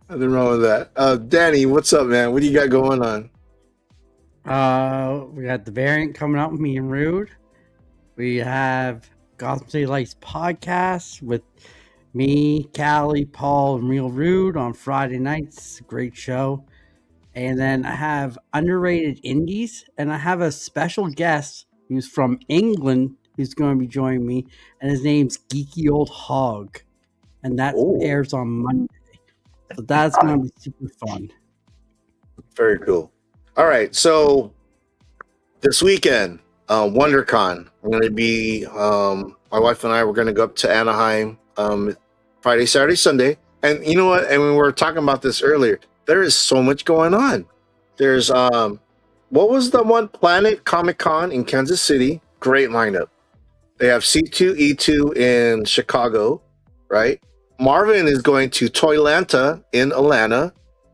Nothing wrong with that. Danny, what's up, man? What do you got going on? We got the variant coming out with me and Rude. We have Gotham City Lights podcast with me, Callie, Paul, and Real Rude on Friday nights. Great show. And then I have underrated indies, and I have a special guest who's from England who's going to be joining me, and his name's Geeky Old Hog, and that airs on Monday. So that's going to be super fun. Very cool. All right, so this weekend, WonderCon. I'm going to be, my wife and I, we're going to go up to Anaheim Friday, Saturday, Sunday. And you know what? And we were talking about this earlier. There is so much going on. There's, what was the one? Planet Comic Con in Kansas City. Great lineup. They have C2E2 in Chicago, right? Marvin is going to Toylanta in Atlanta.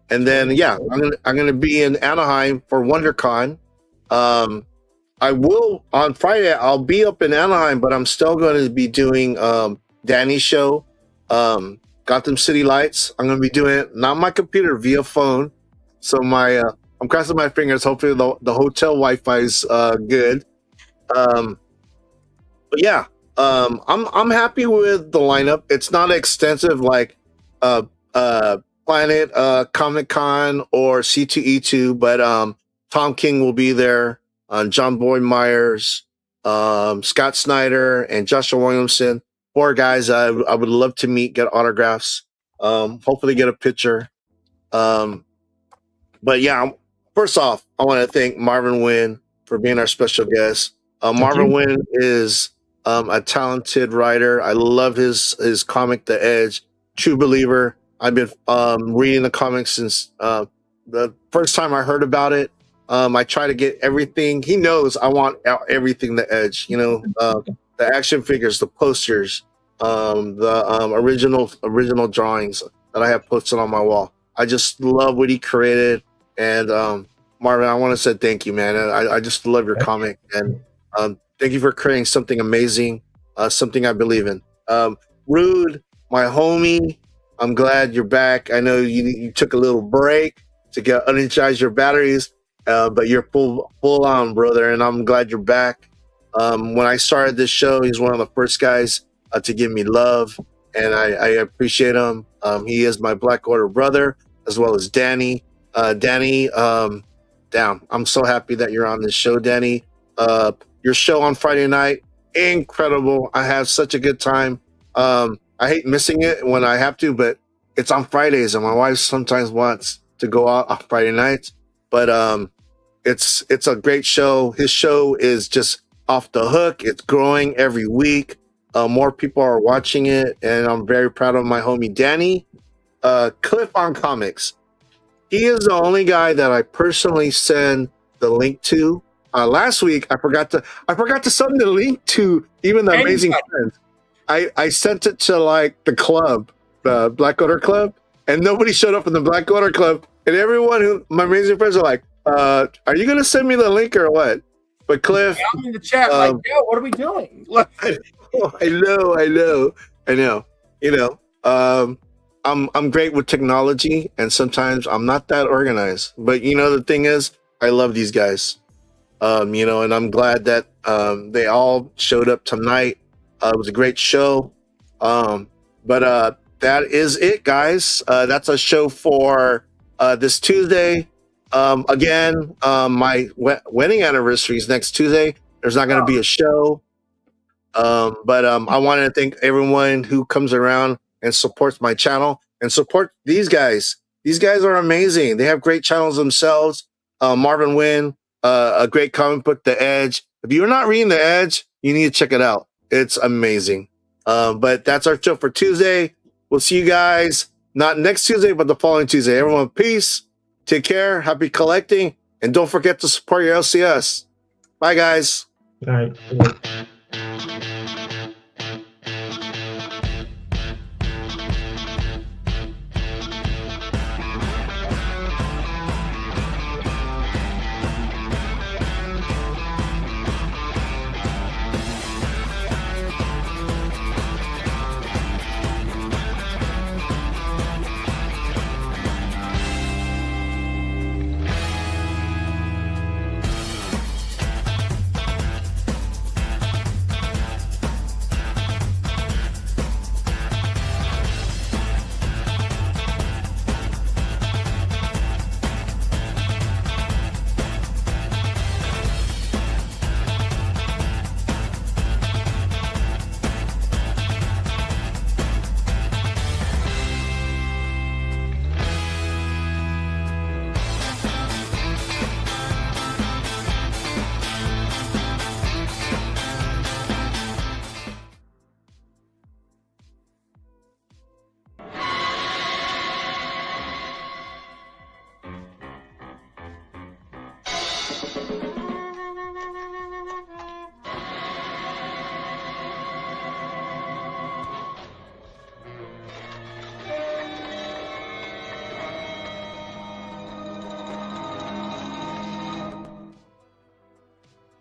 And then, yeah, I'm gonna be in Anaheim for WonderCon. I will on Friday. I'll be up in Anaheim, but I'm still going to be doing Danny's show, Gotham City Lights. I'm going to be doing it not my computer, via phone. So I'm crossing my fingers. Hopefully the hotel Wi-Fi is good. But yeah, I'm happy with the lineup. It's not extensive like Planet Comic Con or C2E2, but Tom King will be there. John Boyd Myers, Scott Snyder, and Joshua Williamson. 4 guys I would love to meet, get autographs, hopefully get a picture. But yeah, first off, I want to thank Marvin Wynn for being our special guest. Marvin Wynn is a talented writer. I love his comic, The Edge. True believer. I've been reading the comics since the first time I heard about it. I try to get everything. He knows I want everything The Edge. You know, the action figures, the posters, the original drawings that I have posted on my wall. I just love what he created. And Marvin, I want to say thank you, man. I just love your comic, and thank you for creating something amazing, something I believe in. Rude, my homie, I'm glad you're back. I know you took a little break to get uncharge your batteries, but you're full on, brother, and I'm glad you're back. When I started this show, he's one of the first guys to give me love, and I appreciate him. He is my Black Order brother, as well as Danny. Danny, damn, I'm so happy that you're on this show, Danny. Your show on Friday night, incredible. I have such a good time. I hate missing it when I have to, but it's on Fridays, and my wife sometimes wants to go out on Friday nights. But it's a great show. His show is just off the hook. It's growing every week. More people are watching it, and I'm very proud of my homie Danny. Cliff on Comics. He is the only guy that I personally send the link to. Last week I forgot to send the link to even the Amazing Friends. I sent it to like the club, the Black Order Club, and nobody showed up in the Black Order Club. And everyone my Amazing Friends are like, are you gonna send me the link or what? But Cliff, I'm in the chat like, yo, what are we doing? I know. You know, I'm great with technology, and sometimes I'm not that organized. But you know, the thing is, I love these guys. You know, and I'm glad that they all showed up tonight. It was a great show. But that is it, guys. That's a show for this Tuesday. Again, my wedding anniversary is next Tuesday. There's not going to be a show. But I wanted to thank everyone who comes around and supports my channel and support these guys. These guys are amazing. They have great channels themselves. Marvin Wynn, a great comic book, The Edge. If you're not reading The Edge, you need to check it out. It's amazing. But that's our show for Tuesday. We'll see you guys not next Tuesday, but the following Tuesday. Everyone, peace. Take care. Happy collecting. And don't forget to support your LCS. Bye, guys. All right.